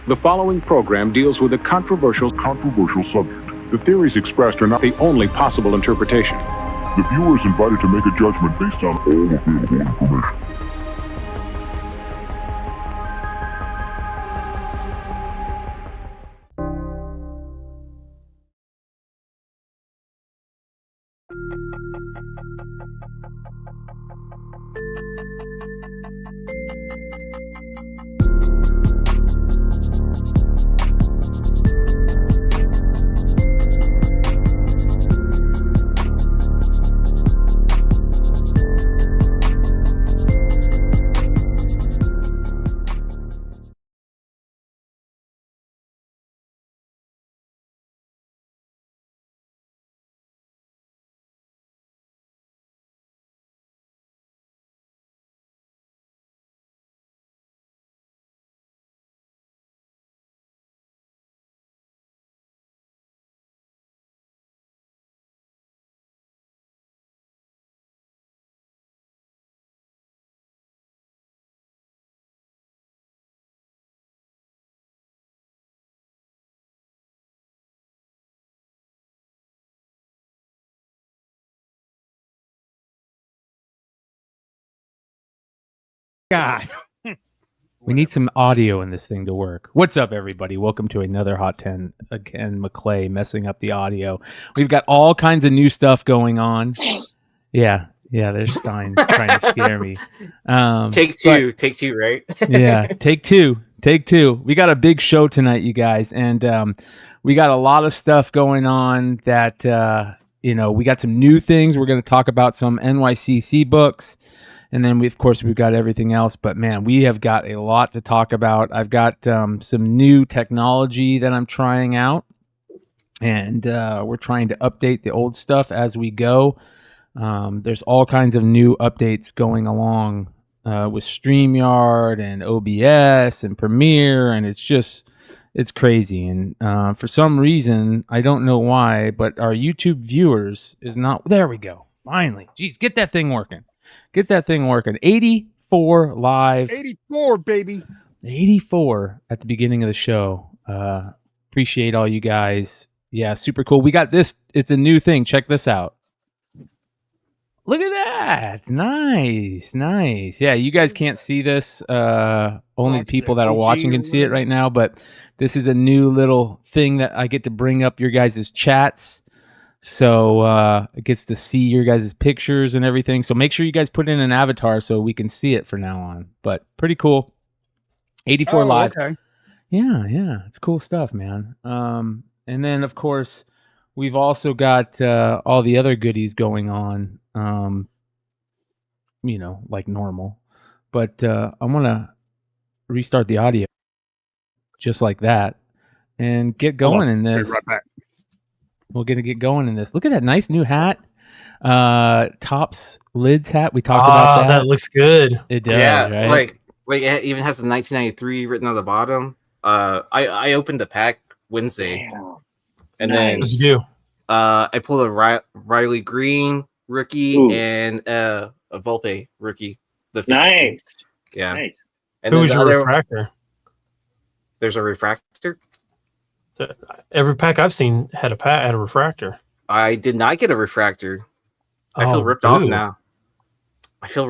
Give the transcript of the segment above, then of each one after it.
The following program deals with a controversial subject. The theories expressed are not the only possible interpretation. The viewer is invited to make a judgment based on all available information. God. We need some audio in this thing to work. What's up, everybody? Welcome to another Hot 10. Again, McClay messing up the audio. We've got all kinds of new stuff going on. Yeah, there's Stein trying to scare me. Take two, right? Yeah, take two. We got a big show tonight, you guys, and we got a lot of stuff going on that, we got some new things. We're going to talk about some NYCC books. And then, we've got everything else. But, man, we have got a lot to talk about. I've got some new technology that I'm trying out. And we're trying to update the old stuff as we go. There's all kinds of new updates going along with StreamYard and OBS and Premiere. And it's crazy. And for some reason, I don't know why, but our YouTube viewers is not... There we go. Finally. Jeez, get that thing working. 84 live. 84, baby. 84 at the beginning of the show. Appreciate all you guys. Yeah, super cool. We got this. It's a new thing. Check this out. Look at that. Nice. Yeah, you guys can't see this. Only the people that are watching can see it right now. But this is a new little thing that I get to bring up your guys' chats. So it gets to see your guys' pictures and everything. So make sure you guys put in an avatar so we can see it from now on. But pretty cool. 84 live. Okay. Yeah. It's cool stuff, man. And then, of course, we've also got all the other goodies going on, like normal. But I'm going to restart the audio just like that and get going in this. Right back. We're going to get going in this. Look at that nice new hat. Tops Lids hat. We talked about that. That looks good. It does, right? like it even has the 1993 written on the bottom. I opened the pack Wednesday. Damn. And What'd you do? I pulled a Riley Green rookie and a Volpe rookie. Nice. Yeah. Nice. And Who then was your refractor? There's a refractor. Every pack I've seen had a refractor. I did not get a refractor. I feel ripped off now. I thought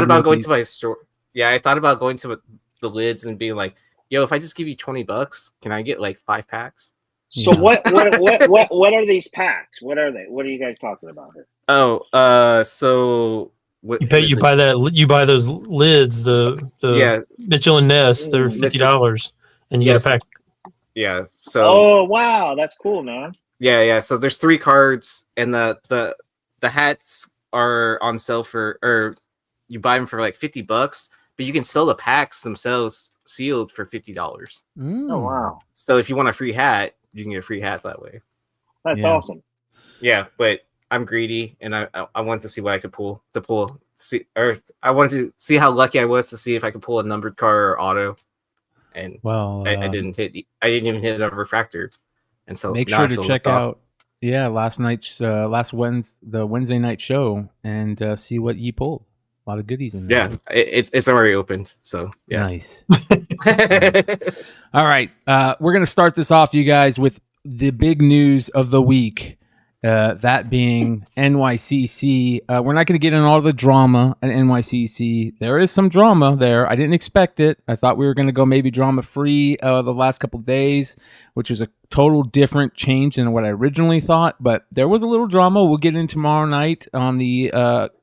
about going to my store. Yeah, I thought about going to the Lids and being like, "Yo, if I just give you $20, can I get like 5 packs?" So what are these packs? What are they? What are you guys talking about here? Oh, so what, you buy those lids, the Mitchell and Ness, they're $50, and you get a pack. Yeah. So. Oh wow, that's cool, man. Yeah. So there's 3 cards, and the hats are on sale or you buy them for like $50, but you can sell the packs themselves sealed for $50. Oh wow. So if you want a free hat, you can get a free hat that way. That's awesome. Yeah, but I'm greedy, and I wanted to see what I could pull. I wanted to see how lucky I was to see if I could pull a numbered card or auto. And I didn't even hit a refractor. And so make sure to check out last night's the Wednesday night show and see what you pulled. A lot of goodies in there. Yeah, it's already opened. So yeah, nice. All right, we're gonna start this off, you guys, with the big news of the week. That being NYCC. We're not going to get into all the drama at NYCC. There is some drama there. I didn't expect it. I thought we were going to go maybe drama-free the last couple of days, which was a total different change than what I originally thought. But there was a little drama. We'll get into tomorrow night on the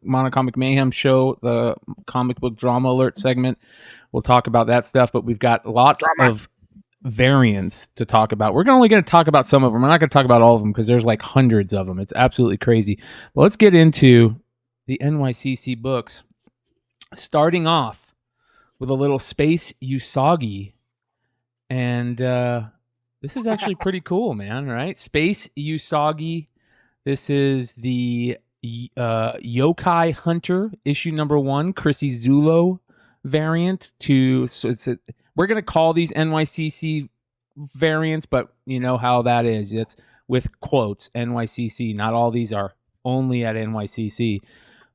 Monocomic Mayhem show, the comic book drama alert segment. We'll talk about that stuff. But we've got lots of variants to talk about. We're only going to talk about some of them. We're not going to talk about all of them because there's like hundreds of them. It's absolutely crazy. But let's get into the NYCC books. Starting off with a little Space Usagi. And this is actually pretty cool, man, right? Space Usagi. This is the Yokai Hunter, issue number 1, Chrissy Zulo variant. We're going to call these NYCC variants, but you know how that is. It's with quotes, NYCC. Not all these are only at NYCC.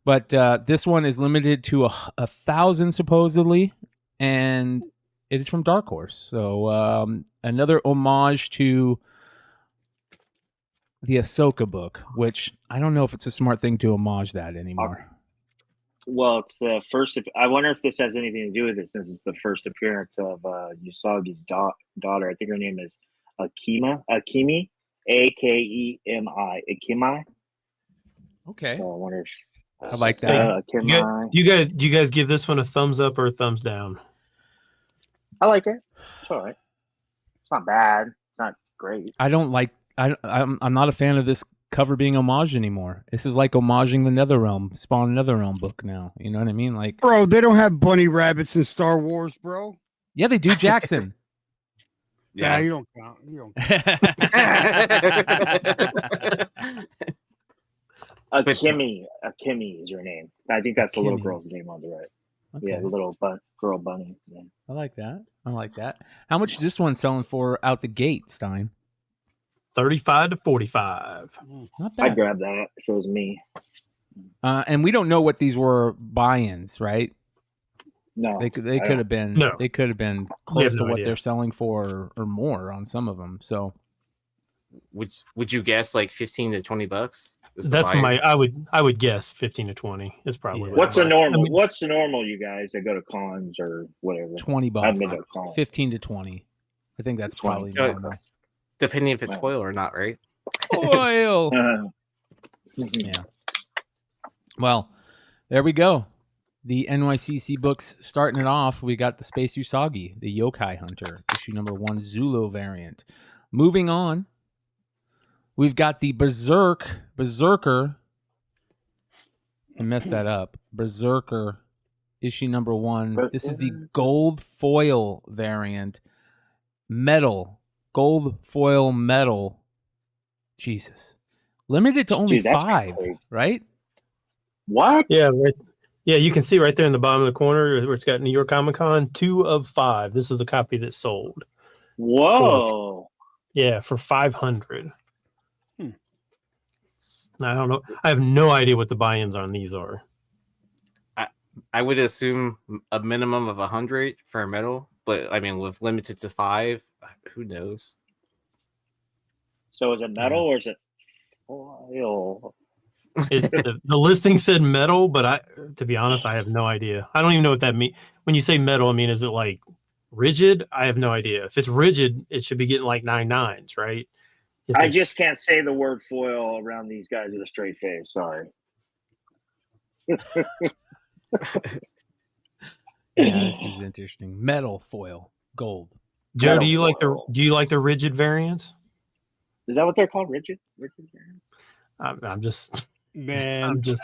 But this one is limited to 1,000, supposedly, and it is from Dark Horse. So another homage to the Ahsoka book, which I don't know if it's a smart thing to homage that anymore. Well, it's the first. I wonder if this has anything to do with it, since it's the first appearance of Usagi's daughter. I think her name is Akemi, Akemi, Akemi. Okay. So I wonder if I like that. Do you guys give this one a thumbs up or a thumbs down? I like it. It's all right. It's not bad. It's not great. I don't like. I'm not a fan of this cover being homage anymore. This is like homaging the Netherrealm, Spawn Netherrealm book now. You know what I mean? Like, bro, they don't have bunny rabbits in Star Wars, bro. Yeah, they do, Jackson. Yeah, you don't count. You don't Akemi is her name. I think that's the little girl's name on the right. Okay. Yeah, the little girl bunny. Yeah. I like that. How much is this one selling for out the gate, Stein? 35 to 45. Not bad. I'd grab that if it was me. And we don't know what these were buy-ins, right? No, they could have been. No. They could have been close to what idea. they're selling for or more on some of them. So, would you guess like $15 to $20? That's I would guess 15 to 20 is probably. Yeah. What's the normal? What's the normal, you guys that go to cons or whatever? $20. I've been to cons. 15 to 20. I think that's probably normal. Depending if it's foil or not, right? Foil. Yeah. Well, there we go. The NYCC books starting it off. We got the Space Usagi, the Yokai Hunter, issue number 1, Zulu variant. Moving on, we've got the Berserker. I messed that up. Berserker, issue number 1. This is the gold foil variant. Gold foil metal. Jesus. Limited to only 5, right? What? Yeah, right. Yeah, you can see right there in the bottom of the corner where it's got New York Comic Con, 2 of 5. This is the copy that sold. Whoa. For 500. I don't know. I have no idea what the buy-ins on these are. I would assume a minimum of 100 for a metal, but I mean, with limited to 5, who knows? So is it metal or is it foil? The listing said metal, but to be honest, I have no idea. I don't even know what that means. When you say metal, I mean, is it like rigid? I have no idea. If it's rigid, it should be getting like 9.9s, right? I just can't say the word foil around these guys with a straight face. Sorry. Yeah, this is interesting. Metal foil, gold. Joe, Metal do you like the rigid variants? Is that what they're called? Rigid variants? I'm just Man, I'm just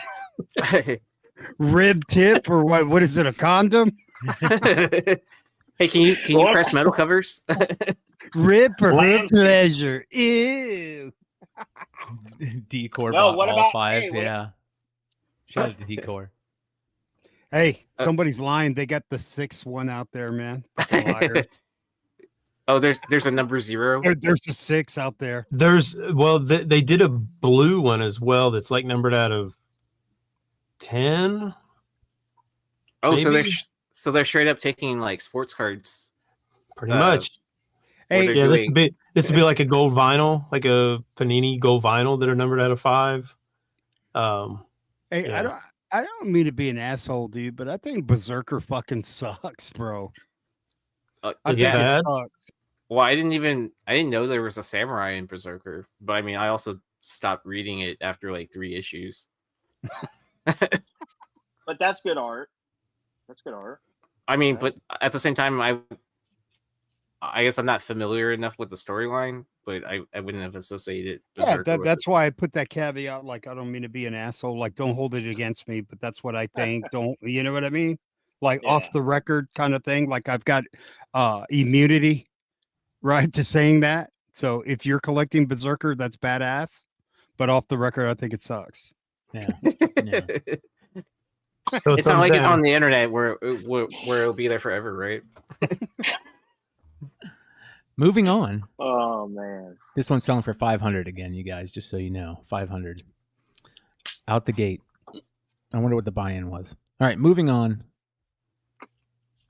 rib tip or what? What is it? A condom? Hey, can you press metal covers? Rib for her pleasure. Ew. Decor No, bought what all about- 5. hey, what- Yeah. Shout out to Decor. Hey, somebody's lying. They got the 6th one out there, man. Liars. Oh, there's a number 0. There's a 6 out there. They did a blue one as well that's like numbered out of 10. Oh, Maybe? so they're straight up taking like sports cards. Pretty much. Hey, Yeah, this would be like a gold vinyl, like a Panini gold vinyl that are numbered out of 5. Hey, Yeah. I don't mean to be an asshole, dude, but I think Berserker fucking sucks, bro. I Is it think bad? it sucks. Well, I didn't know there was a samurai in Berserker, but I mean, I also stopped reading it after like 3 issues. But that's good art. That's good art. I mean, but at the same time, I guess I'm not familiar enough with the storyline, but I wouldn't have associated Berserker with that's why I put that caveat. Like, I don't mean to be an asshole. Like, don't hold it against me, but that's what I think. Don't, you know what I mean? Like off the record kind of thing. Like, I've got immunity, right, to saying that. So if you're collecting Berserker, that's badass. But off the record, I think it sucks. Yeah. Yeah. So it's not like it's on the internet where it'll be there forever, right? Moving on. Oh man, This one's selling for 500 again, you guys. Just so you know, 500 out the gate. I wonder what the buy-in was. All right, moving on.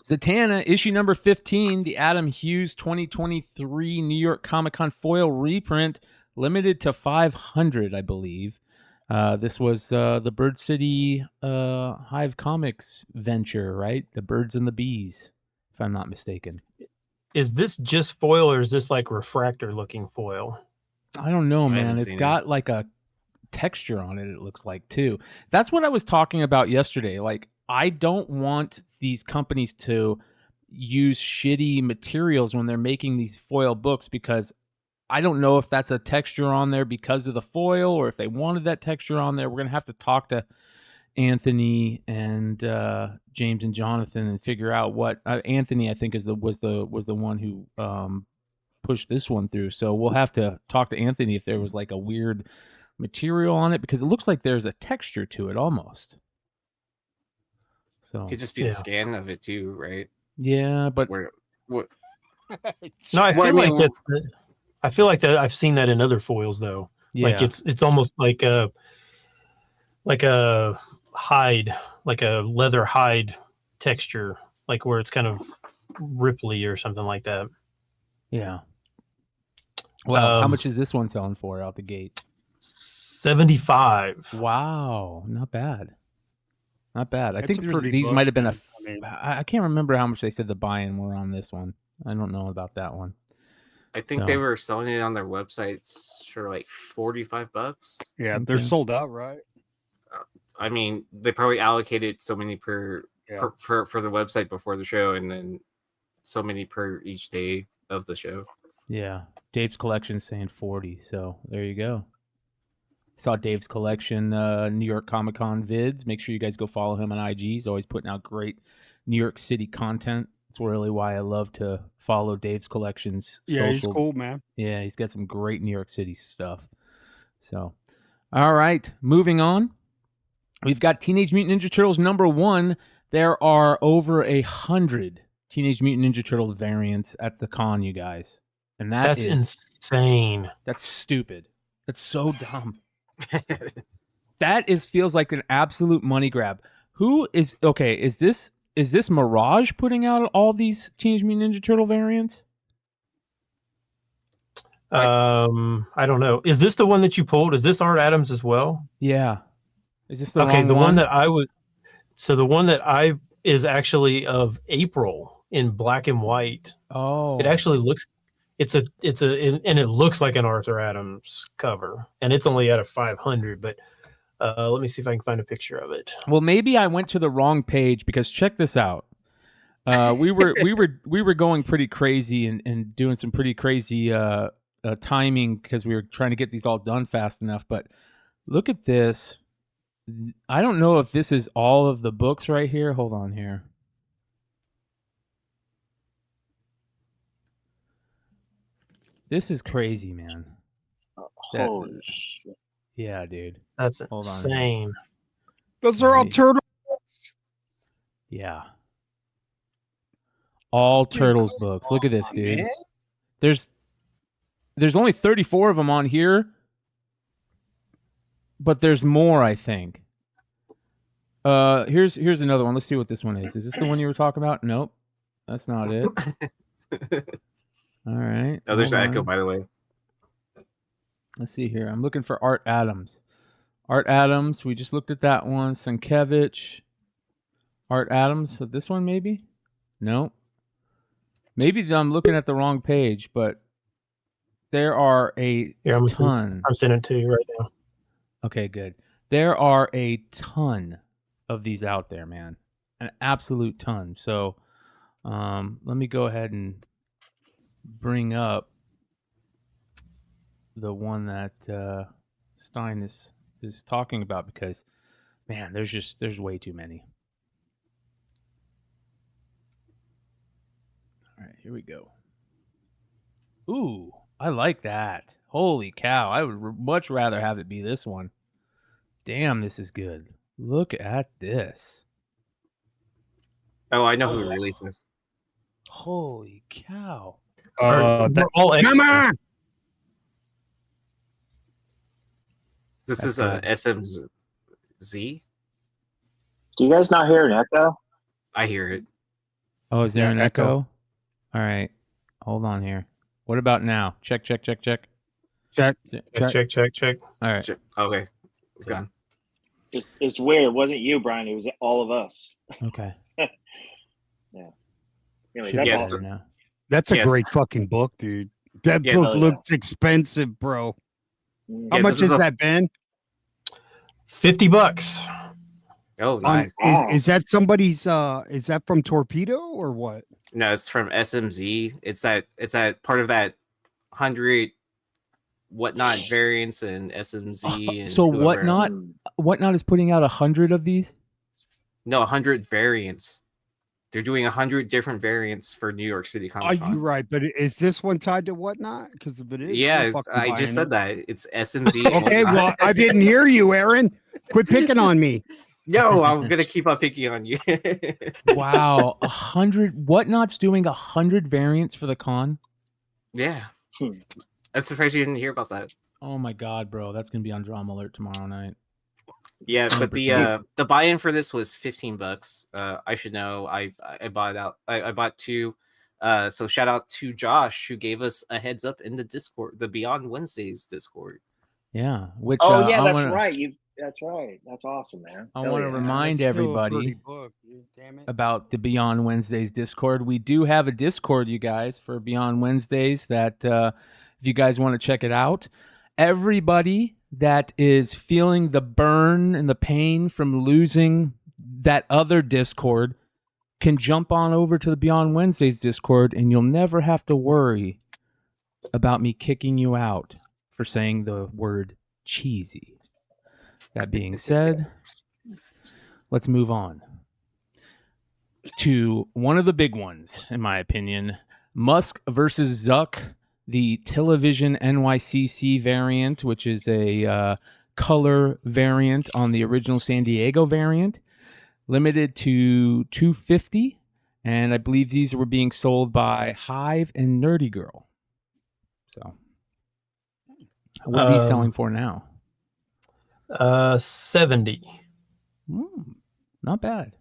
Zatanna, issue number 15, the Adam Hughes 2023 New York Comic Con foil reprint, limited to 500, I believe. This was the Bird City Hive Comics venture, right? The Birds and the Bees, if I'm not mistaken. Is this just foil or is this like refractor looking foil? I don't know, man. It's seen got like a texture on it, it looks like, too. That's what I was talking about yesterday. Like, I don't want these companies to use shitty materials when they're making these foil books, because I don't know if that's a texture on there because of the foil or if they wanted that texture on there. We're going to have to talk to Anthony and James and Jonathan and figure out what Anthony, I think, was the one who pushed this one through. So we'll have to talk to Anthony if there was like a weird material on it, because it looks like there's a texture to it almost. So It could just be the scan of it too, right? Yeah, but No, I feel like that I've seen that in other foils though. Yeah. Like it's almost like a hide, like a leather hide texture, like where it's kind of ripply or something like that. Yeah. Well, how much is this one selling for out the gate? 75. Wow, not bad. Not bad. I That's think a pretty these book, might have been man. I can't remember how much they said the buy-in were on this one. I don't know about that one. I think they were selling it on their websites for like $45. Yeah, they're sold out, right? I mean, they probably allocated so many for the website before the show, and then so many per each day of the show. Yeah, Dave's Collection saying 40, so there you go. Saw Dave's Collection New York Comic Con vids. Make sure you guys go follow him on IG. He's always putting out great New York City content. It's really why I love to follow Dave's Collection's social. He's cool, man. Yeah, he's got some great New York City stuff. So, all right, moving on. We've got Teenage Mutant Ninja Turtles #1. There are over 100 Teenage Mutant Ninja Turtle variants at the con, you guys. And that's insane. That's stupid. That's so dumb. Feels like an absolute money grab. Is this Mirage putting out all these Teenage Mutant Ninja Turtle variants? I don't know. Is this the one that you pulled? Is this Art Adams as well? Yeah. Is this the one that I would? So the one that I is actually of April in black and white. Oh, it actually looks. And it looks like an Arthur Adams cover, and it's only out of 500. But let me see if I can find a picture of it. Well, maybe I went to the wrong page, because check this out. We were going pretty crazy and doing some pretty crazy timing, because we were trying to get these all done fast enough. But look at this. I don't know if this is all of the books right here. Hold on here. This is crazy, man. Holy shit. Yeah, dude. That's insane. Those are all turtle books. Yeah. All Turtles books. Look at this, dude. Man. There's only 34 of them on here, but there's more, I think. Here's another one. Let's see what this one is. Is this the one you were talking about? Nope, that's not it. All right. Oh, there's Echo, by the way. Let's see here. I'm looking for Art Adams. Art Adams. We just looked at that one. Sienkiewicz. Art Adams. So this one maybe? No. Maybe I'm looking at the wrong page, but there are a ton. I'm sending it to you right now. Okay, good. There are a ton of these out there, man. An absolute ton. So let me go ahead and bring up the one that Stein is talking about, because, man, there's way too many. All right, here we go. Ooh, I like that. Holy cow. I would much rather have it be this one. Damn, this is good. Look at this. Oh, I know who released this. Holy cow. Come on! This is SMZ. Do you guys not hear an echo? I hear it. Oh, is there an echo? All right. Hold on here. What about now? Check. Check. Check. All right. Okay. It's gone. It's weird. It wasn't you, Brian. It was all of us. Okay. Yeah. Anyways, Should that's be Yes. better awesome. now. That's a Yes. great fucking book, dude. That Yeah, book hell yeah. looks expensive, bro. How Yeah, much this is is a- that, Ben? $50. Oh, nice. Is that somebody's? Is that from Torpedo or what? No, it's from SMZ. It's that part of that 100 whatnot variants and SMZ. And So whoever. Whatnot is putting out 100 of these? No, 100 variants. They're doing 100 different variants for New York City Comic Con. You're right, but is this one tied to Whatnot? Because if it is, Yeah, I'm fucking I just buying said that. It's SMZ. it. Okay, well, I didn't hear you, Aaron. Quit picking on me. No, I'm gonna keep on picking on you. Wow, 100. Whatnot's doing 100 variants for the con? Yeah, I'm surprised you didn't hear about that. Oh my god, bro, that's gonna be on Drama Alert tomorrow night. Yeah, but 100%. the buy-in for this was $15. I should know. I bought out. I bought two. So shout out to Josh who gave us a heads up in the Discord, the Beyond Wednesdays Discord. Yeah, which Oh yeah, I that's wanna, right. That's right. That's awesome, man. I Hell want to yeah. remind That's still a everybody pretty book, dude. Damn it. about the Beyond Wednesdays Discord. We do have a Discord, you guys, for Beyond Wednesdays that if you guys want to check it out. Everybody that is feeling the burn and the pain from losing that other Discord can jump on over to the Beyond Wednesdays Discord, and you'll never have to worry about me kicking you out for saying the word cheesy. That being said, let's move on to one of the big ones, in my opinion. Musk versus Zuck, the Television NYCC variant, which is a color variant on the original San Diego variant, limited to 250, and I believe these were being sold by Hive and Nerdy Girl. So, what are these selling for now? 70. Not bad.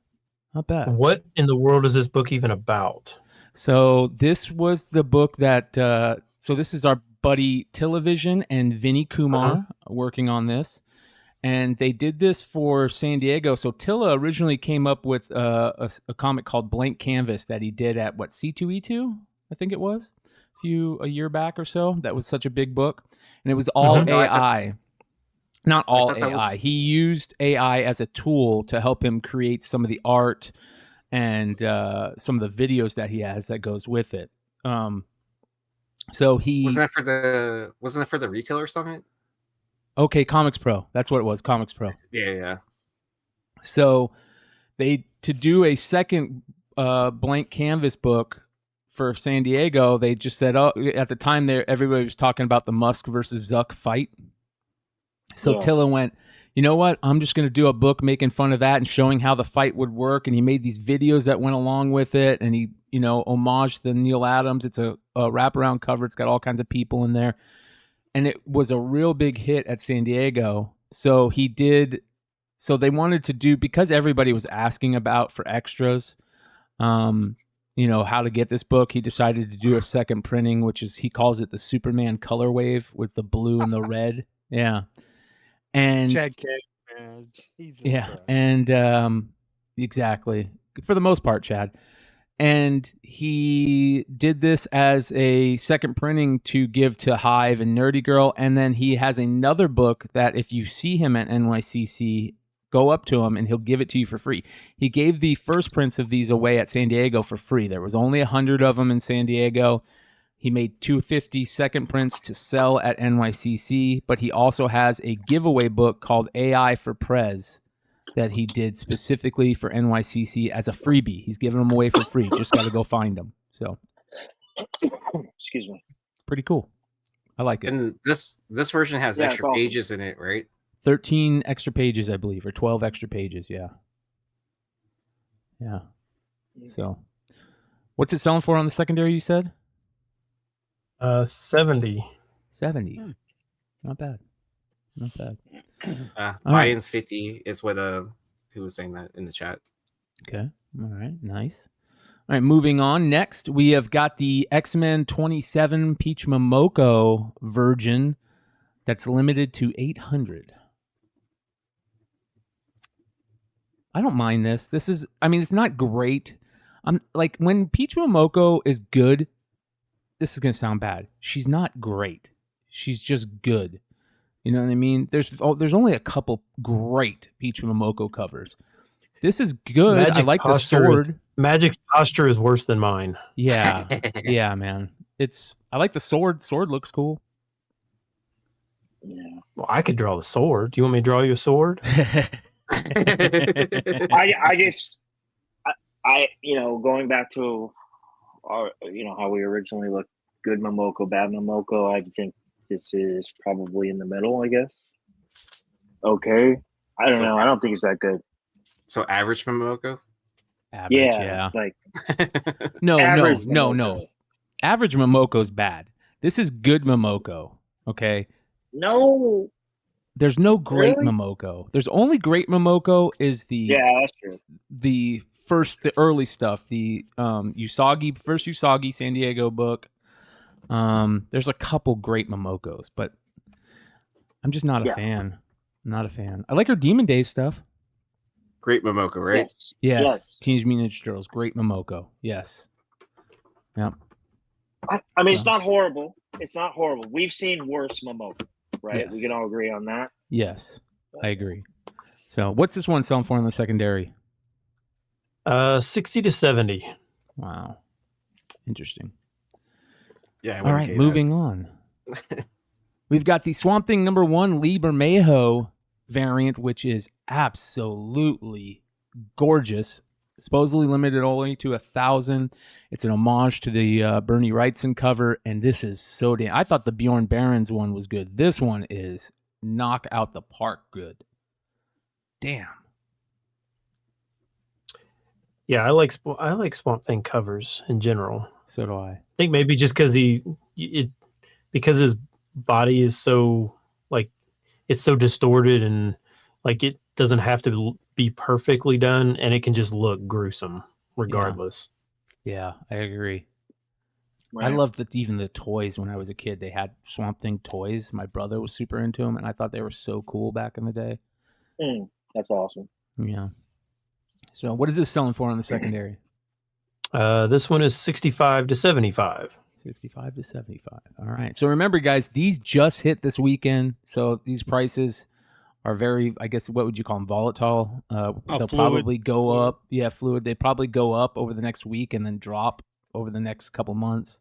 Not bad. What in the world is this book even about? So this was the book that, so this is our buddy Television and Vinny Kumar working on this. And they did this for San Diego. So Tilla originally came up with a comic called Blank Canvas that he did at, what, C2E2? I think it was a year back or so. That was such a big book. And it was all AI. Not all AI. He used AI as a tool to help him create some of the art and some of the videos that he has that goes with it. So he wasn't that for the retailer summit? Okay, Comics Pro. That's what it was. Comics Pro. Yeah. So to do a second blank canvas book for San Diego, they just said, oh, at the time there, everybody was talking about the Musk versus Zuck fight. So Tilla went, you know what? I'm just going to do a book making fun of that and showing how the fight would work. And he made these videos that went along with it. And he, homaged the Neil Adams. It's a wraparound cover. It's got all kinds of people in there. And it was a real big hit at San Diego. So he did so they wanted to do, because everybody was asking about for extras, how to get this book. He decided to do a second printing, which is, he calls it the Superman color wave with the blue and the red. Yeah. And Chad K, man. Jesus yeah. Christ. And exactly. For the most part, Chad. And he did this as a second printing to give to Hive and Nerdy Girl. And then he has another book that if you see him at NYCC, go up to him and he'll give it to you for free. He gave the first prints of these away at San Diego for free. There was only 100 of them in San Diego. He made 250 second prints to sell at NYCC, but he also has a giveaway book called AI for Prez that he did specifically for NYCC as a freebie. He's giving them away for free. Just got to go find them. So, excuse me. Pretty cool. I like it. And this version has extra pages in it, right? 13 extra pages, I believe, or 12 extra pages. Yeah. Yeah. So, what's it selling for on the secondary, you said? 70. 70. Not bad. Not bad. Buy-ins 50 is what who was saying that in the chat. Okay. All right. Nice. All right. Moving on. Next, we have got the X-Men 27 Peach Momoko Virgin that's limited to 800. I don't mind this. This is, I mean, it's not great. I'm like, when Peach Momoko is good, this is going to sound bad. She's not great. She's just good. You know what I mean? There's only a couple great Peach Momoko covers. This is good. Magic's I like the sword. Magic's posture is worse than mine. Yeah. Yeah, man. I like the sword. Sword looks cool. Yeah. Well, I could draw the sword. Do you want me to draw you a sword? I going back to our, how we originally looked, good Momoko, bad Momoko, I think this is probably in the middle, I guess. Okay. I don't know. I don't think it's that good. So average Momoko? Average, yeah. Like no. Average Momoko's bad. This is good Momoko. Okay. No. There's no great Really? Momoko. There's only great Momoko is the that's true. The early stuff, the first Usagi San Diego book. There's a couple great Momokos, but I'm just not a fan. Not a fan. I like her Demon Days stuff. Great Momoko, right? Yes. Teenage Mutant Ninja Turtles, great Momoko. Yes. Yep. I mean, it's not horrible. It's not horrible. We've seen worse Momoko, right? Yes. We can all agree on that. Yes, I agree. So, what's this one selling for in the secondary? 60 to 70. Wow. Interesting. Yeah. All right, moving on. We've got the Swamp Thing #1 Lee Bermejo variant, which is absolutely gorgeous. Supposedly limited only to 1,000. It's an homage to the Bernie Wrightson cover, and this is so damn. I thought the Bjorn Barons one was good. This one is knock out the park good. Damn. Yeah, I like Swamp Thing covers in general. So do I. I think maybe just because because his body is so it's so distorted and it doesn't have to be perfectly done, and it can just look gruesome regardless. Yeah, I agree. Right. I loved even the toys when I was a kid. They had Swamp Thing toys. My brother was super into them, and I thought they were so cool back in the day. That's awesome. Yeah. So what is this selling for on the secondary? This one is 65 to 75. 65 to 75. All right. So remember, guys, these just hit this weekend. So these prices are very, I guess, what would you call them? Volatile. They'll fluid. probably go up. Yeah, fluid. They probably go up over the next week and then drop over the next couple months.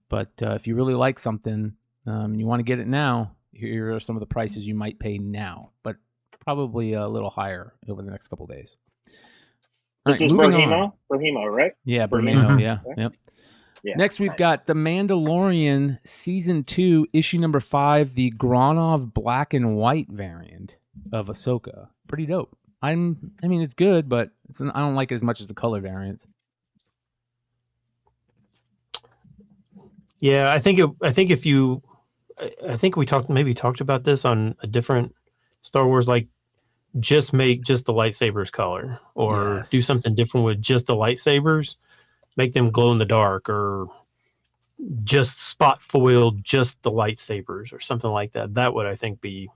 But if you really like something and you want to get it now, here are some of the prices you might pay now, but probably a little higher over the next couple days. This is Bermejo, right? Yeah, Bermejo. Mhm. Yeah. Yep. Yeah. Next, we've got The Mandalorian Season 2, Issue number 5, the Granov black and white variant of Ahsoka. Pretty dope. I mean, it's good, but I don't like it as much as the color variants. Yeah, I think we talked about this on a different Star Wars. just make just the lightsabers color, or do something different with just the lightsabers, make them glow in the dark, or just spot foil just the lightsabers or something like that. That would, I think, be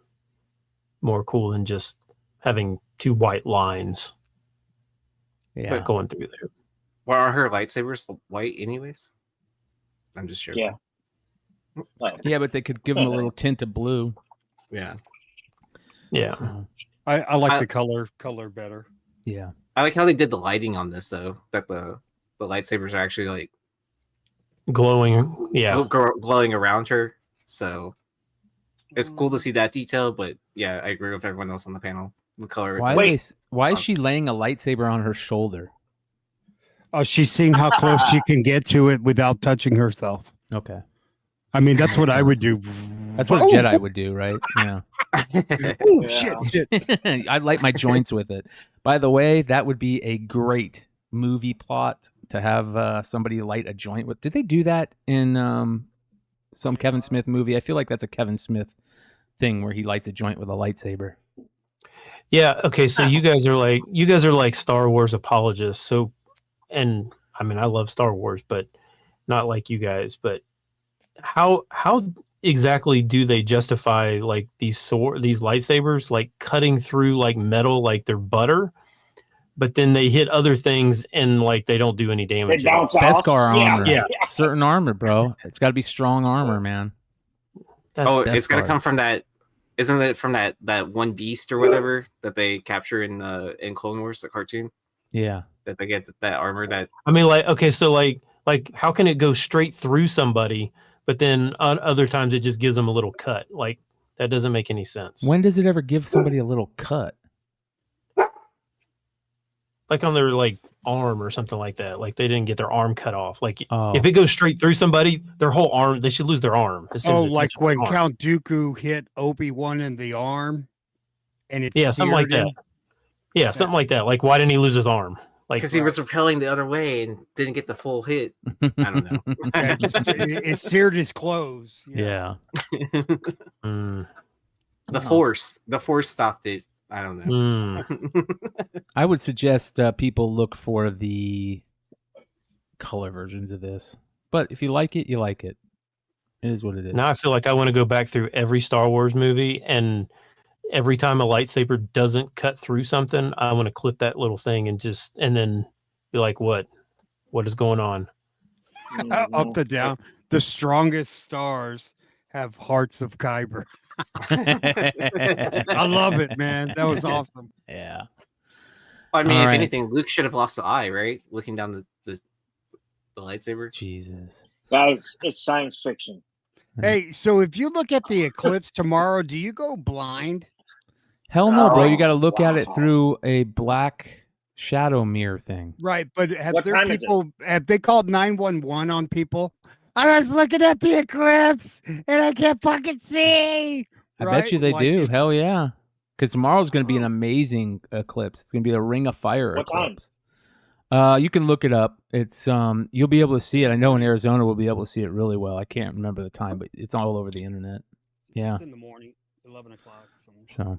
more cool than just having two white lines going through there. Well, are her lightsabers white anyways? I'm just joking. Yeah. Yeah, but they could give them a little tint of blue. Yeah. Yeah. So, I like the color better. yeah. I like how they did the lighting on this though. That the lightsabers are actually like glowing. Yeah. Glowing around her. So it's cool to see that detail, but yeah, I agree with everyone else on the panel. The color. Why is she laying a lightsaber on her shoulder? Oh, she's seen how close she can get to it without touching herself. Okay. I mean, that's what I would do. That's what a Jedi would do, right? Yeah. Oh, shit. I'd light my joints with it. By the way, that would be a great movie plot to have somebody light a joint with. Did they do that in some Kevin Smith movie? I feel like that's a Kevin Smith thing where he lights a joint with a lightsaber. Yeah. Okay. So you guys are like Star Wars apologists. So, and I mean, I love Star Wars, but not like you guys. But how exactly do they justify like these lightsabers like cutting through like metal like they're butter, but then they hit other things and like they don't do any damage? Beskar armor. Yeah. Certain armor, bro. It's got to be strong armor, man. It's got to come from that. Isn't it from that one beast or whatever that they capture in Clone Wars, the cartoon? Yeah. That they get that armor that. I mean, like, okay, so like how can it go straight through somebody, but then on other times it just gives them a little cut? Like, that doesn't make any sense. When does it ever give somebody a little cut? Like on their like arm or something like that. Like they didn't get their arm cut off. Like if it goes straight through somebody, their whole arm, they should lose their arm. Oh, like when Count Dooku hit Obi-Wan in the arm, and it's something like that. Yeah, something like that. Like, why didn't he lose his arm? Like, because he was repelling the other way and didn't get the full hit. I don't know. It seared his clothes. Yeah. The force stopped it. I don't know. I would suggest people look for the color versions of this. But if you like it, you like it. It is what it is. Now I feel like I want to go back through every Star Wars movie, and every time a lightsaber doesn't cut through something, I want to clip that little thing and then be like, what is going on? Up the down. The strongest stars have hearts of Kyber. I love it, man. That was awesome. Yeah. I mean, if anything, Luke should have lost the eye, right? Looking down the lightsaber. Jesus. Guys, it's science fiction. Hey, so if you look at the eclipse tomorrow, do you go blind? Hell no, bro. You got to look at it through a black shadow mirror thing. Right, but have they called 911 on people? I was looking at the eclipse and I can't fucking see. I bet you they do. Hell yeah. Because tomorrow's going to be an amazing eclipse. It's going to be the Ring of Fire eclipse. You can look it up. It's you'll be able to see it. I know in Arizona we'll be able to see it really well. I can't remember the time, but it's all over the internet. Yeah. It's in the morning, 11 o'clock. So.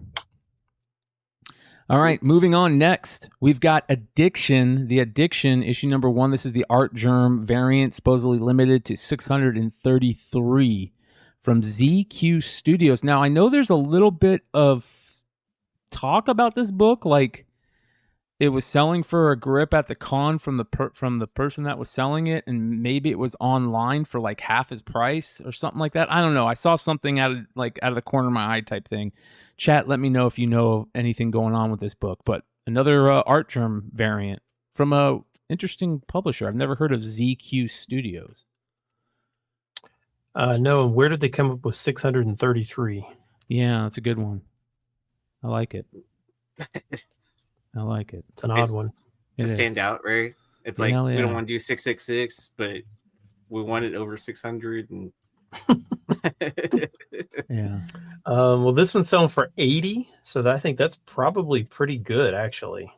All right, moving on. Next, we've got Addiction. The Addiction, issue number 1. This is the Art Germ variant, supposedly limited to 633 from ZQ Studios. Now, I know there's a little bit of talk about this book, like it was selling for a grip at the con from the person that was selling it, and maybe it was online for like half his price or something like that. I don't know. I saw something out of the corner of my eye type thing. Chat, let me know if you know of anything going on with this book. But another Art Germ variant from a interesting publisher. I've never heard of ZQ Studios. No, where did they come up with 633? Yeah, that's a good one. I like it. I like it. It's an odd one. To stand out, right? It's like we don't want to do 666, but we want it over 600 and yeah. Well, this one's selling for 80, so I think that's probably pretty good, actually.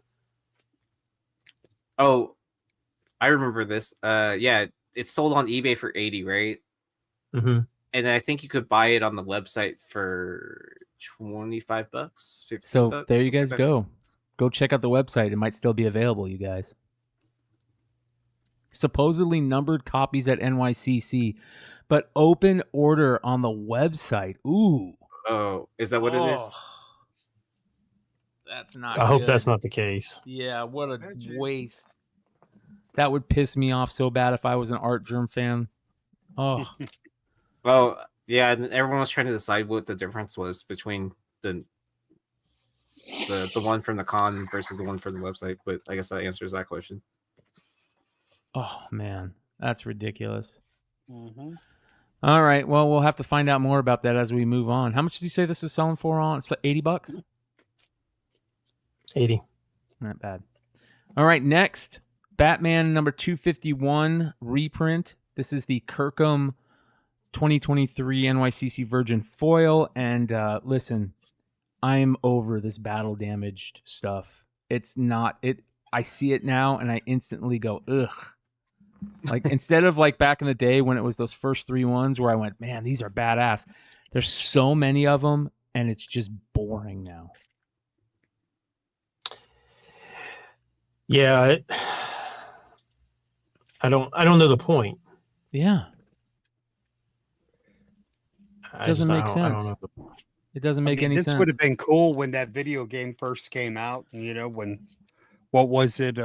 Oh, I remember this. Yeah, it's sold on eBay for 80, right? Mm-hmm. And I think you could buy it on the website for $25, 50 So bucks, there you guys something like go check out the website. It might still be available, you guys. Supposedly numbered copies at NYCC, but open order on the website. Ooh. that. Oh, is that what it is? That's not I hope good. that's not the case. Yeah, what a waste. That would piss me off so bad if I was an Art Germ fan. Oh. Well, yeah, and everyone was trying to decide what the difference was between the one from the con versus the one from the website, but I guess that answers that question. Oh man, that's ridiculous. Mm-hmm. All right, well, we'll have to find out more about that as we move on. How much did you say this was selling for on? It's like $80? 80. Not bad. All right, next, Batman number 251 reprint. This is the Kirkham 2023 NYCC Virgin foil. And listen, I'm over this battle damaged stuff. It's not it. I see it now and I instantly go, ugh. Like instead of like back in the day when it was those first 3 ones where I went, man, these are badass. There's so many of them and it's just boring now. Yeah, I don't know the point. Yeah. It doesn't make sense. I don't know the point. It doesn't make any this sense. would have been cool when that video game first came out. You know, what was it?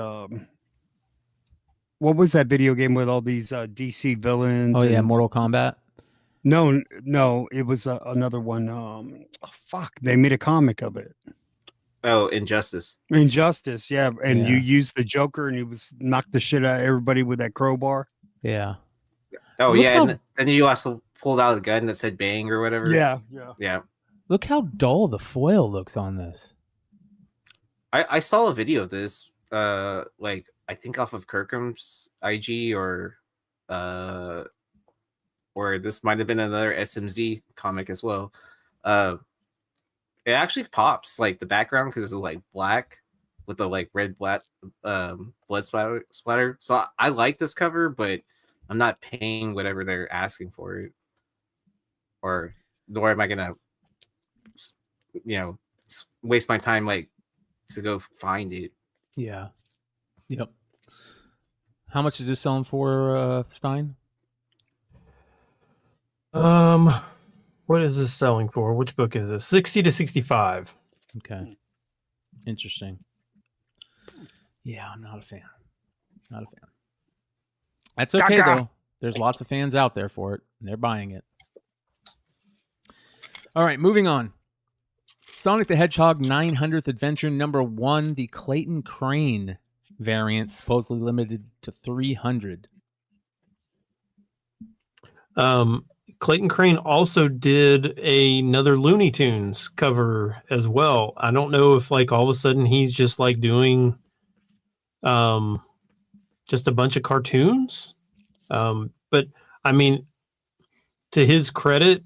What was that video game with all these DC villains? Oh yeah, Mortal Kombat. No, it was another one. Fuck, they made a comic of it. Oh, Injustice. Injustice, yeah. And Yeah. you used the Joker and he was knocked the shit out of everybody with that crowbar. Yeah. Oh Look yeah, how- and then you also pulled out a gun that said "bang" or whatever. Yeah. Look how dull the foil looks on this. I saw a video of this, like I think off of Kirkham's IG or this might have been another SMZ comic as well. It actually pops like the background because it's like black with the like red blood splatter. So I like this cover, but I'm not paying whatever they're asking for it, or nor am I gonna, waste my time like to go find it. Yeah. Yep. How much is this selling for, Stein? What is this selling for? Which book is this? 60 to 65. Okay. Interesting. Yeah, I'm not a fan. Not a fan. That's okay though. There's lots of fans out there for it. And they're buying it. All right, moving on. Sonic the Hedgehog 900th Adventure #1, the Clayton Crane variant, supposedly limited to 300. Clayton Crane also did another Looney Tunes cover as well. I don't know if like all of a sudden he's just like doing just a bunch of cartoons. But I mean, to his credit,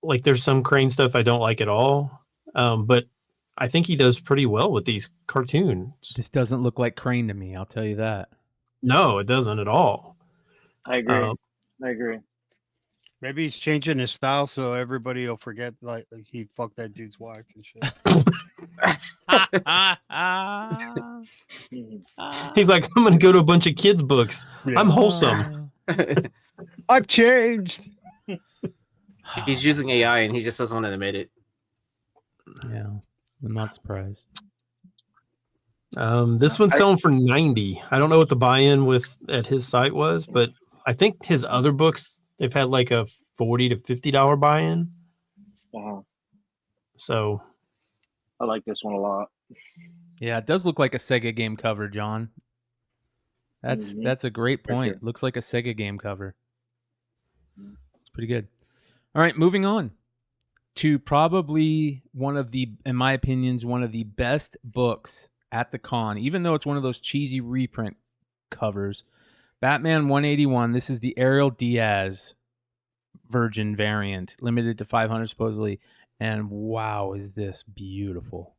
like there's some Crane stuff I don't like at all. But I think he does pretty well with these cartoons. This doesn't look like Crane to me, I'll tell you that. No, it doesn't at all. I agree. Maybe he's changing his style so everybody will forget like he fucked that dude's wife and shit. He's like, I'm going to go to a bunch of kids' books. Yeah. I'm wholesome. I've changed. He's using AI and he just doesn't want to admit it. Yeah, I'm not surprised. This one's selling for 90. I don't know what the buy-in with at his site was, but I think his other books, they've had like a $40 to $50 buy-in. So I like this one a lot. Yeah, it does look like a Sega game cover, John. That's a great point. Sure. Looks like a Sega game cover. It's pretty good. All right, moving on to probably one of the, in my opinions, one of the best books at the con, even though it's one of those cheesy reprint covers. Batman 181. This is the Ariel Diaz Virgin variant, limited to 500 supposedly. And wow, is this beautiful.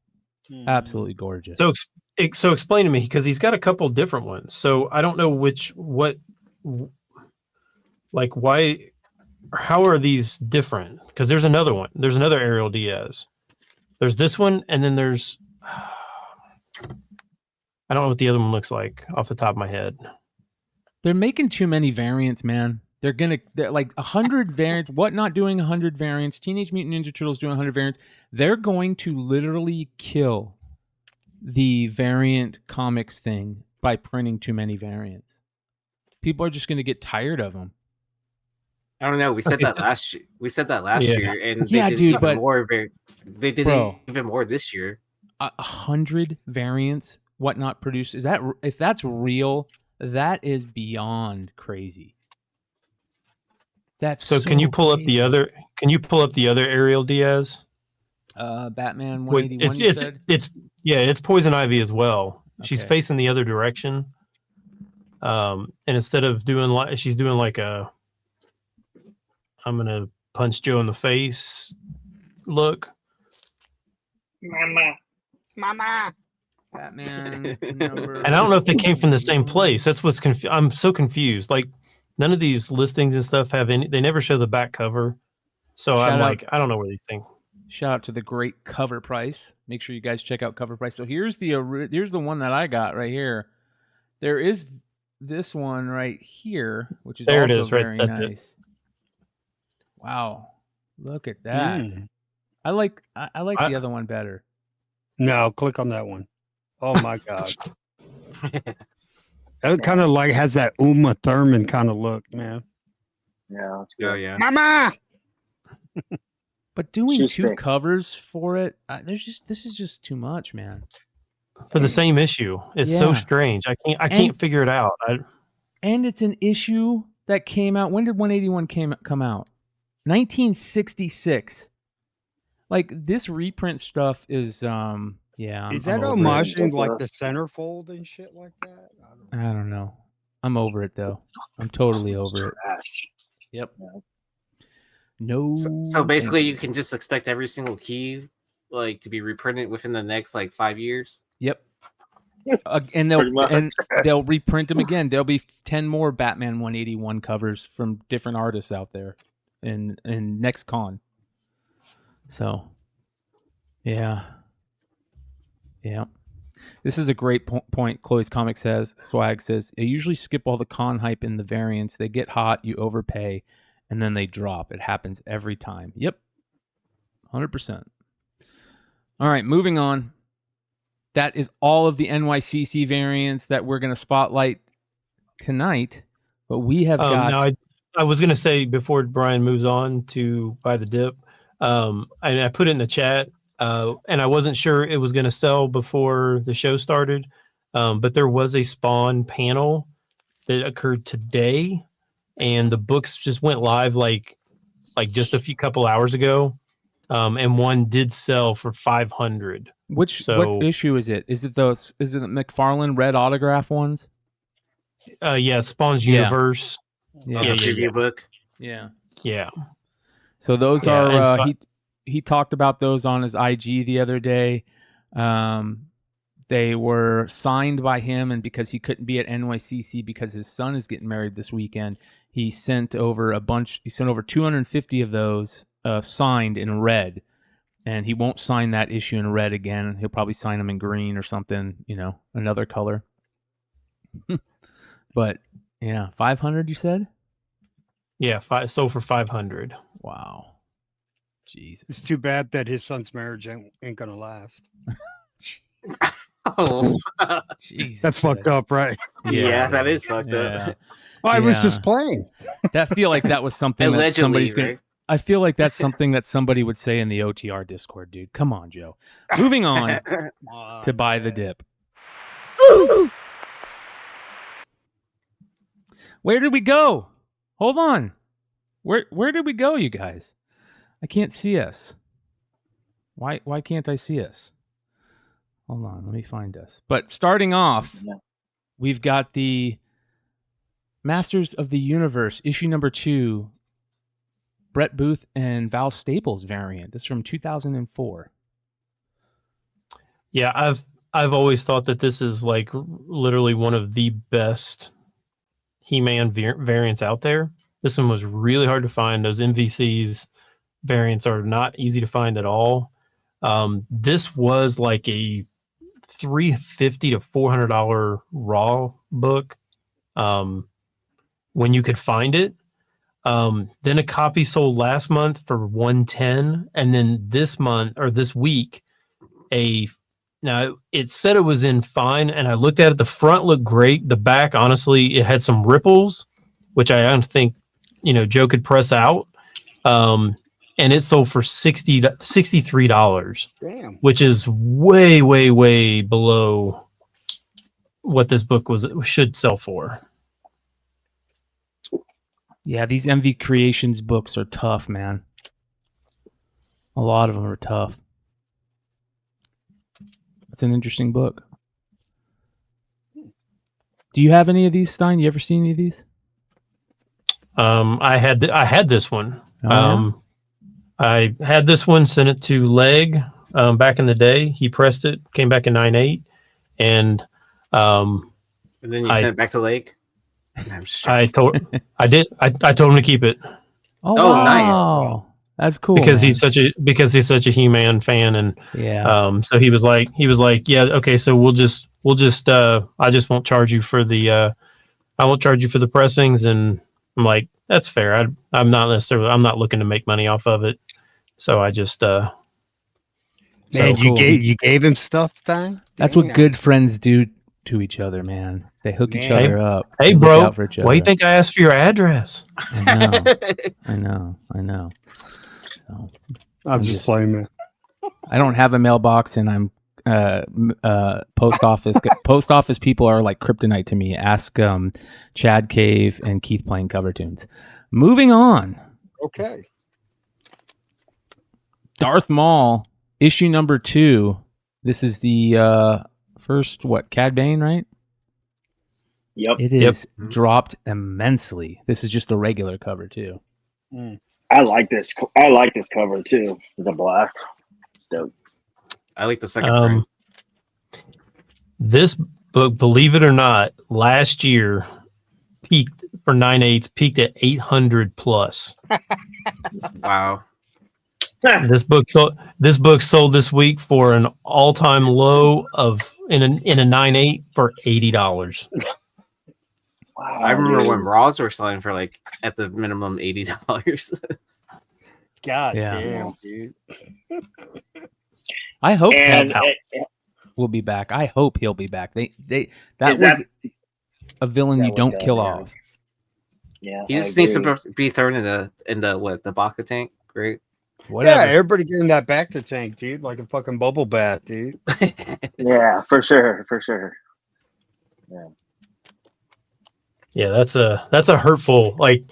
Absolutely gorgeous. So explain to me, because he's got a couple different ones. So I don't know why how are these different? Because there's another one. There's another Ariel Diaz. There's this one, and then there's I don't know what the other one looks like off the top of my head. They're making too many variants, man. They're like 100 variants. What not doing 100 variants? Teenage Mutant Ninja Turtles doing 100 variants. They're going to literally kill the variant comics thing by printing too many variants. People are just going to get tired of them. I don't know. We said that last year. We said that last year, and yeah, they did dude, even more. They did even more this year. 100 variants. Whatnot produced. Is that, if that's real, that is beyond crazy. That's so can you pull crazy. up the other? Can you pull up the other Ariel Diaz? Batman 181. It's Poison Ivy as well. Okay. She's facing the other direction. And instead of doing like she's doing like a I'm gonna punch Joe in the face look. Mama. Batman number. And I don't know if they came from the same place. That's what's I'm so confused. Like none of these listings and stuff have any. They never show the back cover. So I don't know where these things. Shout out to the great Cover Price. Make sure you guys check out Cover Price. So here's the one that I got right here. There is this one right here, which is also very nice. It. Wow, look at that. I like the other one better. No, click on that one. Oh my god. It kind of like has that Uma Thurman kind of look, man. Yeah, that's good. Oh yeah, Mama. But doing two covers for it, this is just too much, man. For the same issue, it's so strange. I can't figure it out. And it's an issue that came out. When did 181 come out? 1966. Like this reprint stuff is Is that homaging like the centerfold and shit like that? I don't know. I'm over it though. I'm totally over it. Yep. No. So basically, you can just expect every single key like to be reprinted within the next like 5 years. Yep. And they'll reprint them again. There'll be 10 more Batman 181 covers from different artists out there in next con. So, yeah. This is a great point. Chloe's Comic says, Swag says, I usually skip all the con hype in the variants. They get hot, you overpay, and then they drop. It happens every time. Yep. 100%. All right, moving on. That is all of the NYCC variants that we're going to spotlight tonight. But we have got... Now I was going to say, before Brian moves on to buy the dip, and I put it in the chat, and I wasn't sure it was going to sell before the show started, but there was a Spawn panel that occurred today, and the books just went live like just a couple hours ago, and one did sell for 500. What issue is it? Is it the McFarlane red autograph ones? Yeah, Spawn's Universe. Preview book. Yeah. So those are he talked about those on his IG the other day. They were signed by him, and because he couldn't be at NYCC because his son is getting married this weekend, he sent over a bunch. He sent over 250 of those signed in red, and he won't sign that issue in red again. He'll probably sign them in green or something, another color. But yeah, 500 you said? Yeah, sold for 500. Wow. Jesus. It's too bad that his son's marriage ain't gonna last. Oh, Jesus. That's fucked up, right? Yeah, that is fucked up. I was just playing. I feel like that was something that somebody's gonna. I feel like that's something that somebody would say in the OTR Discord, dude. Come on, Joe. Moving on to buy the dip. Where did we go? Hold on. Where did we go, you guys? I can't see us. Why can't I see us? Hold on, let me find us. But starting off, we've got the Masters of the Universe, issue number 2, Brett Booth and Val Staples variant. This is from 2004. Yeah, I've always thought that this is like literally one of the best He-Man variants out there. This one was really hard to find. Those MVCs variants are not easy to find at all. This was like a $350 to $400 raw book when you could find it. Then a copy sold last month for $110, and then this month or this week, now it said it was in fine, and I looked at it. The front looked great. The back, honestly, it had some ripples, which I don't think Joe could press out. And it sold for $63. Damn. Which is way, way, way below what this book should sell for. Yeah, these MV Creations books are tough, man. A lot of them are tough. It's an interesting book. Do you have any of these, Stein? You ever seen any of these? I had this one. Oh, yeah? I had this one, sent it to Leg back in the day. He pressed it, came back in 9.8, and then you sent it back to Leg. I told him to keep it. Oh, wow. Nice. That's cool. Because man. he's such a He-Man fan, and yeah. So he was like, yeah, okay, so we'll just I just won't charge you for the pressings, and I'm like, that's fair. I'm not looking to make money off of it, so I just Man, So cool. you gave him stuff, Stein? That's what good friends do to each other, man. They hook each other up. Hey, They look bro, out for each why do you other. think I asked for your address? I know. So, I'm just playing, man. I don't have a mailbox, and I'm post office. Post office people are like kryptonite to me. Ask Chad Cave and Keith playing cover tunes. Moving on. Okay. Darth Maul, issue number 2. This is the first, Cad Bane, right? Yep. It is dropped immensely. This is just a regular cover too. I like this. I like this cover too. The black. It's dope. I like the second frame. This book, believe it or not, last year peaked for 9.8, peaked at 800 plus. Wow. This book sold this week for an all-time low of in a 9.8 for $80. Wow, I remember dude. when Raws were selling for like at the minimum $80. God Yeah. damn, dude. I hope And Cad will be back. I hope he'll be back. That Is was that- a villain that you don't would go kill down. off. yeah, He I just needs agree. to be thrown in the Baka tank. Great. Whatever. Yeah, everybody getting that back to tank, dude, like a fucking bubble bath, dude. Yeah, for sure. Yeah, that's a hurtful. Like,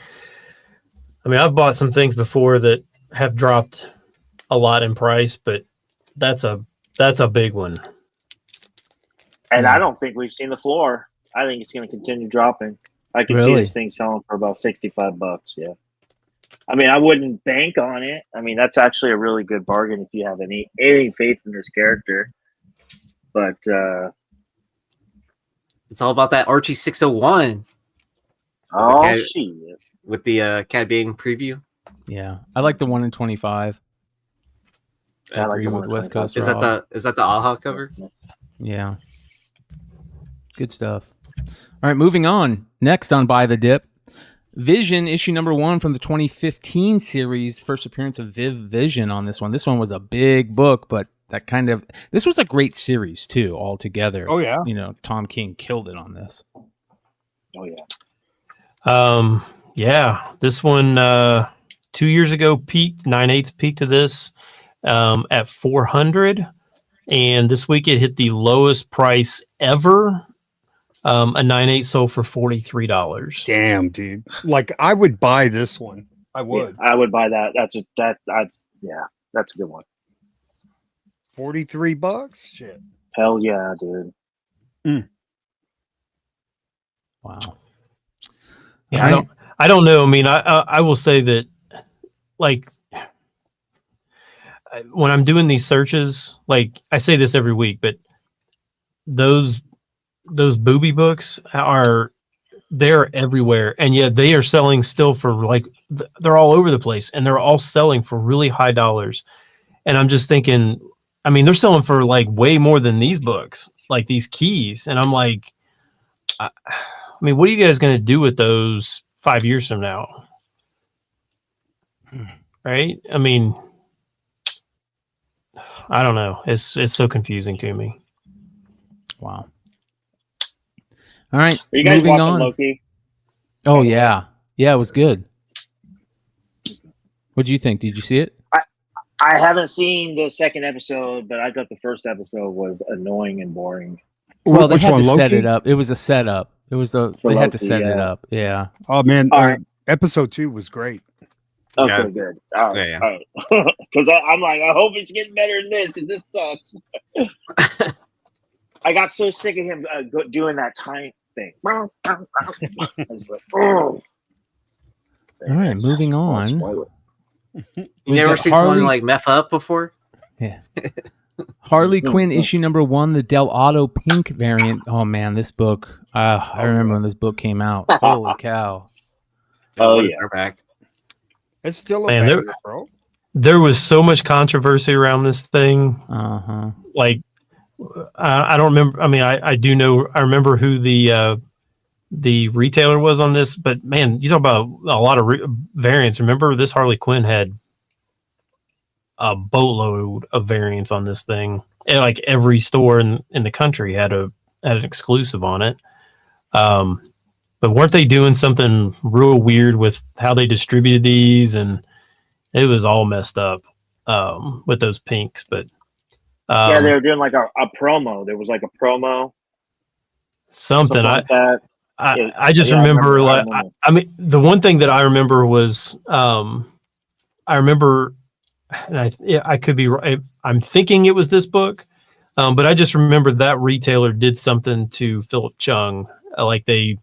I mean, I've bought some things before that have dropped a lot in price, but that's a big one. And I don't think we've seen the floor. I think it's going to continue dropping. I can see Really? this thing selling for about $65. Yeah. I mean, I wouldn't bank on it. I mean, that's actually a really good bargain if you have any faith in this character. But It's all about that Archie 601 oh Okay. shit. with the Cad Bane preview. Yeah, I like the 1 in 25. I like agree the with one West Coast Is Rob. that the AHA cover? Yeah. Good stuff. All right, moving on. Next on Buy the Dip, Vision, issue number 1 from the 2015 series. First appearance of Vision on this one. This one was a big book, but this was a great series too, altogether. Oh, yeah. Tom King killed it on this. Oh yeah. Yeah, this one 2 years ago peaked 9.8 peaked to this at 400, and this week it hit the lowest price ever. A 9.8 sold for $43. Damn, dude. Like, I would buy this one. I would. Yeah, I would buy that. That's a good one. $43? Shit. Hell yeah, dude. Wow. Yeah, I don't know. I mean, I will say that, like, when I'm doing these searches, like I say this every week, but those booby books they're everywhere, and yet they are selling still for like they're all over the place, and they're all selling for really high dollars. And I'm just thinking, I mean, they're selling for like way more than these books, like these keys. And I'm like, I mean, what are you guys going to do with those 5 years from now? Right? I mean, I don't know. It's so confusing to me. Wow. All right. Are you guys moving watching on. Loki? Oh yeah, yeah, it was good. What do you think? Did you see it? I haven't seen the second episode, but I thought the first episode was annoying and boring. Well, they Which had one, to set Loki? it up. It was a setup. It was they For had to Loki, set it yeah. up. Yeah. Oh man, All right. episode 2 was great. Okay, Yeah. good. All right, Yeah. all right. Because I'm like, I hope it's getting better than this, because this sucks. I got so sick of him doing that time thing. I was like, oh. All right, moving on. Spoiler. You We've never got seen Harley- someone like meth up before? Yeah. Harley Quinn issue number 1, the Del Auto pink variant. Oh man, this book. I remember when this book came out. Holy cow. Oh, what is yeah. our back? It's still a Man, banger, bro. There was so much controversy around this thing. Uh-huh. Like, I don't remember. I mean, I do know. I remember who the retailer was on this, but man, you talk about a lot of variants. Remember, this Harley Quinn had a boatload of variants on this thing. And like every store in the country had an exclusive on it. But weren't they doing something real weird with how they distributed these? And it was all messed up with those pinks. But Yeah, they were doing like a promo. There was like a promo. something. Like that. I just Yeah, I remember, remember. like, I mean, the one thing that I remember was, I remember, and I could be right. I'm thinking it was this book, but I just remember that retailer did something to Philip Chung. Like they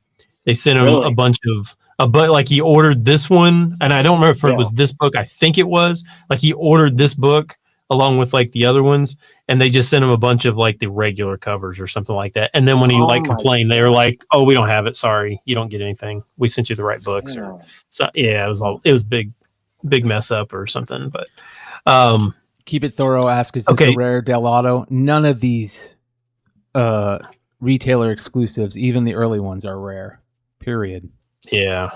sent him a bunch of, like he ordered this one, and I don't remember if it was this book. I think it was like he ordered this book along with like the other ones, and they just sent him a bunch of like the regular covers or something like that. And then when he complained, they were like, "Oh, we don't have it. Sorry, you don't get anything. We sent you the right books." Yeah. Or so it was big mess up or something. But Keep it thorough. Ask, is this a rare Del Auto? None of these retailer exclusives, even the early ones, are rare. Period. yeah.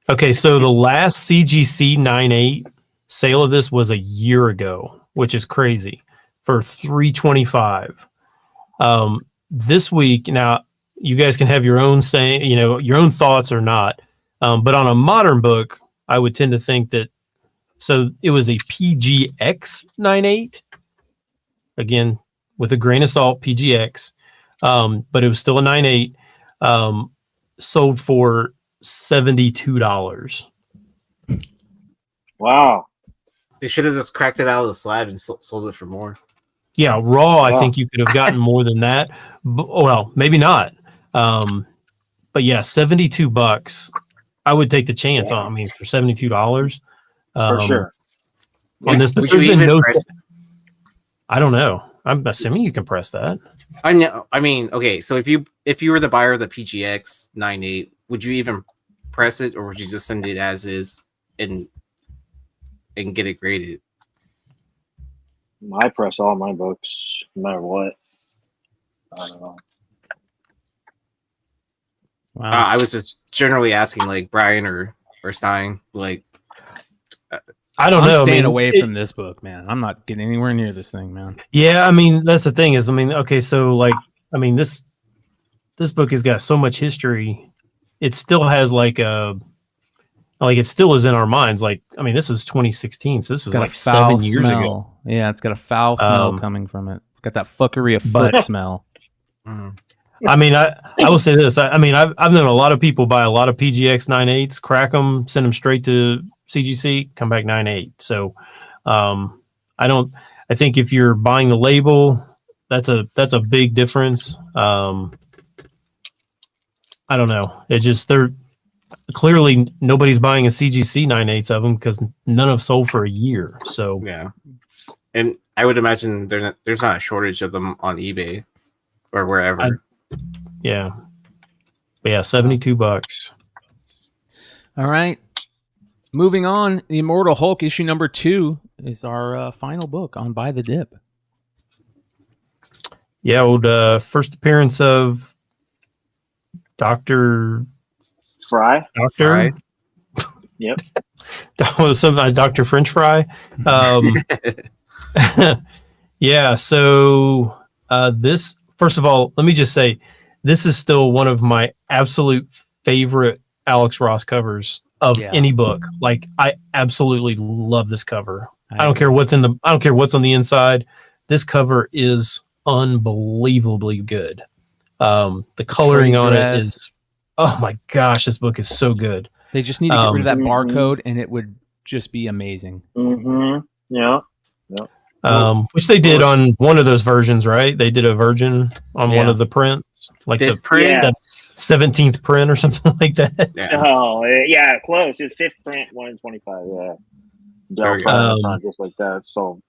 Okay, so the last CGC 9.8 sale of this was a year ago, which is crazy, for $325. This week, now you guys can have your own your own thoughts or not. But on a modern book, I would tend to think that. So it was a PGX 9.8. Again, with a grain of salt, PGX. But it was still a 9.8. Sold for $72. Wow. They should have just cracked it out of the slab and sold it for more. Yeah, raw. I think you could have gotten more than that. Well, maybe not. But yeah, $72. I would take the chance on. I mean, for $72. For sure. On this, but Would there's you been even no. press it? I don't know. I'm assuming you can press that. I know. I mean, okay. So if you were the buyer of the PGX 9.8, would you even press it, or would you just send it as is and get it graded? I press all my books, no matter what. I don't know. Wow. I was just generally asking, like Bryan or Stein, like. I don't I'm know. staying away from this book, man. I'm not getting anywhere near this thing, man. Yeah, I mean, that's the thing is, I mean, okay, so like, I mean, this book has got so much history. It still has like it still is in our minds. Like, I mean, this was 2016, so this was like 7 years ago. Yeah, it's got a foul smell coming from it. It's got that fuckery of foot smell. I mean, I will say this. I mean, I've known a lot of people buy a lot of PGX 9.8s, crack them, send them straight to CGC, come back 9.8. So, I think if you're buying the label, that's a big difference. I don't know. It's just they're clearly nobody's buying a CGC 9.8s of them because none have sold for a year. So Yeah, and I would imagine there's not a shortage of them on eBay or wherever. Yeah. But yeah, $72. All right. Moving on, The Immortal Hulk issue number 2 is our final book on By the Dip. Yeah, old first appearance of Dr. Fry. Doctor. Yep. Dr. French Fry. Yeah, so this, first of all, let me just say, this is still one of my absolute favorite Alex Ross covers of any book. Like, I absolutely love this cover. I don't care what's on the inside. This cover is unbelievably good. The coloring on it is, oh my gosh, this book is so good. They just need to get rid of that barcode, and it would just be amazing. Yeah. Which they did on one of those versions, right? They did a version on one of the prints, like Fifth the print? 17th print or something like that. Yeah. Oh, yeah, close. It's 5th print, 1 in 25. Yeah. Just like that. So,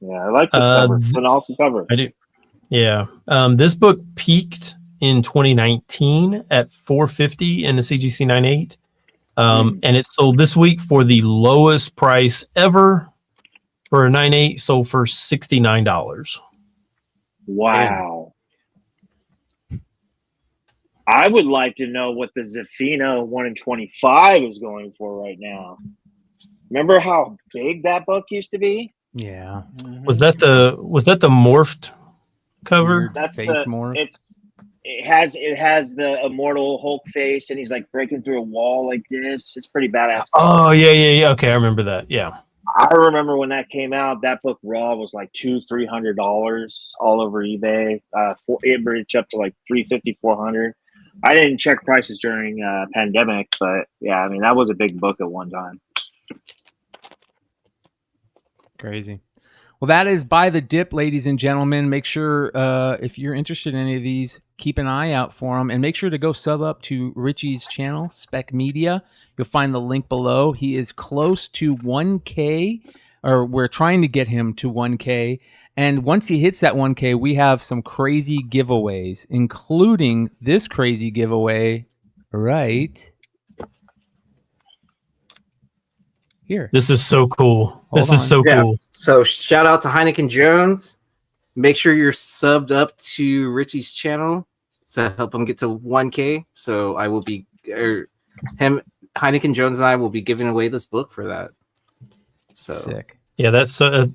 yeah, I like this cover. It's an awesome cover. I do. Yeah. This book peaked in 2019 at $450 in the CGC 98. And it sold this week for the lowest price ever for a 98, sold for $69. Wow. I would like to know what the Zafino 1 in 25 is going for right now. Remember how big that book used to be? Yeah. Was that the morphed cover? That's face the morph. It has the Immortal Hulk face, and he's like breaking through a wall like this. It's pretty badass. Oh yeah. Okay, I remember that. Yeah. I remember when that came out. That book raw was like $200-$300 all over eBay. It reached up to like $350-$400. I didn't check prices during pandemic, but yeah, I mean that was a big book at one time. Crazy. Well, that is By the Dip, ladies and gentlemen. Make sure if you're interested in any of these, keep an eye out for them. And make sure to go sub up to Richie's channel, Spec Media. You'll find the link below. He is close to 1K, or we're trying to get him to 1K. And once he hits that 1K, we have some crazy giveaways, including this crazy giveaway right here. This is so cool. This is so cool. So shout out to Heineken Jones. Make sure you're subbed up to Richie's channel to help him get to 1K. So I will be, Heineken Jones and I will be giving away this book for that. So sick. Yeah, that's a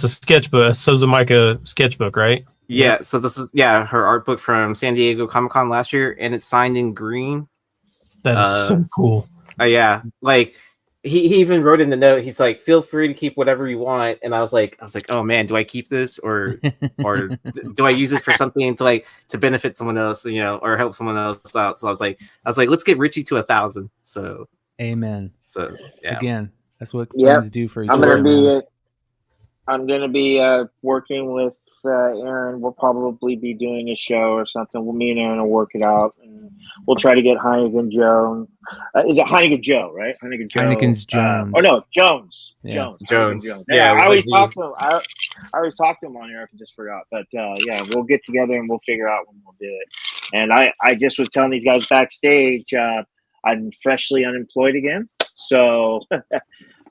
sketchbook, a Sozamika sketchbook, right? Yeah. So this is her art book from San Diego Comic-Con last year, and it's signed in green. That is so cool. Yeah, like. He even wrote in the note, he's like, feel free to keep whatever you want. And I was like, oh man, do I keep this or do I use it for something to benefit someone else, or help someone else out? So I was like, let's get Richie to 1,000. So amen. So yeah. Again, that's what friends do for each I'm other. gonna be working with Aaron. We'll probably be doing a show or something. Me and Aaron will work it out, and we'll try to get Heineken Jones. Is it Heineken Joe? Right, Heineken Joe. Heineken's Jones. Jones. Yeah. Jones. Yeah, I always talk to him. I always talk to him on here. I just forgot, but yeah, we'll get together and we'll figure out when we'll do it. And I just was telling these guys backstage, I'm freshly unemployed again, so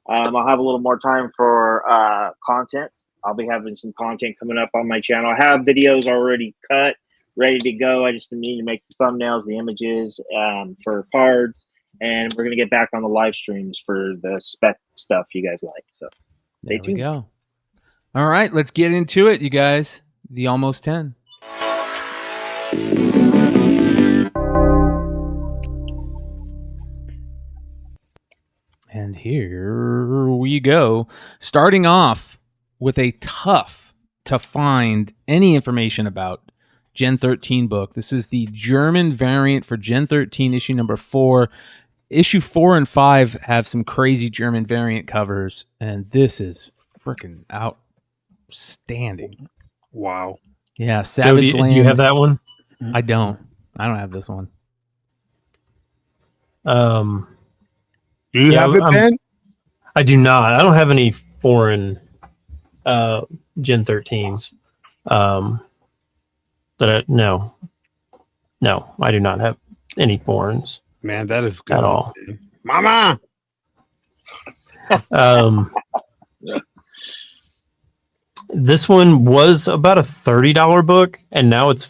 I'll have a little more time for content. I'll be having some content coming up on my channel. I have videos already cut, ready to go. I just need to make the thumbnails, the images for cards, and we're going to get back on the live streams for the spec stuff you guys like. So there we go. All right, let's get into it, you guys. The Almost 10. And here we go. Starting off with a tough to find any information about Gen 13 book. This is the German variant for Gen 13, issue number 4. Issue 4 and 5 have some crazy German variant covers, and this is freaking outstanding. Wow. Yeah, Savage Joe, Land. do you have that one? I don't have this one. Do you have it, Ben? I do not. I don't have any foreign Gen 13s. No, I do not have. any foreigns Man, that is good. at all. Mama. This one was about a $30 book, and now it's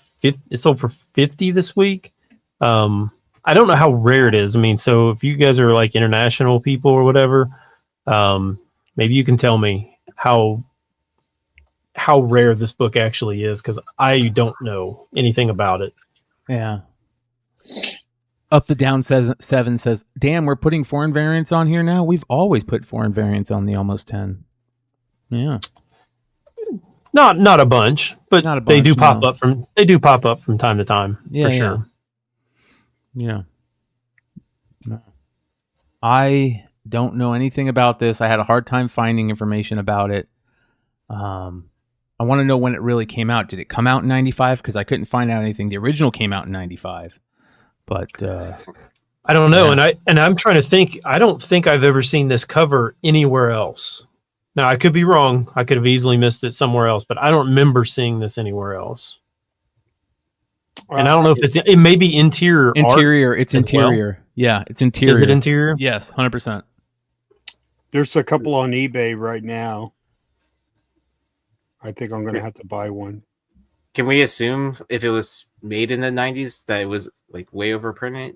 sold for $50 this week. I don't know how rare it is. I mean, so if you guys are like international people or whatever, maybe you can tell me how rare this book actually is, because I don't know anything about it. Yeah. Up the Down 7 says, damn, we're putting foreign variants on here now? We've always put foreign variants on the Almost 10. Yeah. Not a bunch, but Not a bunch, they do pop no. up from time to time, for sure. Yeah. I don't know anything about this. I had a hard time finding information about it. I want to know when it really came out. Did it come out in 95? Because I couldn't find out anything. The original came out in 95. But I don't know, and I'm trying to think. I don't think I've ever seen this cover anywhere else. Now, I could be wrong. I could have easily missed it somewhere else, but I don't remember seeing this anywhere else. And I don't know if it may be interior. It's interior. Well. Yeah, it's interior. Is it interior? Yes, 100%. There's a couple on eBay right now. I think I'm going to have to buy one. Can we assume if it was made in the 90s that it was like way overprinted?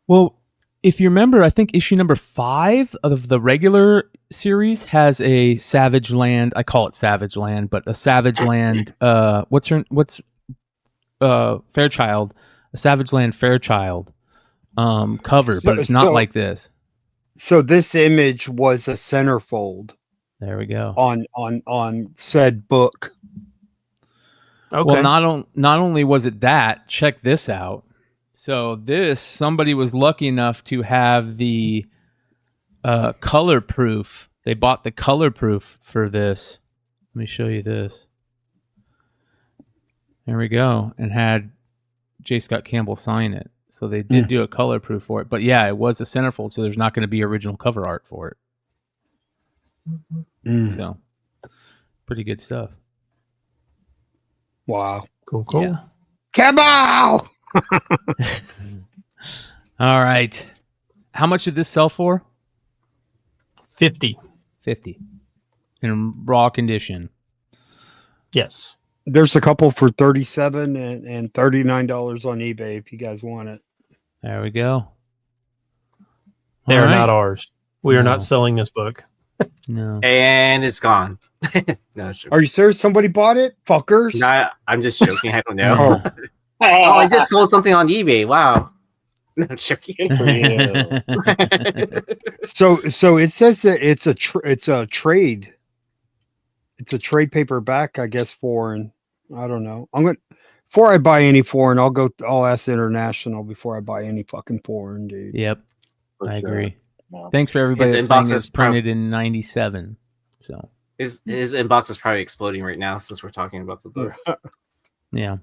Well, if you remember, I think issue number 5 of the regular series has a Savage Land. I call it Savage Land, but a Savage Land. Fairchild, a Savage Land Fairchild cover, but it's not like this. So this image was a centerfold. There we go. On said book. Okay. Well, not only was it that, check this out. So somebody was lucky enough to have the color proof. They bought the color proof for this. Let me show you this. There we go. And had J. Scott Campbell sign it. So they did do a color proof for it. But yeah, it was a centerfold, so there's not going to be original cover art for it. So, pretty good stuff. Wow. Cool. Yeah. Cabal! All right. How much did this sell for? 50. 50. In raw condition. Yes. There's a couple for $37 and $39 on eBay if you guys want it. There we go. They All are right. not ours. We are No. not selling this book. No. And it's gone. No, sure. Are you serious? Somebody bought it? Fuckers. No, I'm just joking. I don't know. I just sold something on eBay. Wow. No, I'm joking. So it says that it's a trade. It's a trade paperback, I guess, foreign. I don't know. Before I buy any foreign, I'll ask International before I buy any fucking foreign, dude. Yep. For I sure. agree. No. Thanks for everybody His that's saying inbox it's is prob- printed in 97. So, His inbox is probably exploding right now since we're talking about the book. yeah.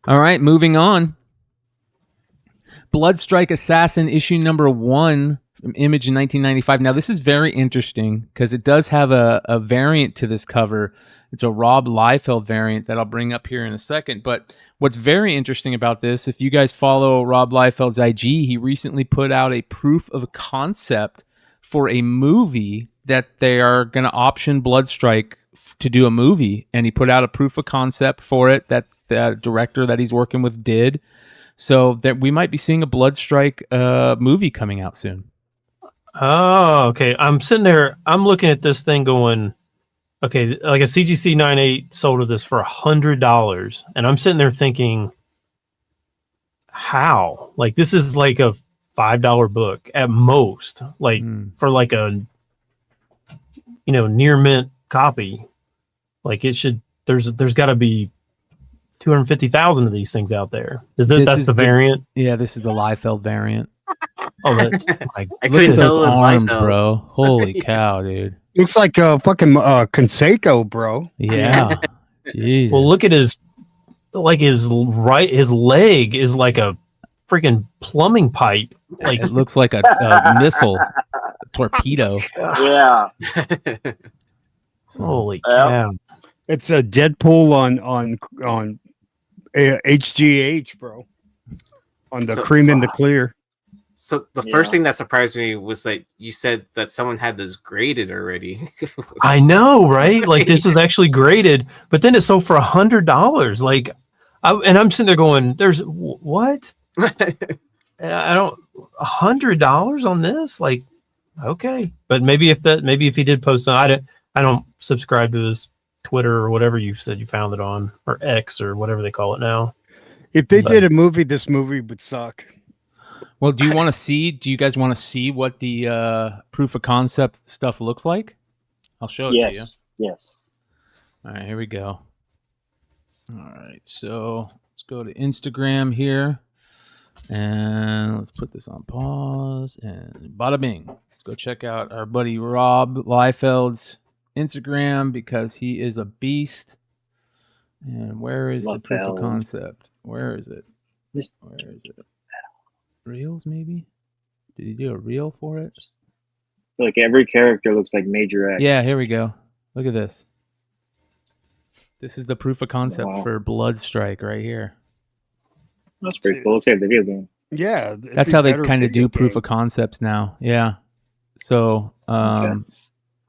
All right, moving on. Bloodstrike Assassin issue number 1 from Image in 1995. Now, this is very interesting because it does have a variant to this cover. It's a Rob Liefeld variant that I'll bring up here in a second. But what's very interesting about this, if you guys follow Rob Liefeld's IG, he recently put out a proof of concept for a movie that they are going to option Bloodstrike to do a movie. And he put out a proof of concept for it that the director that he's working with did. So that we might be seeing a Bloodstrike movie coming out soon. Oh, okay. I'm sitting there. I'm looking at this thing going, okay, like a CGC 98 sold this for $100. And I'm sitting there thinking, how? Like, this is like a $5 book at most, like for like a, near mint copy. Like it should, there's got to be 250,000 of these things out there. That's the variant? Yeah, this is the Liefeld variant. Oh, that's I Look at couldn't tell those it was arms, Liefeld. bro. Holy cow, dude. Looks like a fucking Conseco, bro. Yeah. Jeez. well, look at his leg is like a freaking plumbing pipe. Like It looks like a missile, a torpedo. Yeah. holy cow. It's a Deadpool on HGH, bro. on the cream and the clear. So the first thing that surprised me was that you said that someone had this graded already. I know, right? Like this is actually graded, but then it sold for $100. Like, and I'm sitting there going, "There's what? I don't $100 on this? Like, okay." But maybe if he did post on, I don't subscribe to his Twitter or whatever you said you found it on, or X or whatever they call it now. If they did a movie, this movie would suck. Well, do you guys want to see what the proof of concept stuff looks like? I'll show it to you. Yes. All right, here we go. All right, so let's go to Instagram here. And let's put this on pause. And bada bing. Let's go check out our buddy Rob Liefeld's Instagram because he is a beast. And where is the proof of concept? Where is it? Where is it? Reels, maybe? Did he do a reel for it? Like every character looks like Major X. Yeah, here we go. Look at this. This is the proof of concept for Bloodstrike right here. That's pretty cool. Looks like a video game. Yeah. That's how they kind of do proof of concepts now. Yeah. So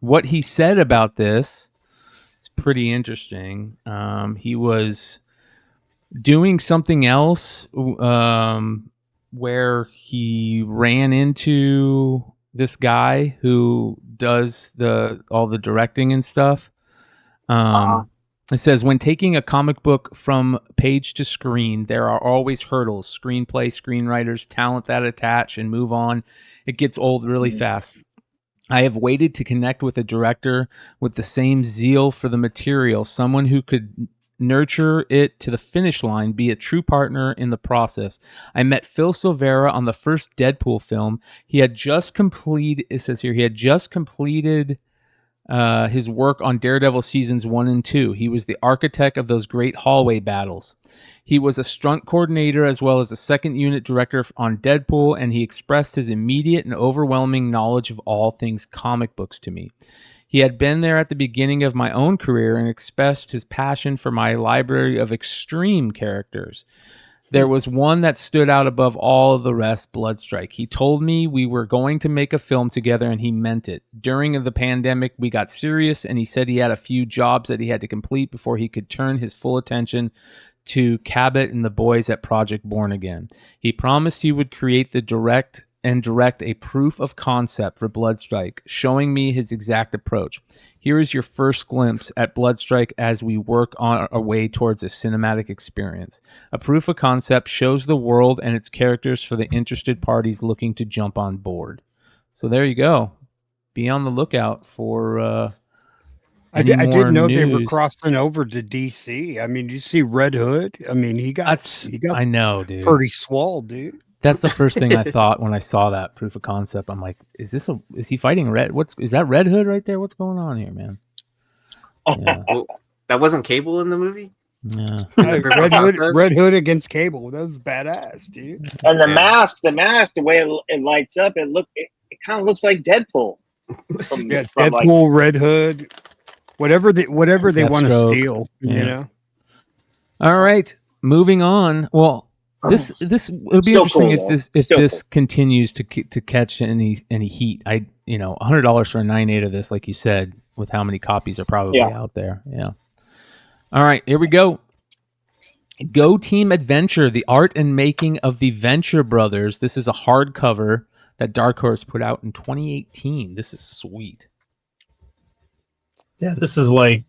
what he said about this is pretty interesting. He was doing something else where he ran into this guy who does all the directing and stuff. It says, when taking a comic book from page to screen, there are always hurdles: screenplay, screenwriters, talent that attach and move on. It gets old really fast. I have waited to connect with a director with the same zeal for the material, someone who could nurture it to the finish line, be a true partner in the process. I met Phil Silvera on the first Deadpool film. He had just completed, it says here, his work on Daredevil seasons 1 and 2. He was the architect of those great hallway battles. He was a stunt coordinator as well as a second unit director on Deadpool, and he expressed his immediate and overwhelming knowledge of all things comic books to me. He had been there at the beginning of my own career and expressed his passion for my library of extreme characters. There was one that stood out above all of the rest, Bloodstrike. He told me we were going to make a film together, and he meant it. During the pandemic, we got serious, and he said he had a few jobs that he had to complete before he could turn his full attention to Cabot and the boys at Project Born Again. He promised he would create direct a proof of concept for Bloodstrike, showing me his exact approach. Here is your first glimpse at Bloodstrike as we work on our way towards a cinematic experience. A proof of concept shows the world and its characters for the interested parties looking to jump on board. So there you go. Be on the lookout for I didn't know they were crossing over to DC. I mean, you see Red Hood? I mean, he got I know, dude. Pretty swole, dude. That's the first thing I thought when I saw that proof of concept. I'm like, is he fighting Red? Is that Red Hood right there? What's going on here, man? Yeah. Well, that wasn't Cable in the movie? Yeah. Red Hood against Cable. That was badass, dude. And the mask, the way it lights up, it kind of looks like Deadpool. Deadpool, Red Hood, whatever they want to steal, you know. All right, moving on. Well, This it'll be interesting cool, if this continues to catch any heat. $100 for a 9.8 of this, like you said, with how many copies are probably out there. Yeah. All right, here we go. Go Team Adventure: The Art and Making of the Venture Brothers. This is a hardcover that Dark Horse put out in 2018. This is sweet. Yeah, this is like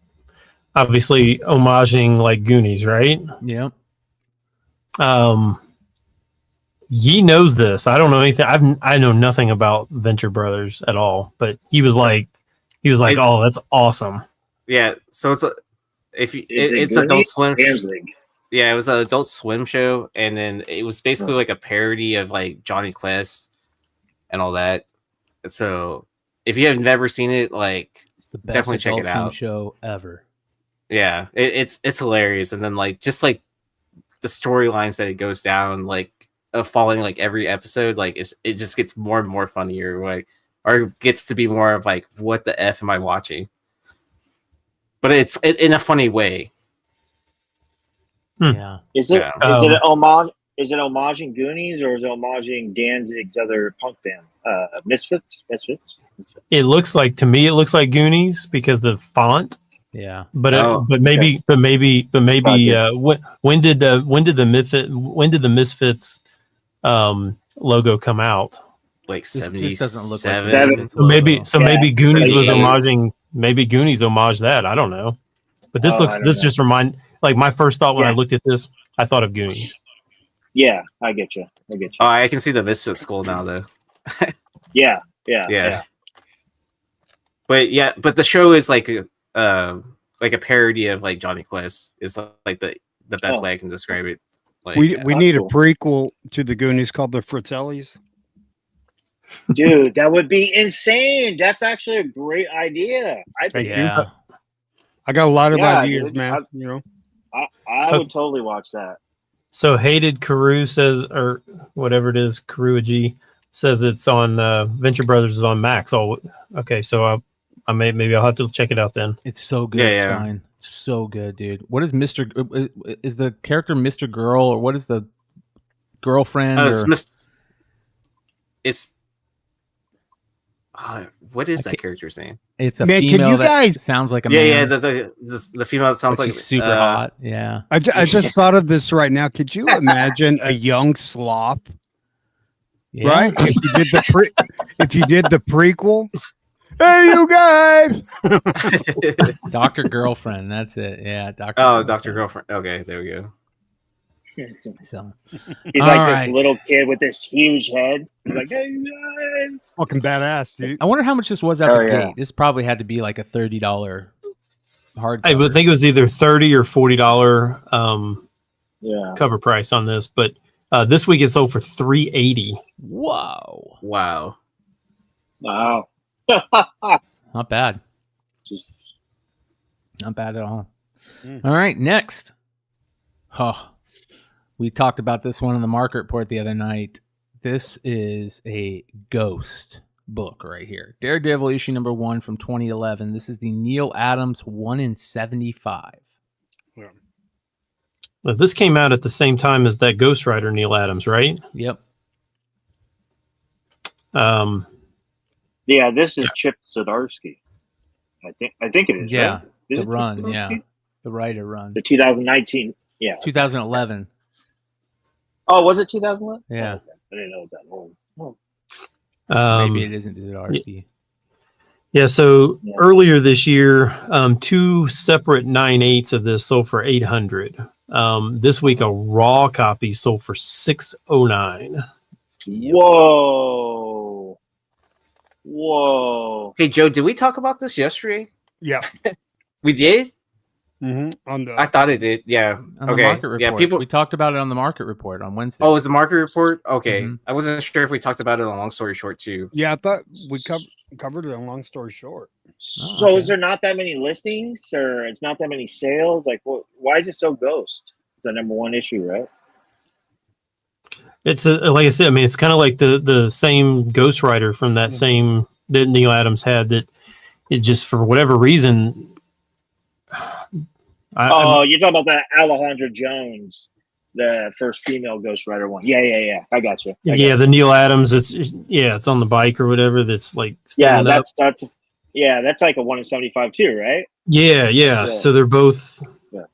obviously homaging like Goonies, right? Yeah. Yee knows this. I don't know anything. I know nothing about Venture Brothers at all. But he was like, "Oh, that's awesome." Yeah. So it's Adult Swim. Yeah, it was an Adult Swim show, and then it was basically like a parody of like Johnny Quest and all that. So if you have never seen it, like, it's the best definitely check Adult it out. Swim show ever. Yeah, it's hilarious, and then like just like the storylines that it goes down, like following like every episode, like it just gets more and more funnier, like, or gets to be more of like, what the F am I watching? But it's in a funny way. Yeah. Is it an homage? Is it homaging Goonies or is it homaging Danzig's other punk band, Misfits? It looks like Goonies because the font. Yeah, but maybe when did the Misfits logo come out? Like this doesn't look like 77. Maybe Goonies was homaging. Maybe Goonies homage that. I don't know. But this just remind like my first thought when I looked at this, I thought of Goonies. Yeah, I get you. Oh, I can see the Misfit skull now, though. Yeah. But the show is like a parody of like Johnny Quest. Is like the best way I can describe it. Like, we need a prequel to the Goonies called the Fratellis. Dude, that would be insane. That's actually a great idea. I think. Yeah. I got a lot of ideas, dude, man. I would totally watch that. So Hated Carew says, or whatever it is, Carew says it's on Venture Brothers is on Max. Oh, okay. So maybe I'll have to check it out then. It's so good, Stein. So good, dude. What is is the character Mr. Girl, or what is the girlfriend? What is that character's name? It's a female that sounds like a man. Yeah, the female that sounds like super hot. Yeah. I just thought of this right now. Could you imagine a young sloth? Yeah. Right? If you did the prequel. Hey, you guys! Dr. Girlfriend. That's it. Yeah, Dr. Girlfriend. Okay, there we go. So he's like this little kid with this huge head. He's like, hey, guys. Fucking badass, dude. I wonder how much this was at the gate. This probably had to be like a $30 hardcover. I would think it was either $30 or $40 cover price on this, but this week it sold for $380. Wow. Not bad. Not bad at all. All right, next. We talked about this one in the market report the other night. This is a ghost book right here. Daredevil issue number 1 from 2011. This is the Neil Adams 1 in 75. Yeah. Well, this came out at the same time as that Ghost Rider Neil Adams, right? Yep. Yeah, this is Chip Zdarsky. I think it is. Yeah, right? Is the run. Yeah, the writer run. The 2019. Yeah, 2011. Oh, was it 2011? Yeah, I didn't know it was that old. Maybe it isn't Zdarsky. Yeah. So earlier this year, 2 separate 9/8 of this sold for $800. This week, a raw copy sold for $609. Whoa. Hey, Joe, did we talk about this yesterday? Yeah. We did? Mm-hmm. I thought it did. Yeah. On the market report. We talked about it on the market report on Wednesday. Oh, it was the market report? Okay. I wasn't sure if we talked about it on Long Story Short, too. Yeah, I thought we covered it on Long Story Short. So is there not that many listings or it's not that many sales? Like, why is it so ghost? It's the number 1 issue, right? It's like I said. I mean, it's kind of like the same Ghost Rider from that same that Neil Adams had. That it just for whatever reason. You're talking about that Alejandra Jones, the first female Ghost Rider one. Yeah. I got you. The Neil Adams. It's on the bike or whatever. That's like that's like a 1 in 75 too, right? Yeah. So they're both,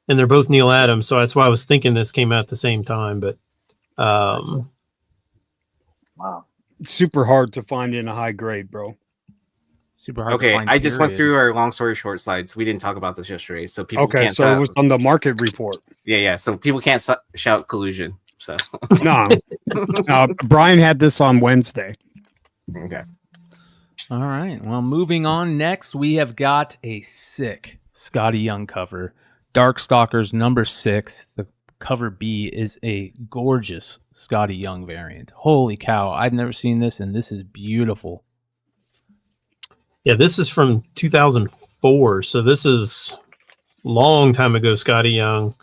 and they're both Neil Adams. So that's why I was thinking this came out at the same time, but. Wow. Super hard to find in a high grade, bro. Super hard. Okay, I just went through our Long Story Short slides. We didn't talk about this yesterday, so people can't. So it was on the market report. Yeah. So people can't shout collusion. So no, Brian had this on Wednesday. Okay. All right. Well, moving on. Next, we have got a sick Scotty Young cover. Darkstalkers number 6. The cover B is a gorgeous Scotty Young variant. Holy cow. I've never seen this, and this is beautiful. Yeah, this is from 2004. So this is a long time ago, Scotty Young.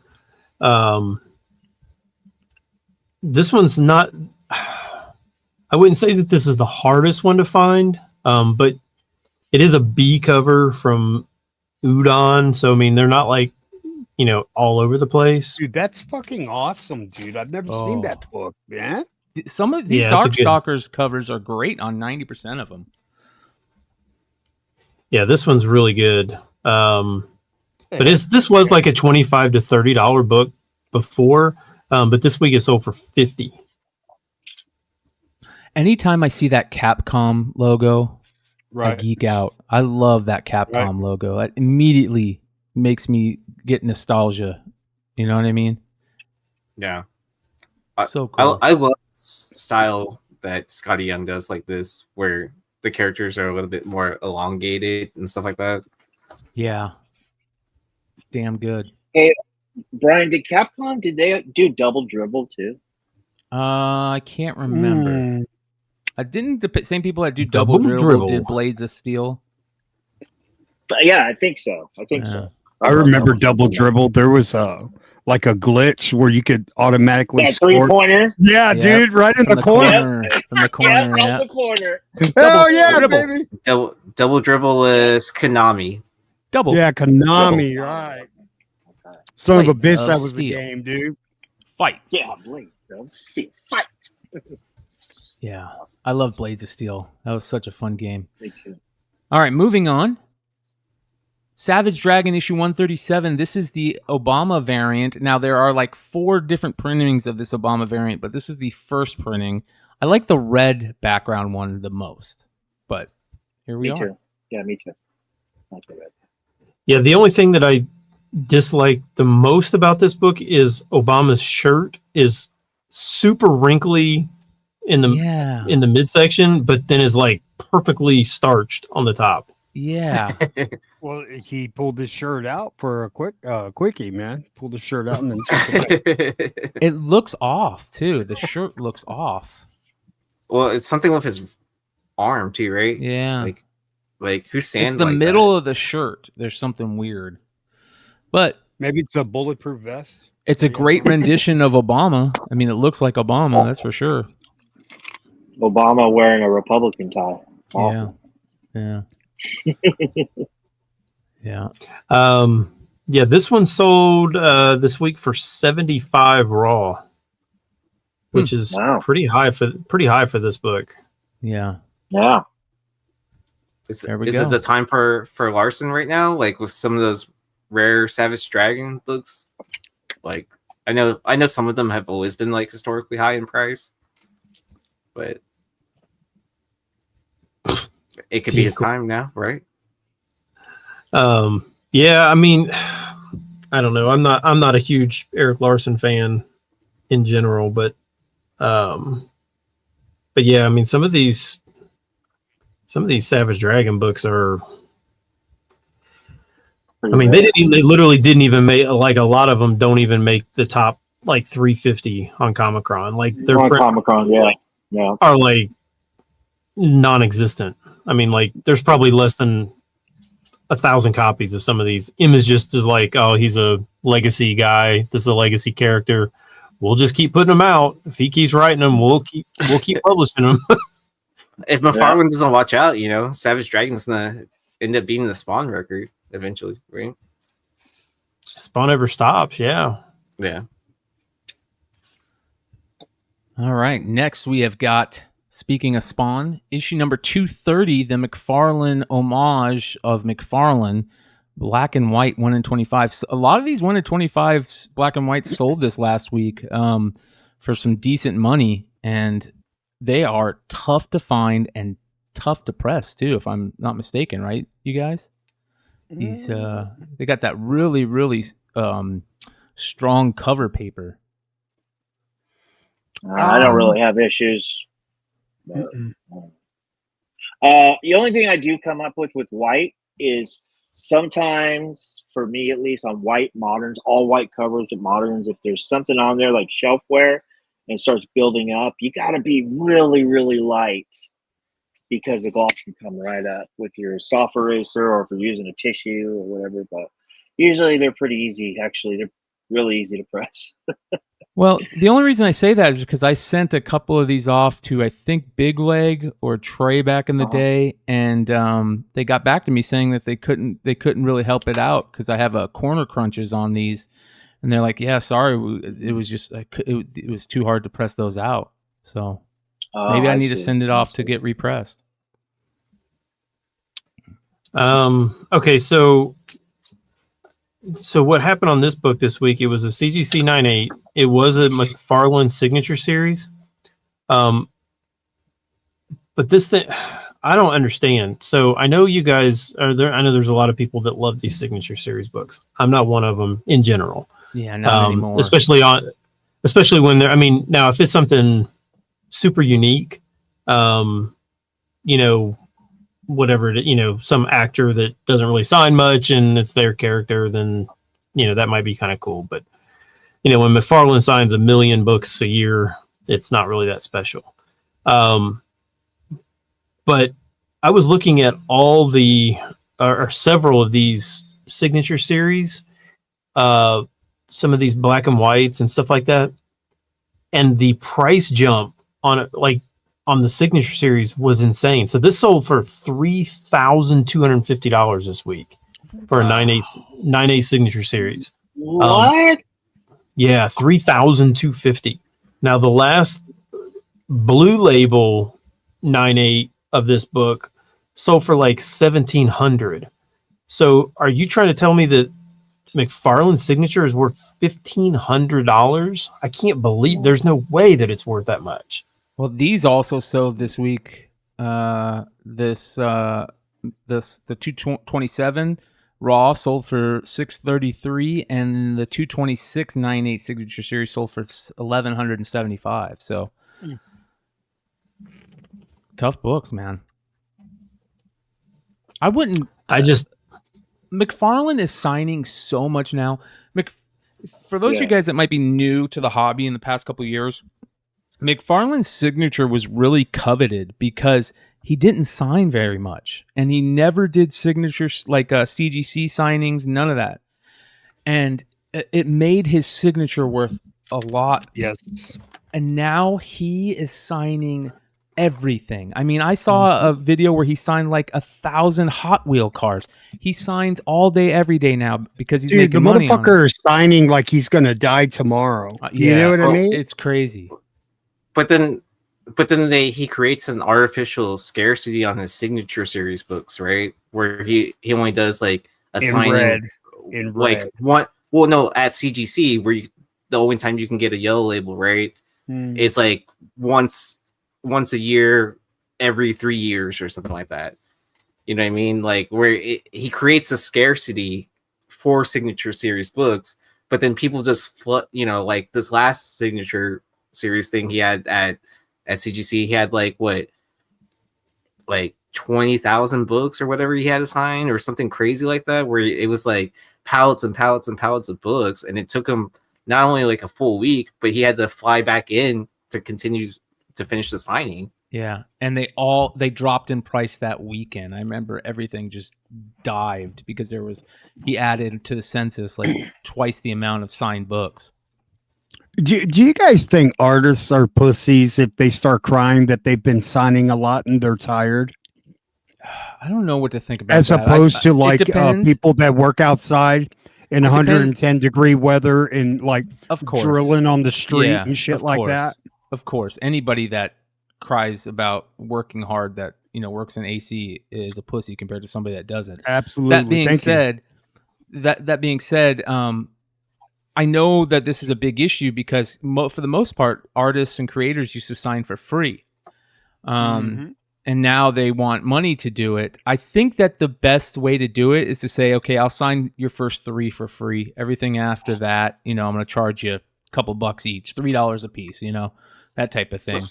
This one's not... I wouldn't say that this is the hardest one to find, but it is a B cover from Udon. So, I mean, they're not like all over the place. Dude, that's fucking awesome, dude. I've never seen that book, man. Some of these Darkstalkers covers are great on 90% of them. Yeah, this one's really good. But this was like a $25 to $30 book before, but this week it sold for $50. Anytime I see that Capcom logo, I geek out. I love that Capcom logo. It immediately makes me get nostalgia. You know what I mean? Yeah. So cool. I love style that Scotty Young does like this, where the characters are a little bit more elongated and stuff like that. Yeah. It's damn good. Hey, Brian, did they do Double Dribble too? I can't remember. I didn't the same people that do Double Dribble did Blades of Steel. Yeah, I think so. So. I remember Double Dribble. There was like a glitch where you could automatically score. 3-pointer. Yeah, dude, right in the corner. From the corner. Yeah, the corner. Hell yeah, baby. Double Dribble is Konami. Yeah, Konami, right. Son of a bitch, that was the game, dude. Fight. Yeah, Blades of Steel. Fight. Yeah, I love Blades of Steel. That was such a fun game. Me too. All right, moving on. Savage Dragon issue 137. This is the Obama variant. Now, there are like 4 different printings of this Obama variant, but this is the first printing. I like the red background one the most, but here we are. Me too. Yeah, me too. I like the red. Yeah, the only thing that I dislike the most about this book is Obama's shirt is super wrinkly in the midsection, but then is like perfectly starched on the top. Yeah. Well, he pulled his shirt out for a quickie, man. Pulled his shirt out and then took it. It looks off too. The shirt looks off. Well, it's something with his arm too, right? Yeah. Like who's standing? It's the like middle that? of the shirt. There's something weird. But maybe it's a bulletproof vest. It's a great rendition of Obama. I mean, it looks like Obama, that's for sure. Obama wearing a Republican tie. Awesome. Yeah. Yeah. Yeah, this one sold this week for 75 raw, which is pretty high for this book. Yeah. Yeah. Is this the time for Larson right now? Like with some of those rare Savage Dragon books? Like I know some of them have always been like historically high in price, but it could be his time now, right? Yeah, I mean, I don't know. I'm not a huge Eric Larson fan in general, but yeah, I mean, some of these Savage Dragon books are. I mean, they literally didn't even make, like, a lot of them don't even make the top like 350 on Comic-Con. Like they're on Comic-Con, yeah, are like non-existent. I mean, like there's probably less than 1,000 copies of some of these. Image just is like, oh, he's a legacy guy. This is a legacy character. We'll just keep putting them out. If he keeps writing them, we'll keep publishing them. If McFarlane doesn't watch out, Savage Dragon's gonna end up being the Spawn record eventually, right? Spawn ever stops, yeah. Yeah. All right. Next, we have got, speaking of Spawn, issue number 230, the McFarlane homage of McFarlane, black and white, 1 in 25. So a lot of these 1 in 25 black and white sold this last week for some decent money, and they are tough to find and tough to press too, if I'm not mistaken, right, you guys? These they got that really, really strong cover paper. I don't really have issues. But, the only thing I do come up with white is sometimes, for me at least, on white moderns, all white covers of moderns, if there's something on there like shelfware and starts building up, you got to be really, really light, because the gloss can come right up with your soft eraser, or if you're using a tissue or whatever. But usually they're pretty easy. Actually, they're really easy to press. Well, the only reason I say that is because I sent a couple of these off to, I think, Big Leg or Trey back in the day, and they got back to me saying that they couldn't really help it out because I have a corner crunches on these, and they're like, "Yeah, sorry, it was just it was too hard to press those out." So maybe I need to send it off to get repressed. Okay, so what happened on this book this week? It was a CGC 9.8. It was a McFarlane signature series. But this thing, I don't understand. So I know you guys are there. I know there's a lot of people that love these signature series books. I'm not one of them in general. Yeah, not anymore. Especially when they're, I mean, now if it's something super unique, whatever, some actor that doesn't really sign much and it's their character, then, that might be kind of cool. But, when McFarlane signs 1 million books a year, it's not really that special. But I was looking at all or several of these signature series, some of these black and whites and stuff like that. And the price jump on it, like, on the signature series was insane. So this sold for $3,250 this week for a 9.8 signature series. What? Yeah, $3,250. Now the last blue label 9.8 of this book sold for like $1,700. So are you trying to tell me that McFarlane's signature is worth $1,500? I can't believe there's no way that it's worth that much. Well, these also sold this week. The 227 raw sold for $633, and the 226 9.8 signature series sold for $1,175. So tough books, man. I wouldn't. McFarlane is signing so much now. For those of you guys that might be new to the hobby in the past couple of years, McFarlane's signature was really coveted because he didn't sign very much, and he never did signatures like CGC signings, none of that. And it made his signature worth a lot. Yes. And now he is signing everything. I mean, I saw a video where he signed like 1,000 Hot Wheel cars. He signs all day, every day now because he's making money on it. The motherfucker is signing like he's gonna die tomorrow. You know what I mean? It's crazy. But then he creates an artificial scarcity on his signature series books, right? Where he only does like a signing in like red. one. Well, no, at CGC where the only time you can get a yellow label, right? It's like once a year, every 3 years or something like that. You know what I mean? Like where he creates a scarcity for signature series books, but then people just like this last signature series thing he had at CGC, he had like 20,000 books or whatever he had to sign or something crazy like that, where it was like pallets and pallets and pallets of books, and it took him not only like a full week, but he had to fly back in to continue to finish the signing. Yeah, and they dropped in price that weekend. I remember everything just dived because he added to the census like twice the amount of signed books. Do you guys think artists are pussies if they start crying that they've been signing a lot and they're tired? I don't know what to think about as that. Opposed to like people that work outside in 110-degree weather and like drilling on the street and shit like that. Of course, anybody that cries about working hard that works in AC is a pussy compared to somebody that doesn't. Absolutely. That being said, I know that this is a big issue because for the most part, artists and creators used to sign for free. And now they want money to do it. I think that the best way to do it is to say, okay, I'll sign your first 3 for free. Everything after that, I'm going to charge you a couple bucks each, $3 a piece, that type of thing.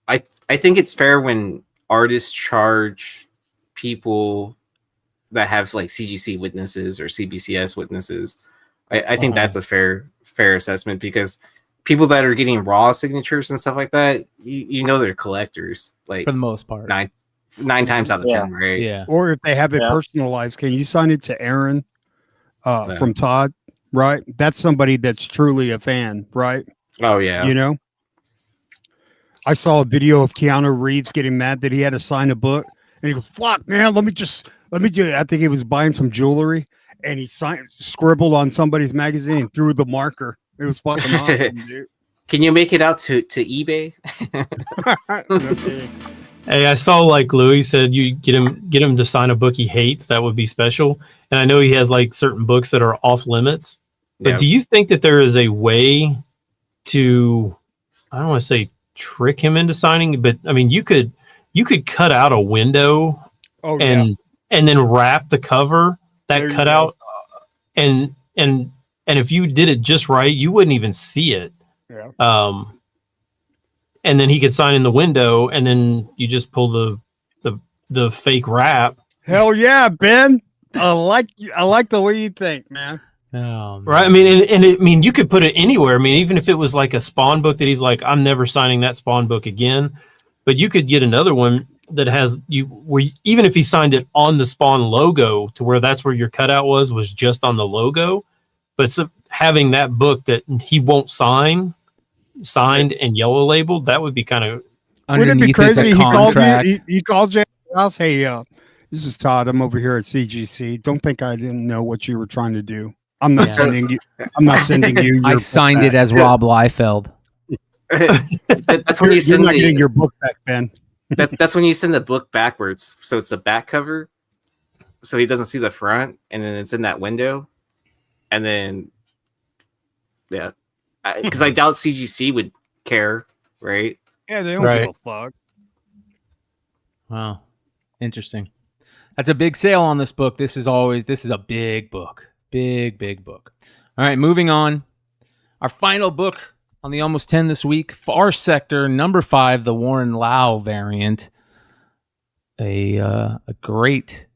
I think it's fair when artists charge people that have like CGC witnesses or CBCS witnesses. I think that's a fair assessment because people that are getting raw signatures and stuff like that, they're collectors. Like for the most part, nine times out of 10, right? Yeah. Or if they have it personalized, can you sign it to Aaron from Todd? Right, that's somebody that's truly a fan, right? Oh yeah. You know, I saw a video of Keanu Reeves getting mad that he had to sign a book, and he goes, "Fuck, man, let me do it." I think he was buying some jewelry, and he scribbled on somebody's magazine and threw the marker. It was fucking awesome, dude. Can you make it out to eBay? Hey, I saw like Louis said you get him to sign a book he hates. That would be special. And I know he has like certain books that are off limits. But do you think that there is a way to, I don't want to say trick him into signing, but I mean you could cut out a window and then wrap the cover that cutout and if you did it just right, you wouldn't even see it. Yeah. And then he could sign in the window, and then you just pull the fake wrap. Hell yeah, Ben! I like the way you think, man. Right? I mean, you could put it anywhere. I mean, even if it was like a Spawn book that he's like, I'm never signing that Spawn book again. But you could get another one that has even if he signed it on the Spawn logo to where that's where your cutout was just on the logo. But having that book that he won't signed and yellow labeled, that would be kind of wouldn't it be crazy? He called you house. Hey, this is Todd. I'm over here at CGC. Don't think I didn't know what you were trying to do. I'm not sending you. I'm not sending you. I signed it as Rob Liefeld. That's when you're not getting your book back, Ben. That's when you send the book backwards, so it's the back cover, so he doesn't see the front, and then it's in that window, and then because I doubt CGC would care, right? Yeah, they don't give a fuck. Wow, interesting. That's a big sale on this book. This is a big book, big book. All right, moving on. Our final book on the Almost 10 this week, Far Sector number 5, the Warren Lau variant. A great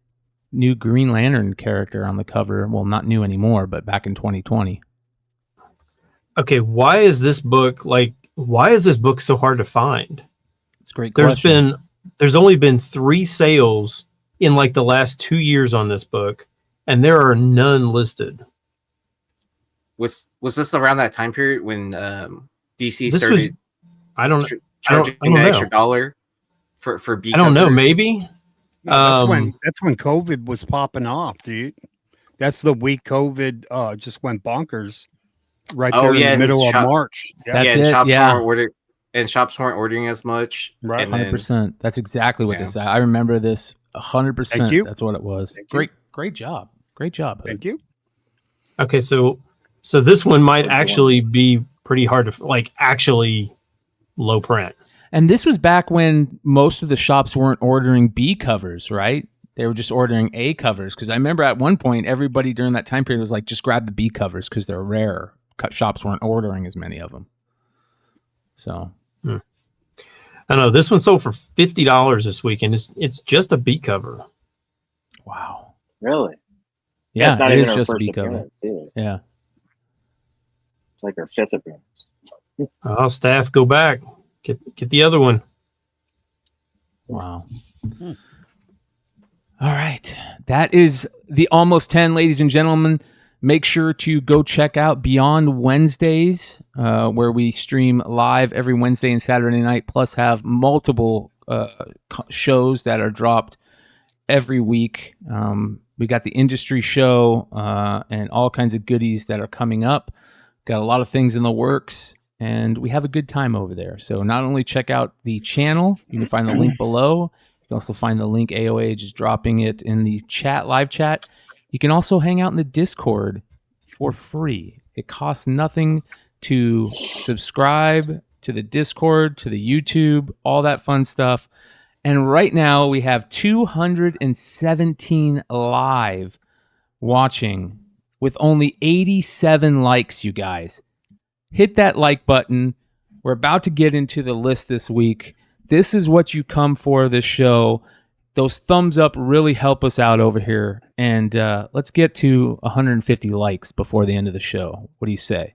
new Green Lantern character on the cover. Well, not new anymore, but back in 2020. Okay, why is this book so hard to find? It's a great question. There's only been 3 sales in like the last 2 years on this book, and there are none listed. Was this around that time period when DC started? Charging an extra $1 for B. I don't know. Maybe that's when COVID was popping off, dude. That's the week COVID just went bonkers. Right there in the middle of March. That's shops weren't ordering as much. Right, 100%. That's exactly what this. I remember this 100%. Thank you. That's what it was. Great job. Thank you. Okay, so this one might actually be pretty hard to actually low print. And this was back when most of the shops weren't ordering B covers, right? They were just ordering A covers. Because I remember at one point, everybody during that time period was like, just grab the B covers because they're rare. Shops weren't ordering as many of them. So, I know this one sold for $50 this week, and it's just a B cover. Wow. Really? Yeah, it's not it even is our just a first B cover. appearance either. Yeah. It's like our 5th appearance. Oh, staff, go back. Get the other one. Wow. All right. That is the Almost 10, ladies and gentlemen. Make sure to go check out Beyond Wednesdays, where we stream live every Wednesday and Saturday night, plus have multiple shows that are dropped every week. We got the industry show and all kinds of goodies that are coming up. Got a lot of things in the works, and we have a good time over there. So not only check out the channel, you can find the link below. You can also find the link AOA just dropping it in the chat, live chat. You can also hang out in the Discord for free. It costs nothing to subscribe to the Discord, to the YouTube, all that fun stuff. And right now we have 217 live watching with only 87 likes, you guys. Hit that like button. We're about to get into the list this week. This is what you come for this show. Those thumbs up really help us out over here. And let's get to 150 likes before the end of the show. What do you say?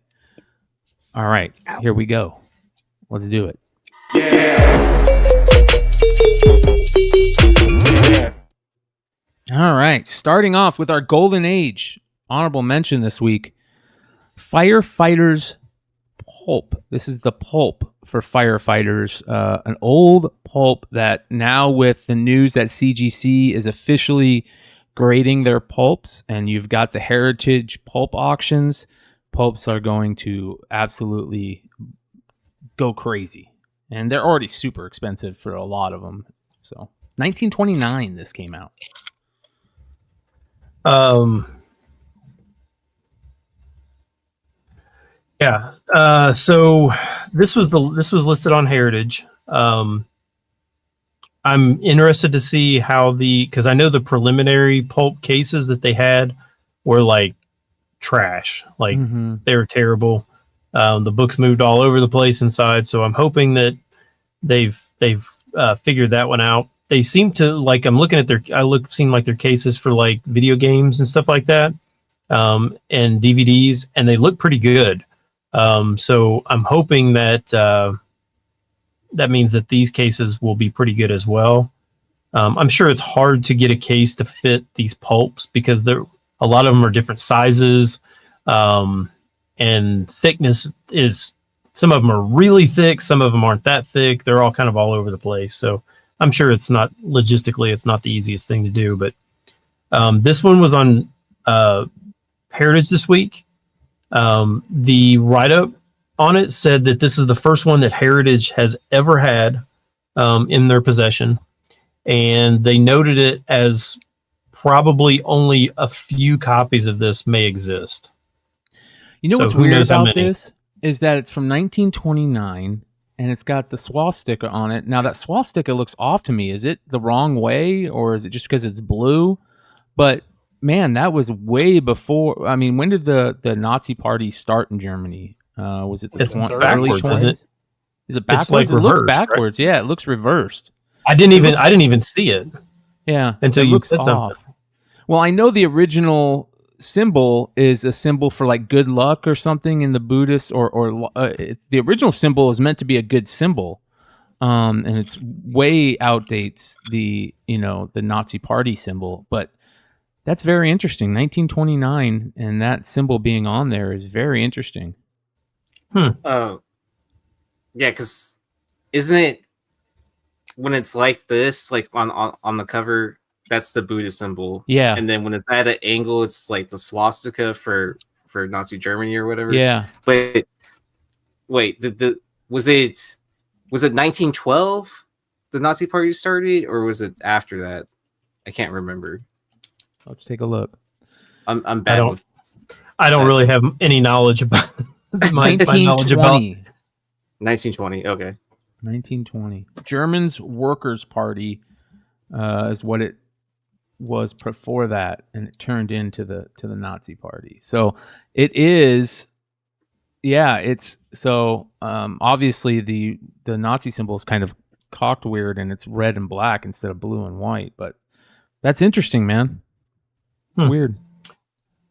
All right, here we go. Let's do it. Yeah. All right, starting off with our Golden Age honorable mention this week, Firefighters pulp. This is the pulp for firefighters. An old pulp that now, with the news that CGC is officially grading their pulps, and you've got the heritage pulp auctions, pulps are going to absolutely go crazy. And they're already super expensive for a lot of them. So 1929 this came out. Yeah. So this was listed on Heritage. I'm interested to see how because I know the preliminary pulp cases that they had were like trash, like they were terrible. The books moved all over the place inside, so I'm hoping that they've figured that one out. They seem to, like, I'm looking at seem like their cases for like video games and stuff like that, and DVDs, and they look pretty good. So I'm hoping that that means that these cases will be pretty good as well. I'm sure it's hard to get a case to fit these pulps because a lot of them are different sizes, and thickness is, some of them are really thick, some of them aren't that thick. They're all kind of all over the place. So I'm sure it's not logistically, it's not the easiest thing to do, but this one was on Heritage this week. The write-up on it said that this is the first one that Heritage has ever had in their possession, and they noted it as probably only a few copies of this may exist. You know what's weird about this is that it's from 1929 and it's got the swastika on it. Now that swastika looks off to me. Is it the wrong way, or is it just because it's blue? But man, that was way before. I mean, when did the Nazi Party start in Germany? Was it the early 20s? Is it backwards? Like it looks backwards. Right? Yeah, it looks reversed. I didn't even see it. Yeah, until you said something. Well, I know the original symbol is a symbol for like good luck or something in the Buddhist, or the original symbol is meant to be a good symbol, and it's way outdates the Nazi Party symbol. But that's very interesting. 1929, and that symbol being on there is very interesting. Yeah, because isn't it when it's like this, like on the cover, that's the Buddha symbol. Yeah. And then when it's at an angle, it's like the swastika for Nazi Germany or whatever. Yeah. But wait, was it 1912 the Nazi Party started, or was it after that? I can't remember. Let's take a look. I'm bad with. I don't really have any knowledge about my knowledge about 1920. Okay. 1920. Germans Workers' Party is what it was before that, and it turned into the Nazi Party. So it is, yeah. It's so obviously the Nazi symbol is kind of cocked weird, and it's red and black instead of blue and white. But that's interesting, man. Weird.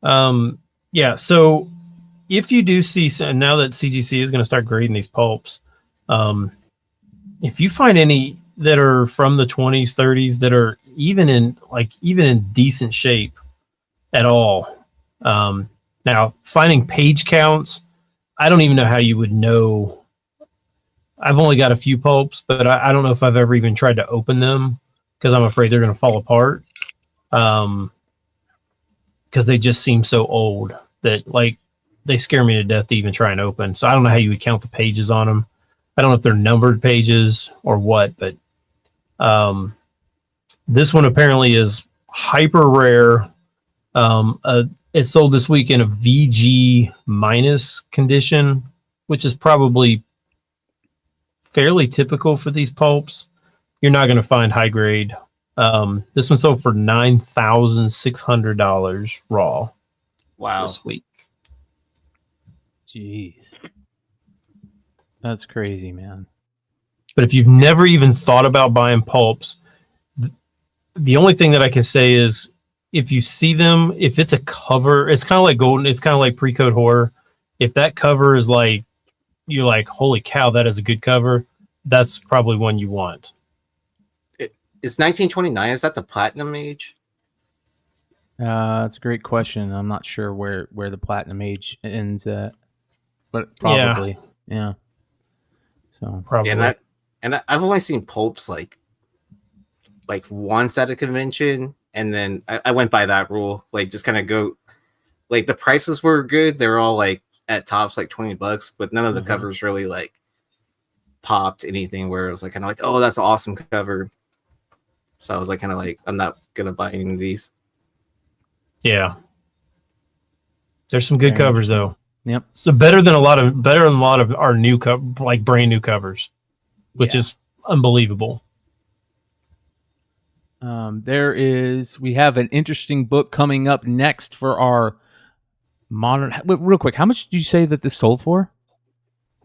Yeah. So if you do see, and now that CGC is going to start grading these pulps, if you find any that are from the 20s, 30s that are even in decent shape at all, now finding page counts, I don't even know how you would know. I've only got a few pulps, but I don't know if I've ever even tried to open them because I'm afraid they're going to fall apart. Because they just seem so old that like they scare me to death to even try and open. So I don't know how you would count the pages on them. I don't know if they're numbered pages or what, but this one apparently is hyper rare. It's sold this week in a VG minus condition, which is probably fairly typical for these pulps. You're not going to find high grade. This one sold for $9,600 raw. Wow. This week. Jeez. That's crazy, man. But if you've never even thought about buying pulps, the only thing that I can say is if you see them, if it's a cover, it's kind of like golden, it's kind of like pre-code horror. If that cover is like, you're like, holy cow, that is a good cover, that's probably one you want. Is 1929, is that the platinum age? That's a great question. I'm not sure where the platinum age ends at, but probably. Yeah. So Probably. Yeah, I've only seen pulps like once at a convention, and then I went by that rule. Like, just kind of go. Like, the prices were good. They were all like at tops like $20, but none of the covers really like popped anything where it was like kind of like, oh, that's an awesome cover. So I was like, kind of like, I'm not gonna buy any of these. Yeah. There's some good covers though. Yep. So better than a lot of our new like brand new covers, which is unbelievable. We have an interesting book coming up next for our modern. Real quick, how much did you say that this sold for?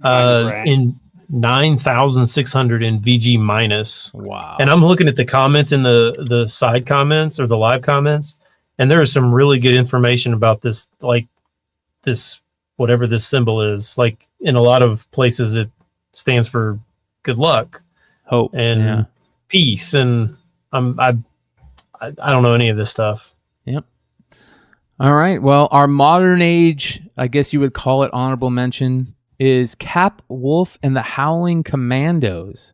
In 9,600 in VG minus. Wow. And I'm looking at the comments in the side comments or the live comments, and there is some really good information about this, like this, whatever this symbol is. Like, in a lot of places, it stands for good luck, hope, and peace. And I don't know any of this stuff. Yep. All right. Well, our modern age, I guess you would call it honorable mention, is Cap Wolf and the Howling Commandos.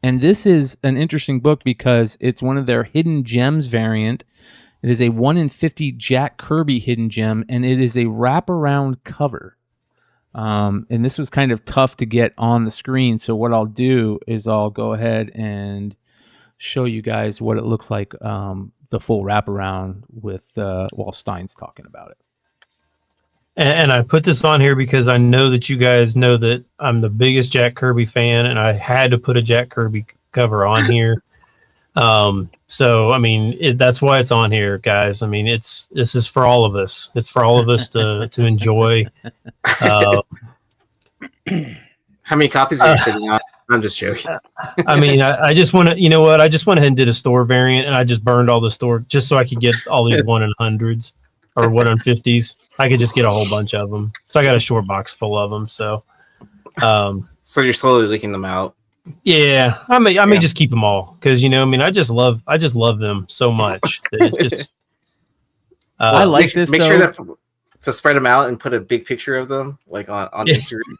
And this is an interesting book because it's one of their hidden gems variant. It is a 1 in 50 Jack Kirby hidden gem, and it is a wraparound cover. And this was kind of tough to get on the screen. So what I'll do is I'll go ahead and show you guys what it looks like, the full wraparound with while Stein's talking about it. And I put this on here because I know that you guys know that I'm the biggest Jack Kirby fan, and I had to put a Jack Kirby cover on here. So I mean, that's why it's on here, guys. I mean, this is for all of us. It's for all of us to enjoy. How many copies are you sitting on? I'm just joking. I mean, I just want to, you know what? I just went ahead and did a store variant, and I just burned all the store just so I could get all these 1 in 100s or 1 in 50s. I could just get a whole bunch of them. So I got a short box full of them. So, so you're slowly leaking them out. Yeah, I may just keep them all because, you know, I mean, I just love them so much that it's just. I like this. Make sure that to spread them out and put a big picture of them like on Instagram.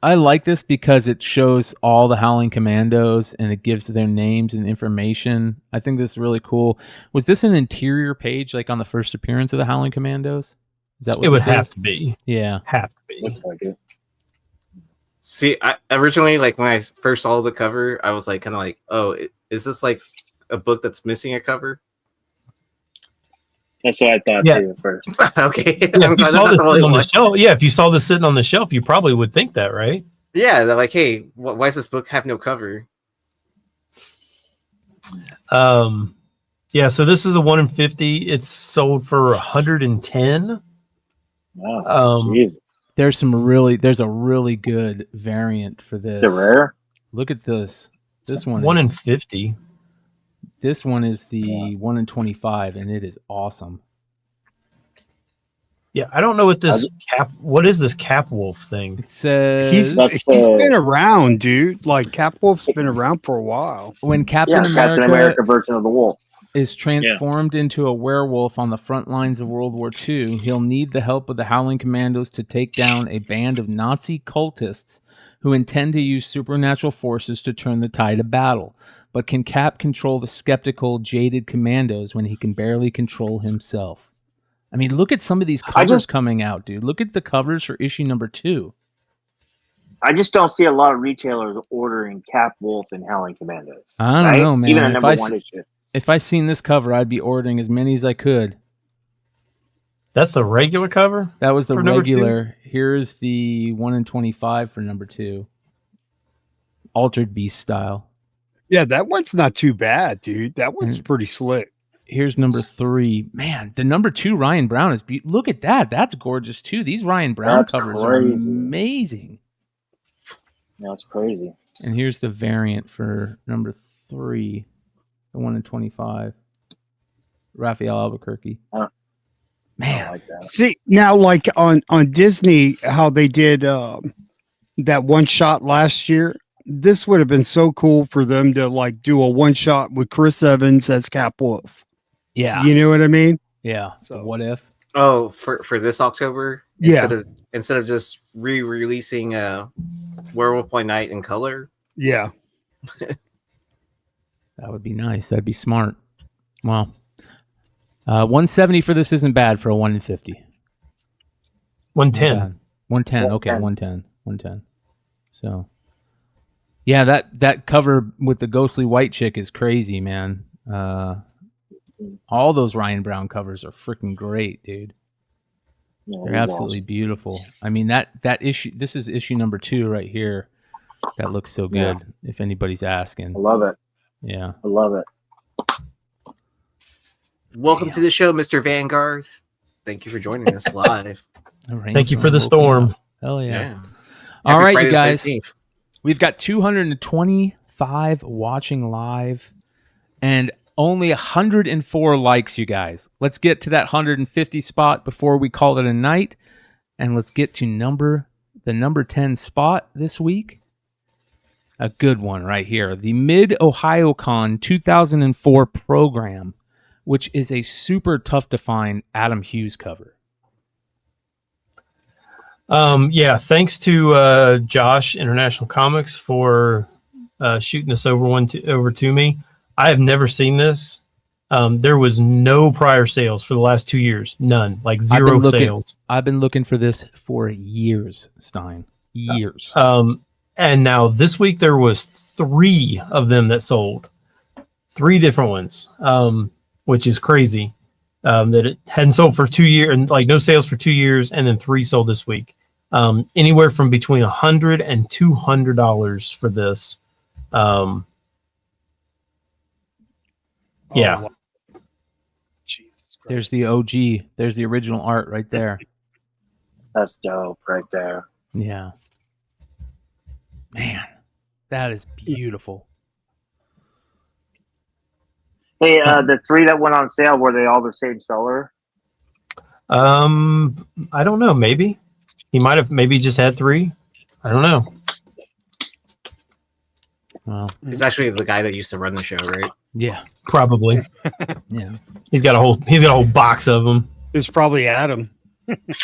I like this because it shows all the Howling Commandos and it gives their names and information. I think this is really cool. Was this an interior page like on the first appearance of the Howling Commandos? Is that what it would have to be? Yeah, have to be. Looks like it. See, I originally, like, when I first saw the cover, I was like, kind of like, oh, is this like a book that's missing a cover? That's what I thought too at first. Okay. Yeah, if you saw this sitting on the shelf, if you saw this sitting on the shelf, you probably would think that, right? Yeah, they're like, hey, why does this book have no cover? Yeah, so this is a 1 in 50. It's sold for 110. Wow. Jesus. there's a really good variant for this. Is it rare? Look at this. This one 1 in 50. This one is the 1 in 25, and it is awesome. Yeah, I don't know what this what is this Cap Wolf thing? It says He's been around, dude. Like, Cap Wolf's been around for a while. when Captain America version of the wolf. is transformed into a werewolf on the front lines of World War II, he'll need the help of the Howling Commandos to take down a band of Nazi cultists who intend to use supernatural forces to turn the tide of battle. But can Cap control the skeptical, jaded commandos when he can barely control himself? I mean, look at some of these covers coming out, dude. Look at the covers for issue number 2. I just don't see a lot of retailers ordering Cap Wolf and Howling Commandos. I don't know, man. Even a number 1 issue. If I seen this cover, I'd be ordering as many as I could. That's the regular cover? That was the for number regular. Here's the 1 in 25 for number 2. Altered Beast style. Yeah, that one's not too bad, dude. That one's pretty slick. Here's number 3. Man, the number 2 Ryan Brown is look at that. That's gorgeous too. These Ryan Brown covers are amazing. That's crazy. And here's the variant for number 3, the 1 in 25. Raphael Albuquerque. Man, I like that. See, now, like on Disney, how they did that one shot last year. This would have been so cool for them to like do a one shot with Chris Evans as Cap Wolf. yeah, You know what I mean? yeah. So- What if? Oh, for this October, Yeah. instead of just re-releasing Werewolf by Night in color. Yeah. That would be nice. That'd be smart. Well, 170 for this isn't bad for a 1 in 50. 110. 110. Okay, 110. So, yeah, that cover with the ghostly white chick is crazy, man. All those Ryan Brown covers are freaking great, dude. Yeah, They're absolutely beautiful. I mean, that issue. This is issue number 2 right here. That looks so good. Yeah. If anybody's asking, I love it. yeah, I love it. Welcome to the show, Mr. Vanguard. Thank you for joining us live. Thank you for the storm. Hell yeah! Happy All right, Friday you the guys. 13th. We've got 225 watching live, and only 104 likes, you guys. Let's get to that 150 spot before we call it a night, and let's get to the number 10 spot this week. A good one right here. The Mid-Ohio-Con 2004 program, which is a super tough to find Adam Hughes cover. Yeah, thanks to Josh, International Comics, for shooting this over to me. I have never seen this. There was no prior sales for the last 2 years. None. Like zero sales. I've been looking for this for years, Stein. Years. And now this week there was 3 of them that sold. 3 different ones, which is crazy. That it hadn't sold for 2 years, and like no sales for 2 years, and then 3 sold this week. Anywhere from between $100 and $200 for this. Yeah. Wow. Jesus Christ. There's the OG. There's the original art right there. That's dope right there. Yeah. Man, that is beautiful. Hey, the 3 that went on sale, were they all the same seller? I don't know. Maybe he might have maybe just had 3. I don't know. Well, He's actually the guy that used to run the show, right? yeah. Probably. Yeah. He's got a whole box of them. It's probably Adam.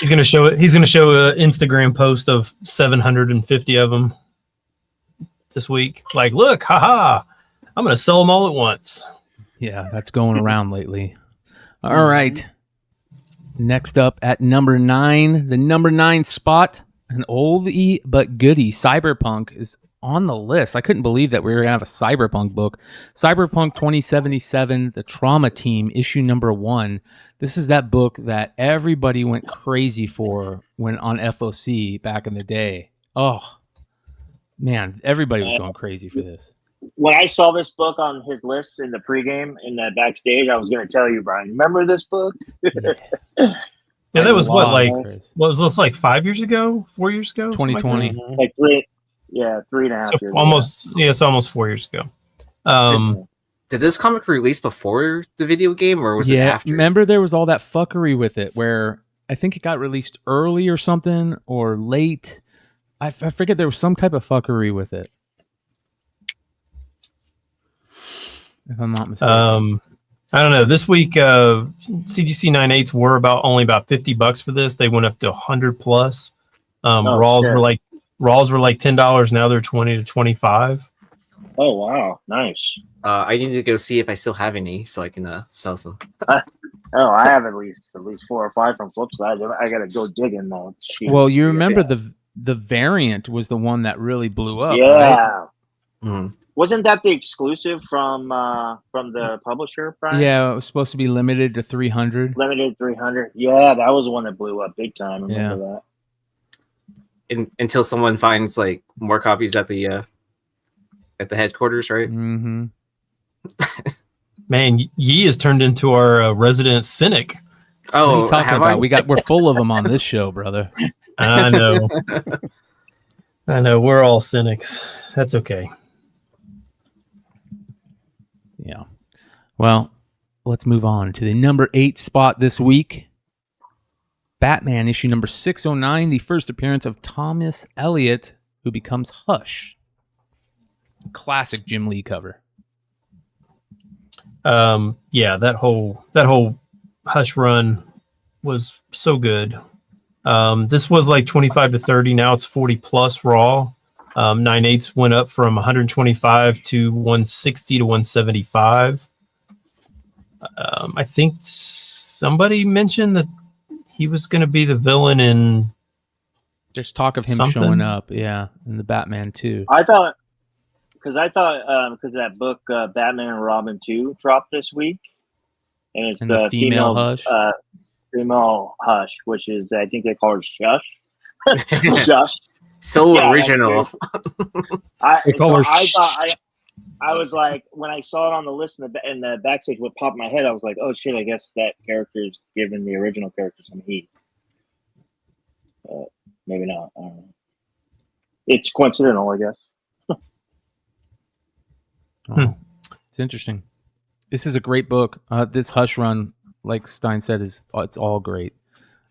He's gonna show it. He's gonna show an Instagram post of 750 of them this week. Like, look, haha! I'm gonna sell them all at once. Yeah, that's going around lately. All right. Next up at number 9, the number 9 spot, an oldie but goodie. Cyberpunk is on the list. I couldn't believe that we were going to have a Cyberpunk book. Cyberpunk 2077, The Trauma Team, issue number 1. This is that book that everybody went crazy for when on FOC back in the day. Oh, man, everybody was going crazy for this. When I saw this book on his list in the pregame in that backstage, I was going to tell you, Brian. Remember this book? Yeah, that was what, like, Chris. was this like 5 years ago, 4 years ago, 2020. Something like that? Like 3, 3.5 So years. almost, yeah, it's almost 4 years ago. Did this comic release before the video game, or was it after? Remember there was all that fuckery with it where I think it got released early or something or late. I forget, there was some type of fuckery with it. If I'm not mistaken. I don't know. This week, CGC 9.8s were only about $50 for this. They went up to 100 plus. Raws shit. were like $10. Now they're 20 to 25. Oh, wow. Nice. I need to go see if I still have any so I can sell some. Oh, I have at least 4 or 5 from Flipside. I got to go digging though. Jeez. Well, you remember the variant was the one that really blew up. Yeah. Right? Mhm. Wasn't that the exclusive from the publisher, Brian? Yeah, it was supposed to be limited to 300. Limited 300. Yeah, that was the one that blew up big time. I remember that. Until someone finds like more copies at the headquarters, right? Mm-hmm. Man, Yee has turned into our resident cynic. What are Oh, you talking have about? I? We're full of them on this show, brother. I know. I know. We're all cynics. That's okay. Yeah. Well, let's move on to the number 8 spot this week. Batman issue number 609, the first appearance of Thomas Elliott, who becomes Hush. Classic Jim Lee cover. Yeah, that whole Hush run was so good. This was like 25 to 30. Now it's 40 plus raw. 9/8 went up from 125 to 160 to 175. I think somebody mentioned that he was going to be the villain in. There's talk of him something. showing up, yeah, in the Batman 2. I thought because that book Batman and Robin 2 dropped this week, and it's And the female Hush. Female Hush, which is I think they call her Shush. Shush. So Yeah, original. I They call her thought I was like, when I saw it on the list in the backstage, what popped in my head, I was like, oh shit, I guess that character is giving the original character some heat. Maybe not. I don't know. It's coincidental, I guess. Oh, it's interesting. This is a great book. This Hush run, like Stein said, it's all great.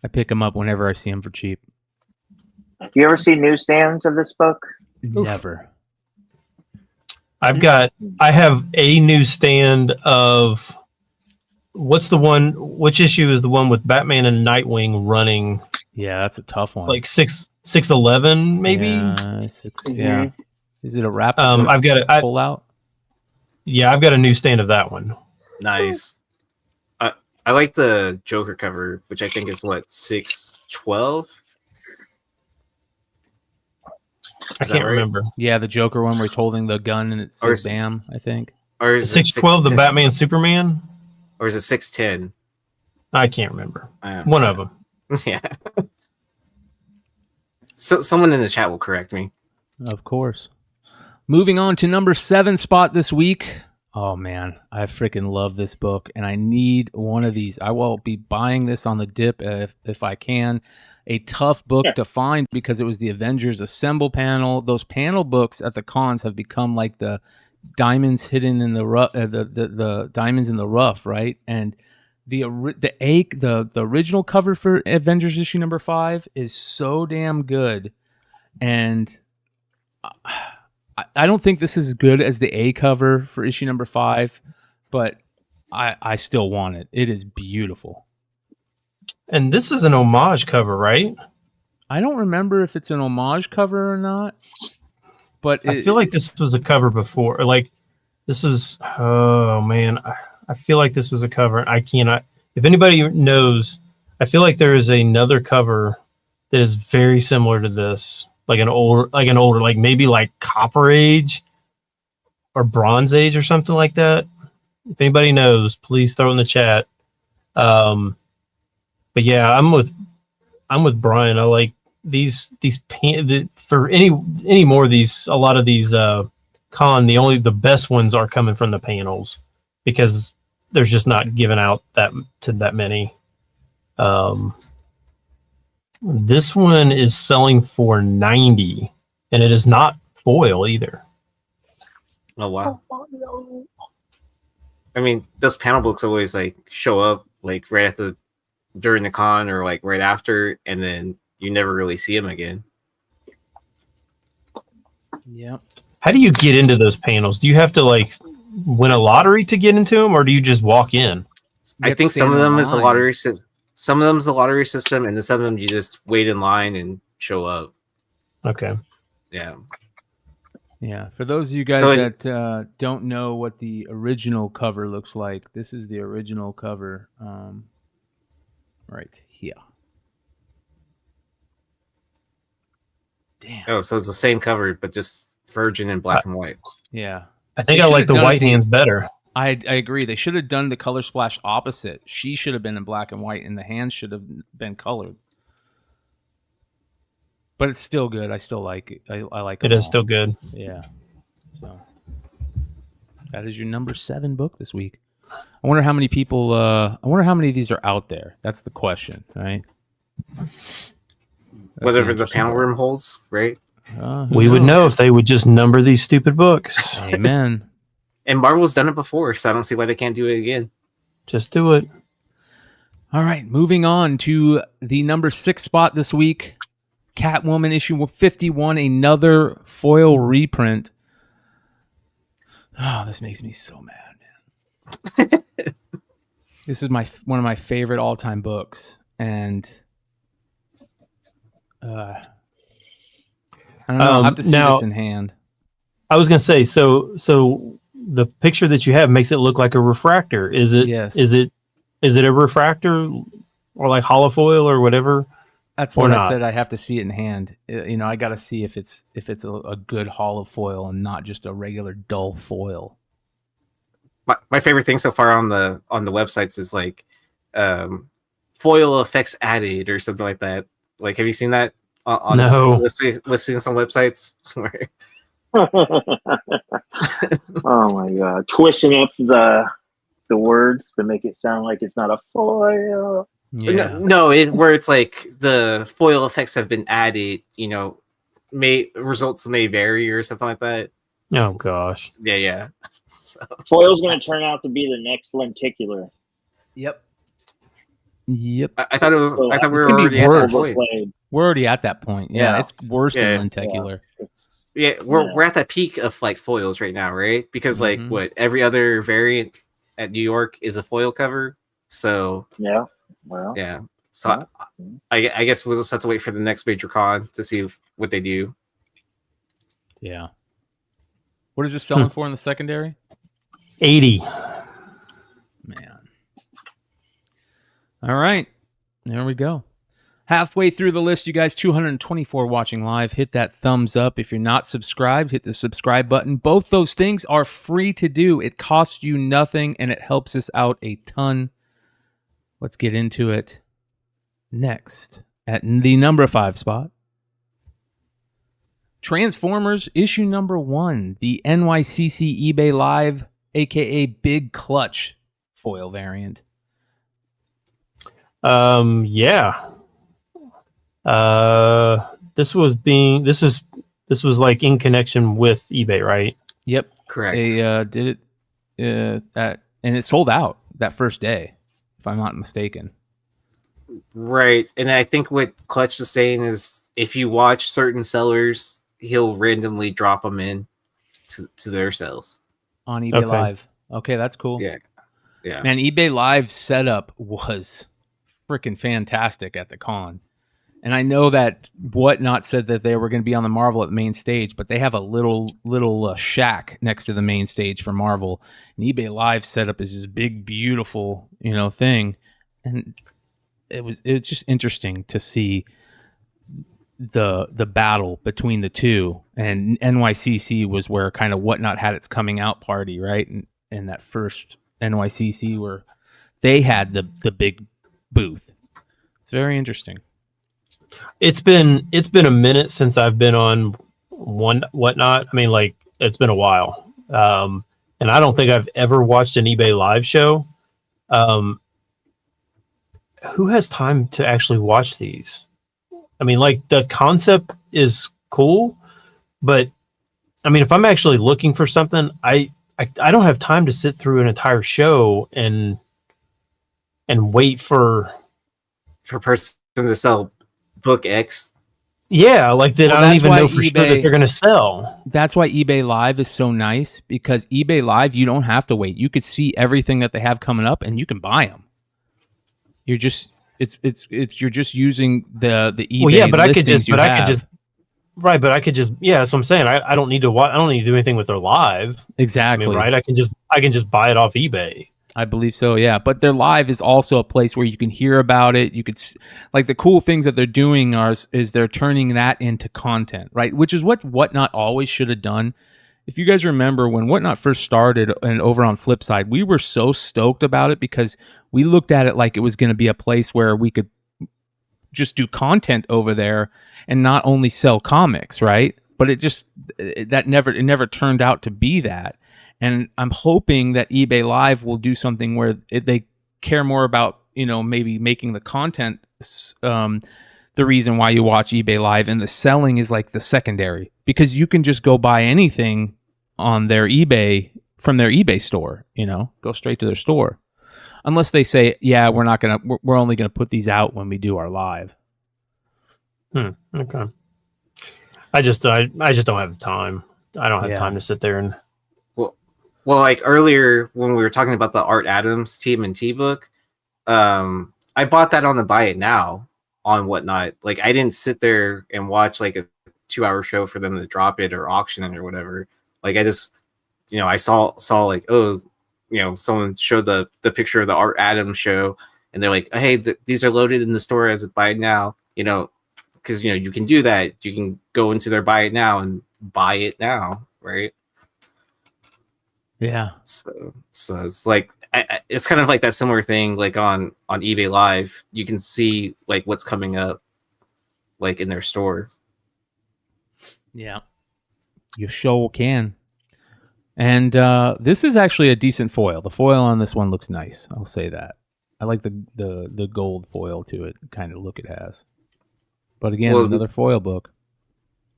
I pick them up whenever I see them for cheap. You ever see newsstands of this book? Never. I have a newsstand of which issue is the one with Batman and Nightwing running? Yeah, that's a tough one. Like 611 maybe. Yeah, yeah. Is it a wrap? I've got a pull out. Yeah, I've got a newsstand of that one. Nice. I like the Joker cover, which I think is what 612. I can't remember. Yeah, the Joker one where he's holding the gun and it says "Bam." I think. Or is 612 the Batman Superman? Or is it 610? I can't remember. One of them. Yeah. So someone in the chat will correct me. Of course. Moving on to number 7 spot this week. Oh man, I freaking love this book, and I need one of these. I will be buying this on the dip if I can. A tough book to find because it was the Avengers Assemble panel. Those panel books at the cons have become like the diamonds hidden in the rough, the diamonds in the rough, right? And the original cover for Avengers issue number 5 is so damn good, and I don't think this is as good as the A cover for issue number 5, but I still want it. It is beautiful. And this is an homage cover, right? I don't remember if it's an homage cover or not, but I feel like this was a cover before. Like this was, oh man, I feel like this was a cover. I cannot. If anybody knows, I feel like there is another cover that is very similar to this, like an older, like maybe like Copper Age or Bronze Age or something like that. If anybody knows, please throw it in the chat. But yeah, I'm with Brian. I like these for any more of these. A lot of these the best ones are coming from the panels because there's just not given out that many. This one is selling for $90, and it is not foil either. Oh wow! I mean, those panel books always like show up like right during the con or like right after, and then you never really see them again. Yeah. How do you get into those panels? Do you have to like win a lottery to get into them, or do you just walk in? I think some of them is a lottery system. Some of them is a lottery system, and then some of them you just wait in line and show up. Okay. Yeah. Yeah. For those of you guys that don't know what the original cover looks like, this is the original cover. Right here. Damn. Oh, so it's the same cover, but just virgin in black and white. Yeah. I think I like the white hands better. I agree. They should have done the color splash opposite. She should have been in black and white, and the hands should have been colored. But it's still good. I still like it. I like it. It is still good. Yeah. So that is your number 7 book this week. I wonder how many people. I wonder how many of these are out there. That's the question, right? Whatever the panel room holds, right? We would know if they would just number these stupid books. Amen. And Marvel's done it before, so I don't see why they can't do it again. Just do it. All right, moving on to the number 6 spot this week. Catwoman issue 51, another foil reprint. Oh, this makes me so mad, man. This is one of my favorite all-time books. and I don't know. I'll have to see now, this in hand. I was gonna say, so the picture that you have makes it look like a refractor. Is it? Yes. Is it a refractor or like holofoil or whatever? That's what I said. I have to see it in hand. I got to see if it's a good holofoil and not just a regular dull foil. My favorite thing so far on the websites is like foil effects added or something like that. Like, have you seen that? No. Listing some websites. Oh my god! Twisting up the words to make it sound like it's not a foil. Yeah. No, where it's like the foil effects have been added. Results may vary or something like that. Oh gosh. Yeah. So. Foil's going to turn out to be the next lenticular. Yep. I thought we were already at that point. We're already at that point. Yeah. It's worse than lenticular. Yeah, we're at that peak of like foils right now, right? Because like every other variant at New York is a foil cover. So yeah, well, yeah. So I guess we'll just have to wait for the next major con to see what they do. Yeah. What is this selling for in the secondary? 80. Man. All right. There we go. Halfway through the list, you guys, 224 watching live. Hit that thumbs up. If you're not subscribed, hit the subscribe button. Both those things are free to do. It costs you nothing, and it helps us out a ton. Let's get into it next. At the number 5 spot, Transformers issue number 1, the NYCC eBay Live, aka Big Clutch foil variant. Yeah. This was like in connection with eBay, right? Yep, correct. They did it and it sold out that first day, if I'm not mistaken. Right, and I think what Clutch is saying is if you watch certain sellers, he'll randomly drop them in to their sales on eBay Live. Okay, that's cool. Yeah. Man, eBay Live setup was freaking fantastic at the con. And I know that Whatnot said that they were going to be on the Marvel at the main stage, but they have a little shack next to the main stage for Marvel. And eBay Live setup is this big, beautiful, thing. And it's just interesting to see the battle between the two. And NYCC was where kind of Whatnot had its coming out party, right? And that first NYCC where they had the big booth. It's very interesting. It's been a minute since I've been on Whatnot. I mean, like, it's been a while. And I don't think I've ever watched an eBay Live show. Who has time to actually watch these? I mean, like, the concept is cool, but I mean, if I'm actually looking for something, I don't have time to sit through an entire show and wait for a person to sell book X. Yeah, like that. I don't even know for sure that they're going to sell. That's why eBay Live is so nice, because eBay Live, you don't have to wait. You could see everything that they have coming up, and you can buy them. You're just you're just using the eBay. Well, yeah, but I could just right. But I could just That's what I'm saying. I don't need to watch. I don't need to do anything with their live. Exactly. I mean, right. I can just buy it off eBay. I believe so, yeah. But their live is also a place where you can hear about it. You could, like, the cool things that they're doing is they're turning that into content, right? Which is what Whatnot always should have done. If you guys remember when Whatnot first started and over on Flipside, we were so stoked about it because we looked at it like it was going to be a place where we could just do content over there and not only sell comics, right? But it never turned out to be that. And I'm hoping that eBay Live will do something where they care more about, maybe making the content the reason why you watch eBay Live, and the selling is like the secondary, because you can just go buy anything on their eBay from their eBay store, go straight to their store. Unless they say, yeah, we're only going to put these out when we do our live. Okay. I just don't have the time. I don't have time to sit there and. Well, like earlier when we were talking about the Art Adams team and T-Book, I bought that on the buy it now on whatnot. Like I didn't sit there and watch like a 2-hour show for them to drop it or auction it or whatever. Like I just, I saw like, oh, someone showed the picture of the Art Adams show, and they're like, hey, these are loaded in the store as a buy it now. Because you can do that. You can go into their buy it now and buy it now, right? Yeah. So it's like it's kind of like that similar thing, like on eBay Live. You can see like what's coming up, like in their store. Yeah, you sure can. And this is actually a decent foil. The foil on this one looks nice. I'll say that. I like the gold foil to it, kind of look it has. But again, another foil book.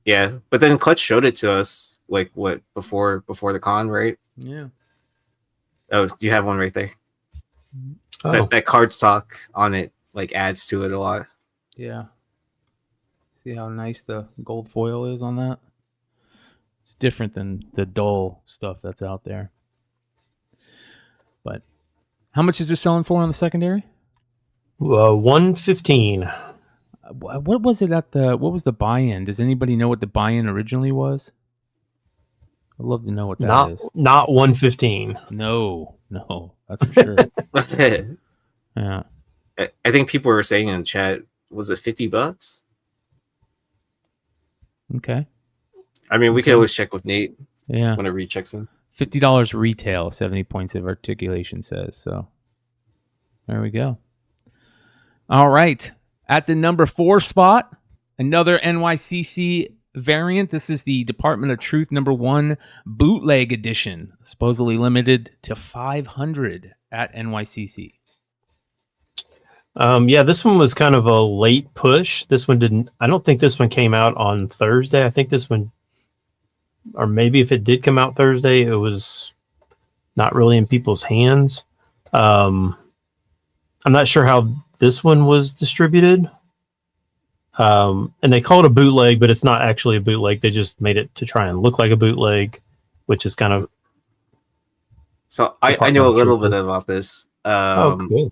Yeah, but then Clutch showed it to us like what before the con, right? Yeah. Oh, you have one right there. Oh. That cardstock on it like adds to it a lot. Yeah. See how nice the gold foil is on that? It's different than the dull stuff that's out there. But how much is this selling for on the secondary? $115. What was it what was the buy-in? Does anybody know what the buy-in originally was? I'd love to know what that is. Not 115. No, that's for sure. Yeah. I think people were saying in the chat, was it $50? Okay. I mean, we could always check with Nate. Yeah. Whenever he checks in. $50 retail, 70 points of articulation says. So there we go. All right. At the number 4 spot, another NYCC variant. This is the Department of Truth #1 bootleg edition, supposedly limited to 500 at NYCC. Yeah, this one was kind of a late push. This one didn't. I don't think this one came out on Thursday. I think this one, or maybe if it did come out Thursday, it was not really in people's hands. I'm not sure how this one was distributed. And they call it a bootleg, but it's not actually a bootleg. They just made it to try and look like a bootleg, which is kind of. So I know a little bit about this. Cool.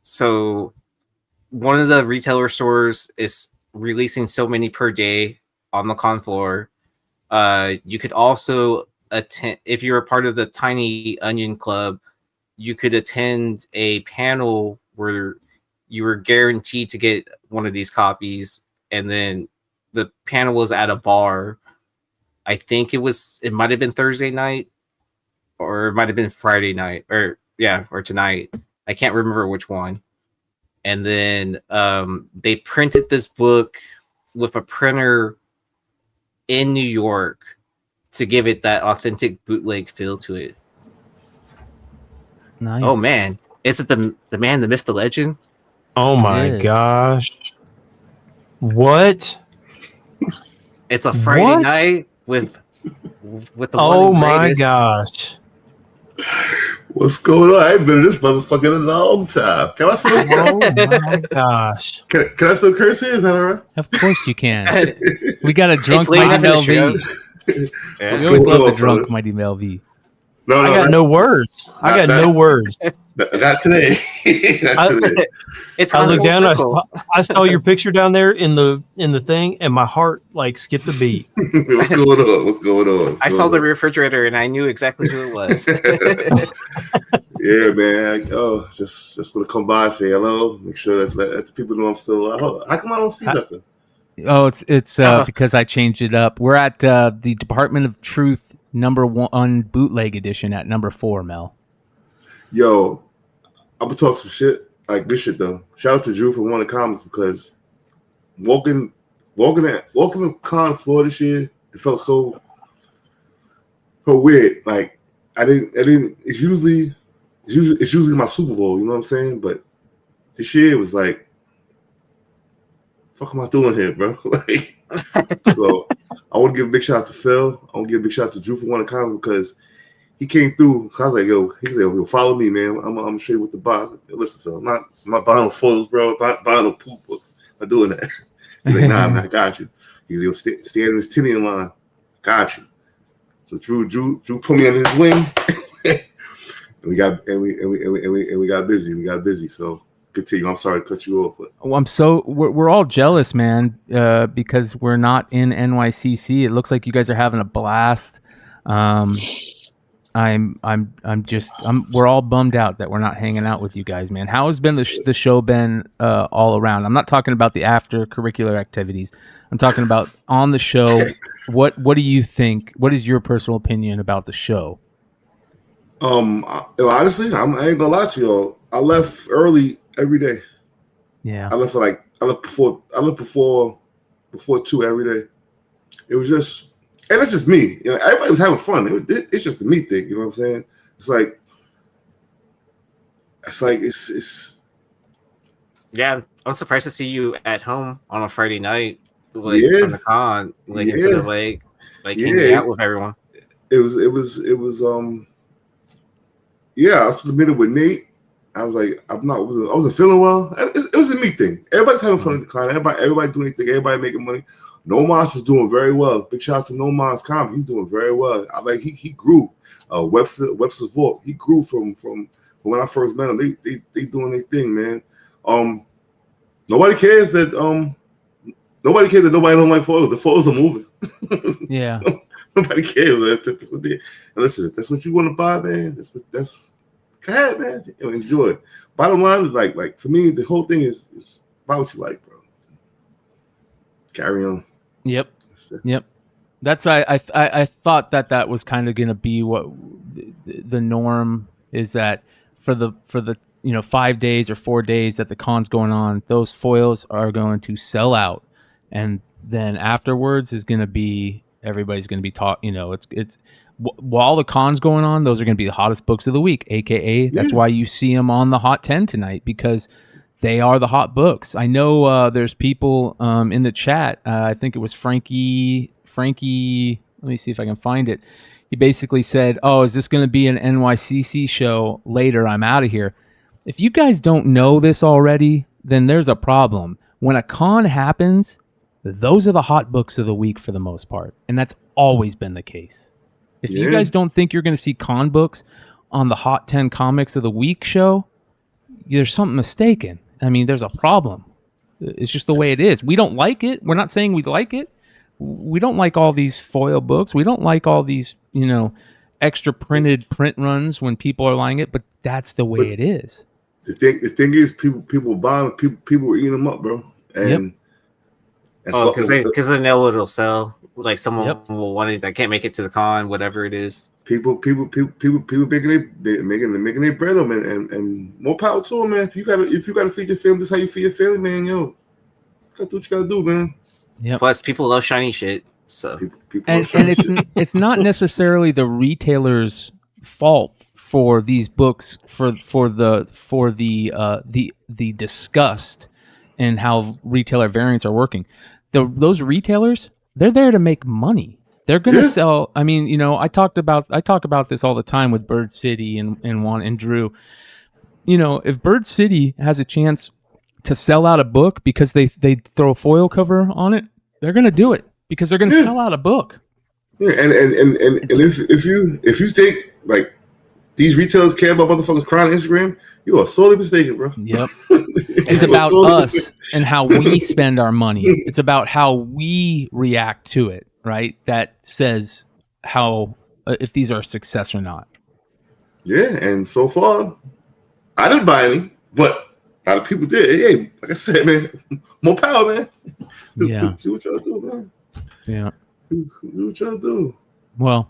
So one of the retailer stores is releasing so many per day on the con floor. You could also attend, if you're a part of the Tiny Onion Club, you could attend a panel where you were guaranteed to get one of these copies, and then the panel was at a bar. I think it might have been Thursday night, or it might have been Friday night, or tonight. I can't remember which one. And then they printed this book with a printer in New York to give it that authentic bootleg feel to it. Nice. Oh man, is it the man, the myth, the legend? Oh my gosh! What? It's a Friday night with the. Oh my gosh! What's going on? I ain't been in this motherfucker in a long time. Can I still? Oh my gosh! Can I still curse here? Is that all right? Of course you can. We got a drunk late Mighty Mel V. Yeah. We always love the drunk Mighty Mel V. No, I got no words. I got no words. Not today. Not today. I looked down. I saw your picture down there in the thing, and my heart like skipped a beat. What's going on? I saw the refrigerator, and I knew exactly who it was. Yeah, man. Just want to come by and say hello. Make sure that the people know I'm still alive. How come I don't see nothing? Oh, it's because I changed it up. We're at the Department of Truth #1 bootleg edition at number 4, Mel. Yo, I'm gonna talk some shit like this shit though. Shout out to Drew for one of the comics, because walking the con floor this year, it felt so weird. Like I didn't. It's usually my Super Bowl. You know what I'm saying? But this year it was like, fuck am I doing here, bro? Like, so I want to give a big shout out to Phil. I want to give a big shout out to Drew for one of the comics, because he came through. So I was like, he said, yo, follow me, man. I'm straight with the box. Like, yo, listen, Phil, I'm not buying no photos, bro. I'm not buying no poop books. I'm not doing that. He's like, nah, man, I got you. He's gonna stand in his tinny line. Got you. So Drew put me on his wing. and we got busy. So continue. I'm sorry to cut you off, but we're all jealous, man, because we're not in NYCC. It looks like you guys are having a blast. We're all bummed out that we're not hanging out with you guys, man. How has been the show been all around? I'm not talking about the after curricular activities. I'm talking about on the show. What do you think? What is your personal opinion about the show? Honestly, I ain't gonna lie to y'all. I left early every day. Yeah. I left before 2 every day. It was just, and it's just me. You know, everybody was having fun. It's just a me thing. You know what I'm saying? It's. Yeah, I'm surprised to see you at home on a Friday night, from the con, instead of hanging out with everyone. It was. Yeah, I was submitted with Nate. I was like, I wasn't feeling well. It was a me thing. Everybody's having fun at the con. Everybody doing anything. Everybody making money. No Mas is doing very well. Big shout out to No Mas Comics. He's doing very well. He grew. Webster's Vault. He grew from when I first met him. They doing their thing, man. Nobody cares that nobody don't like photos. The photos are moving. Yeah. Nobody cares. Listen, if that's what you want to buy, man. That's go ahead, man. Enjoy it. Bottom line, like for me, the whole thing is buy what you like, bro. Carry on. Yep. That's I thought that was kind of going to be what the norm is, that for the 5 days or 4 days that the con's going on, those foils are going to sell out, and then afterwards is going to be everybody's going to be taught. It's while the con's going on, those are going to be the hottest books of the week, aka that's why you see them on the Hot 10 tonight, because they are the hot books. I know there's people in the chat. I think it was Frankie. Let me see if I can find it. He basically said, "Oh, is this going to be an NYCC show later? I'm out of here." If you guys don't know this already, then there's a problem. When a con happens, those are the hot books of the week for the most part, and that's always been the case. If you guys don't think you're going to see con books on the Hot 10 Comics of the Week show, there's something mistaken. I mean, there's a problem. It's just the way it is. We don't like it. We're not saying we like it. We don't like all these foil books. We don't like all these, extra printed print runs when people are buying it, but that's the way it is. The thing is, people buy them, people were eating them up, bro. And because they know it'll sell. Like someone will want it that can't make it to the con, whatever it is. People making their bread on, man, and more power to them, man. If you gotta feed your family, this is how you feed your family, man. Yo, you gotta do what you gotta do, man. Yeah. Plus, people love shiny shit, so and it's not necessarily the retailer's fault for these books for the disgust and how retailer variants are working. Those retailers, they're there to make money. They're going to sell. I mean, I talk about this all the time with Bird City and Drew. If Bird City has a chance to sell out a book because they throw a foil cover on it, they're going to do it because they're going to sell out a book. Yeah, and if you think like these retailers care about motherfuckers crying on Instagram, you are sorely mistaken, bro. Yep. It's about us and how we spend our money. It's about how we react to it, right? That says how if these are a success or not. Yeah, and so far, I didn't buy any, but a lot of people did. Hey, like I said, man, more power, man. Do what y'all do, man. Yeah. Do what y'all do. Well,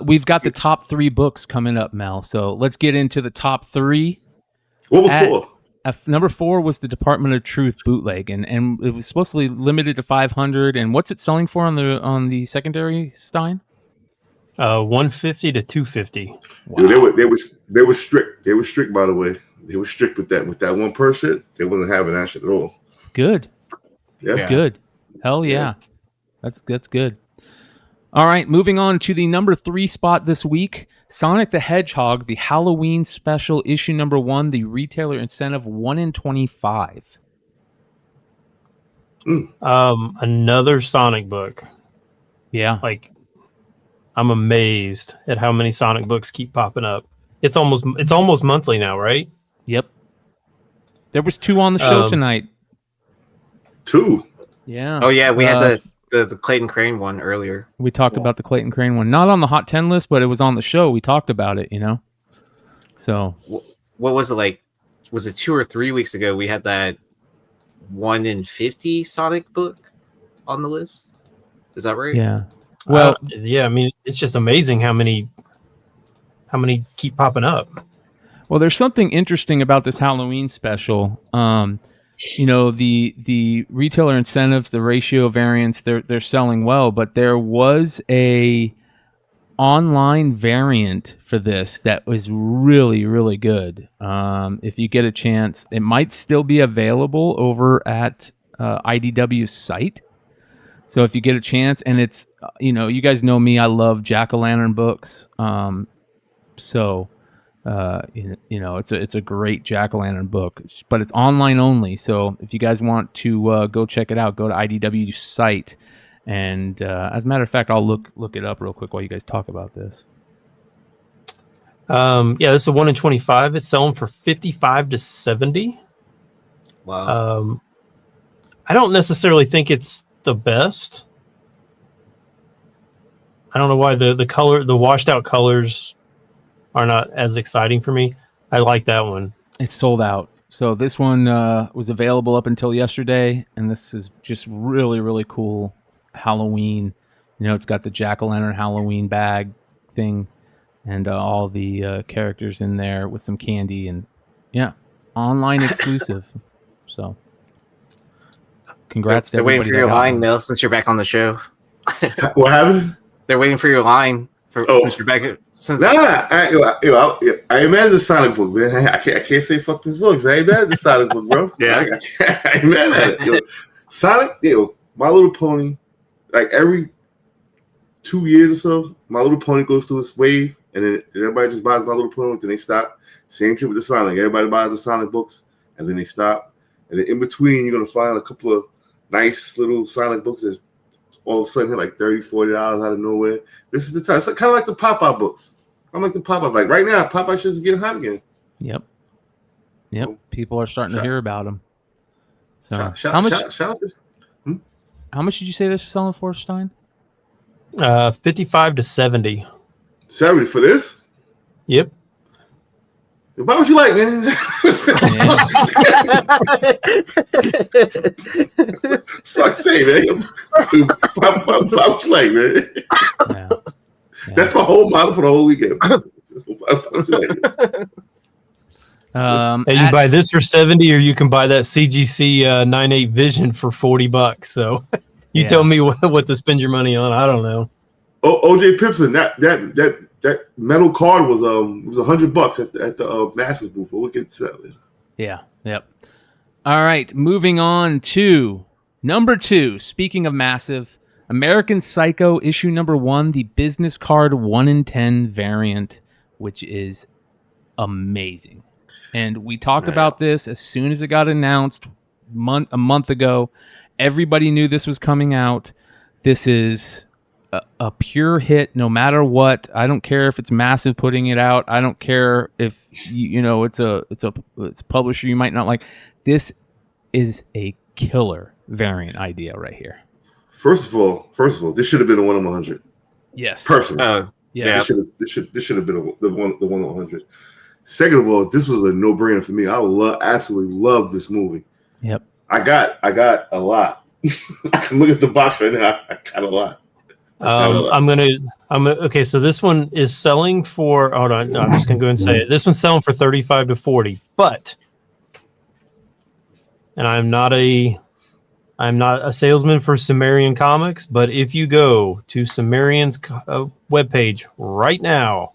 we've got the top 3 books coming up, Mel. So let's get into the top 3. What was 4? Number 4 was the Department of Truth bootleg, and it was supposed to be limited to 500. And what's it selling for on the secondary, Stein? 150 to 250. Wow. Dude, they were strict. They were strict, by the way. They were strict with that one per shit. They wasn't having that shit at all. Good. Yeah. Good. Hell yeah. That's good. All right, moving on to the number 3 spot this week. Sonic the Hedgehog, the Halloween special, issue number 1, the retailer incentive 1 in 25. Another Sonic book. Yeah. Like, I'm amazed at how many Sonic books keep popping up. It's almost monthly now, right? Yep. There was 2 on the show tonight. 2. Yeah. Oh yeah, we had the Clayton Crane one earlier. We talked about the Clayton Crane one. Not on the Hot 10 list, but it was on the show. We talked about it, So. What was it like? Was it 2 or 3 weeks ago? We had that 1 in 50 Sonic book on the list. Is that right? Yeah. Well, yeah. I mean, it's just amazing how many keep popping up. Well, there's something interesting about this Halloween special. The retailer incentives, the ratio variants, they're selling well, but there was a online variant for this that was really, really good. If you get a chance, it might still be available over at IDW's site. So if you get a chance, and it's, you guys know me, I love jack-o'-lantern books. It's a great jack-o'-lantern book, but it's online only. So if you guys want to go check it out, go to IDW's site. And as a matter of fact, I'll look it up real quick while you guys talk about this. This is a 1 in 25. It's selling for 55 to 70. Wow. I don't necessarily think it's the best. I don't know why the washed out colors are not as exciting for me. I like that one. It's sold out. So this one was available up until yesterday, and this is just really, really cool Halloween. It's got the jack-o'-lantern Halloween bag thing and all the characters in there with some candy, and online exclusive. So congrats to They're everybody. waiting for your line, Nil, since you're back on the show. What happened? They're waiting for your line since you're back. I ain't mad at the Sonic book, man. I can't say fuck this book, 'cause I ain't mad at the Sonic book, bro. Yeah. I ain't mad at it. Sonic, My Little Pony, like every 2 years or so, My Little Pony goes through its wave, and then everybody just buys My Little Pony, then they stop. Same shit with the Sonic. Everybody buys the Sonic books, and then they stop. And then in between, you're going to find a couple of nice little Sonic books that's all of a sudden hit like $30, $40 out of nowhere. This is the time. It's kind of like the Popeye books. I'm like the Popeye. Like right now, Popeye shit is getting hot again. Yep. People are starting to hear about them. So Shout out this. How much did you say this is selling for, Stein? 55 to 70. 70 for this? Yep. Why would you like, man? So I say, man. Why would you like, man? Yeah. That's my whole model for the whole weekend. You buy this for 70, or you can buy that CGC 98 Vision for $40. So you tell me what to spend your money on. I don't know. OJ Pipson, that metal card was $100 at the Masters booth, but we'll get to that later. Yeah. Yep. All right, moving on to number 2. Speaking of massive, American Psycho issue number 1, the business card 1 in 10 variant, which is amazing. And we talked about this as soon as it got announced a month ago. Everybody knew this was coming out. This is a pure hit no matter what. I don't care if it's massive putting it out. I don't care if it's a publisher you might not like. This is a killer variant idea right here. First of all, this should have been a 1 in 100. Yes. Personally. Yeah. This should have been the 1 in 100. Second of all, this was a no-brainer for me. I absolutely love this movie. Yep. I got a lot. I can look at the box right now. I got a lot. Okay, so this one is selling for, hold on, no, I'm just gonna go and say it. This one's selling for 35 to 40, but, and I'm not a salesman for Sumerian Comics, but if you go to Sumerian's webpage right now,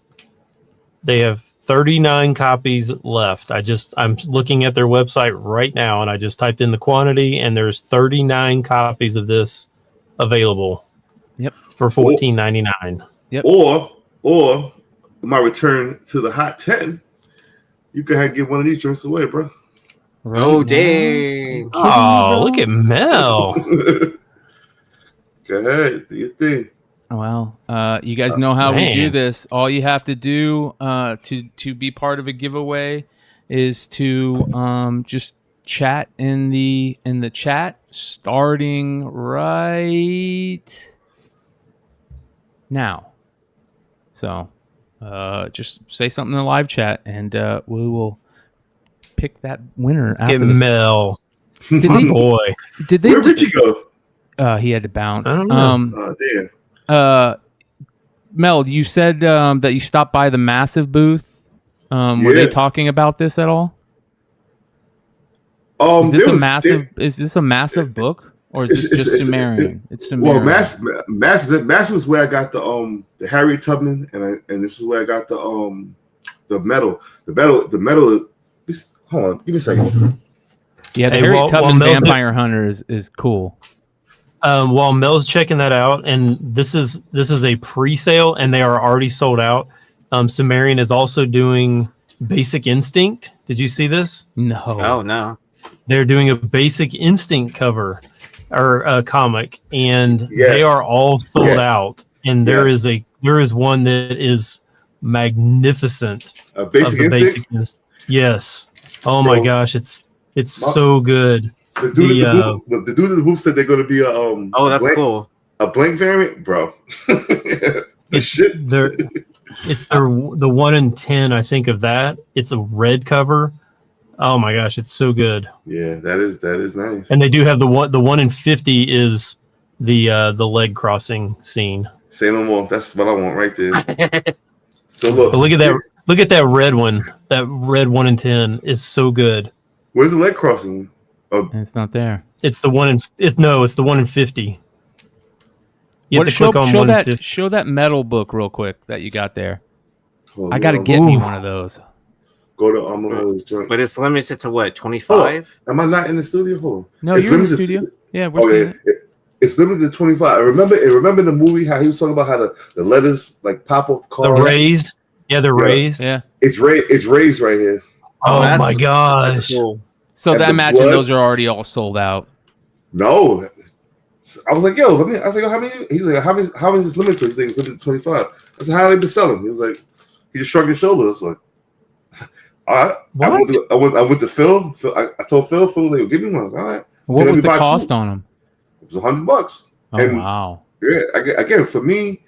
they have 39 copies left. I'm looking at their website right now, and I just typed in the quantity, and there's 39 copies of this available. Yep. For $14.99. Yep. Or my return to the Hot 10, you can give one of these joints away, bro. Oh, dang. Oh, look at Mel. Go ahead, do your thing. Well, you guys know how we do this. All you have to do to be part of a giveaway is to just chat in the chat starting right now. So just say something in the live chat, and we will pick that winner after Get this. Mel. Did they, Boy. Did they? Where did he go? He had to bounce. I don't know. Oh, damn. Mel, you said that you stopped by the Massive booth. Were they talking about this at all? Is this a massive book, or is this just Sumerian? It's Sumerian. Well, Massive is where I got the Harriet Tubman, and this is where I got the metal. The metal. Hold on, give me a second. Yeah, the Harriet Tubman Vampire Hunter is cool. While Mel's checking that out, and this is a pre-sale, and they are already sold out. Sumerian is also doing Basic Instinct. Did you see this? No. Oh no. They're doing a Basic Instinct cover or a comic, and they are all sold out. And there is one that is magnificent. Basic Instinct? Yes. Oh my gosh, it's so good. The dude in the booth said they're going to be that's cool. A blank variant, bro. It's the 1 in 10, I think, of that. It's a red cover. Oh my gosh, it's so good. Yeah, that is nice. And they do have the 1 in 50 is the leg crossing scene. Say no more. That's what I want right there. So look at that. Look at that red one. That red 1 in 10 is so good. Where's the leg crossing? Oh, it's not there. It's the 1 in. It's the 1 in 50. You have to click on 1 in 50. Show that metal book real quick that you got there. I got to get me one of those. Go to joint. But it's limited to what, 25? Am I not in the studio? Hold on. No, you're in the studio. Yeah, we're seeing it. It's limited to 25. I remember in the movie how he was talking about how the letters like pop off the car. They're raised. Yeah, they're raised. Yeah. It's raised right here. Oh my gosh. That's cool. So I imagine those are already all sold out. No. I was like, yo, how many? He's like, how many is this limited to? He's like, it's limited to 25. I said, how have they been selling? He was like, he just shrugged his shoulders. Like, all right. I went to Phil. I told Phil was like, give me one. All right. What was the cost on them? It was $100. Oh, wow. Yeah, again, for me,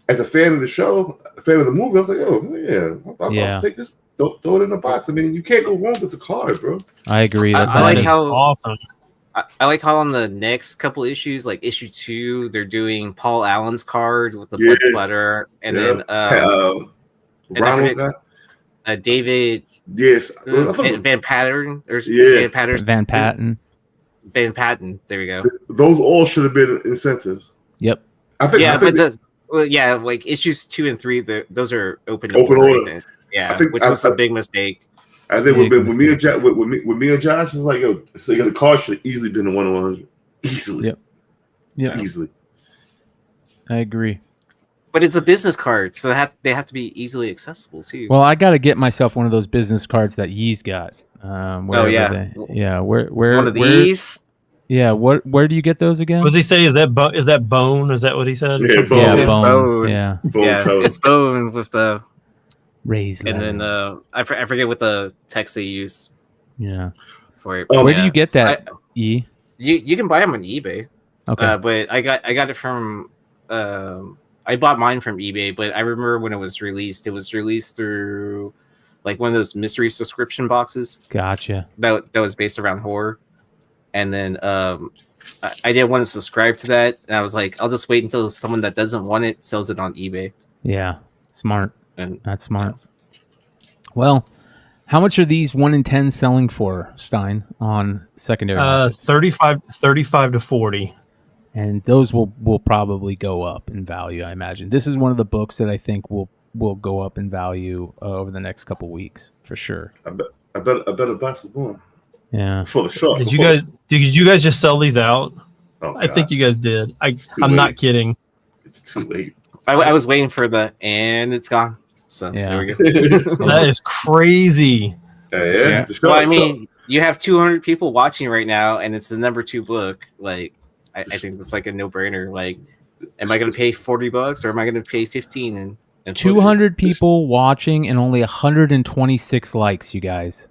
as a fan of the show, a fan of the movie, I was like, oh, I'll take this, throw it in the box. I mean, you can't go wrong with the card, bro. I agree. I like how awesome. I like how on the next couple issues, like issue 2, they're doing Paul Allen's card with the blood splatter, and then Ronald guy? David Van Patten Van Patten. Van Patten. There we go. Those all should have been incentives. Yep. Like issues 2 and 3, those are open order. Yeah, which was a big mistake. I think with me and Josh, it was like, yo, so the card should have easily been a 1-100. Easily. Yep. Yeah. Easily. I agree. But it's a business card, so they have to be easily accessible too. Well, I got to get myself one of those business cards that Yee's got. Where one of these? Yeah, where do you get those again? What does he say? Is that bone? Is that what he said? Yeah, bone. Yeah, bone. Yeah, it's bone with the raised. And then I forget what the text they use. Yeah. For it. Where do you get that? You can buy them on eBay. Okay. But I got it from I bought mine from eBay, but I remember when it was released through like one of those mystery subscription boxes. Gotcha. That was based around horror. And then I didn't want to subscribe to that. And I was like, I'll just wait until someone that doesn't want it sells it on eBay. Yeah. Smart. And that's smart. Yeah. Well, how much are these 1 in 10 selling for, Stein, on secondary? 35 to 40. And those will probably go up in value, I imagine. This is one of the books that I think will go up in value over the next couple weeks for sure. I better buy some more. Yeah. For sure. Did you guys just sell these out? Oh, I think you guys did. I'm not kidding. It's too late. I was waiting for and it's gone. So there we go. That is crazy. Yeah. Well, I mean, you have 200 people watching right now, and it's the number 2 book. Like, I think that's like a no-brainer. Like, am I going to pay $40 or am I going to pay 15? And 200 people watching and only 126 likes, you guys.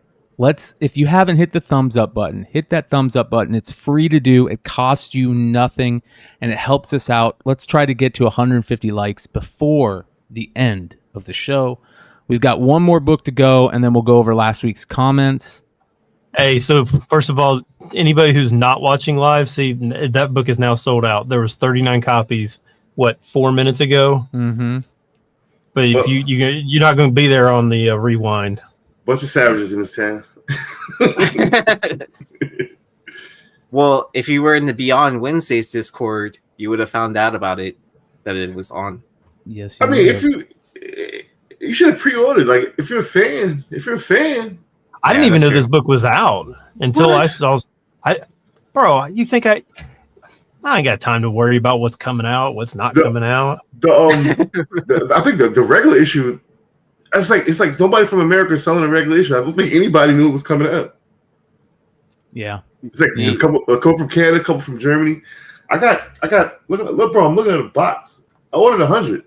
if you haven't hit the thumbs up button, hit that thumbs up button. It's free to do. It costs you nothing, and it helps us out. Let's try to get to 150 likes before the end of the show. We've got one more book to go, and then we'll go over last week's comments. Hey, so first of all, anybody who's not watching live, see, that book is now sold out. There was 39 copies, 4 minutes ago? Mm-hmm. But if you're not going to be there on the rewind. Bunch of savages in this town. Well, if you were in the Beyond Wednesdays Discord, you would have found out about it, that it was on. Yes. I mean, if you should have pre-ordered. Like, if you're a fan, I didn't even know this book was out until I saw. Bro, you think I ain't got time to worry about what's coming out, what's not coming out. I think the regular issue. It's like nobody from America is selling a regular issue. I don't think anybody knew it was coming out. Yeah, it's like there's a couple from Canada, a couple from Germany. I got. Look, bro, I'm looking at a box. I ordered 100.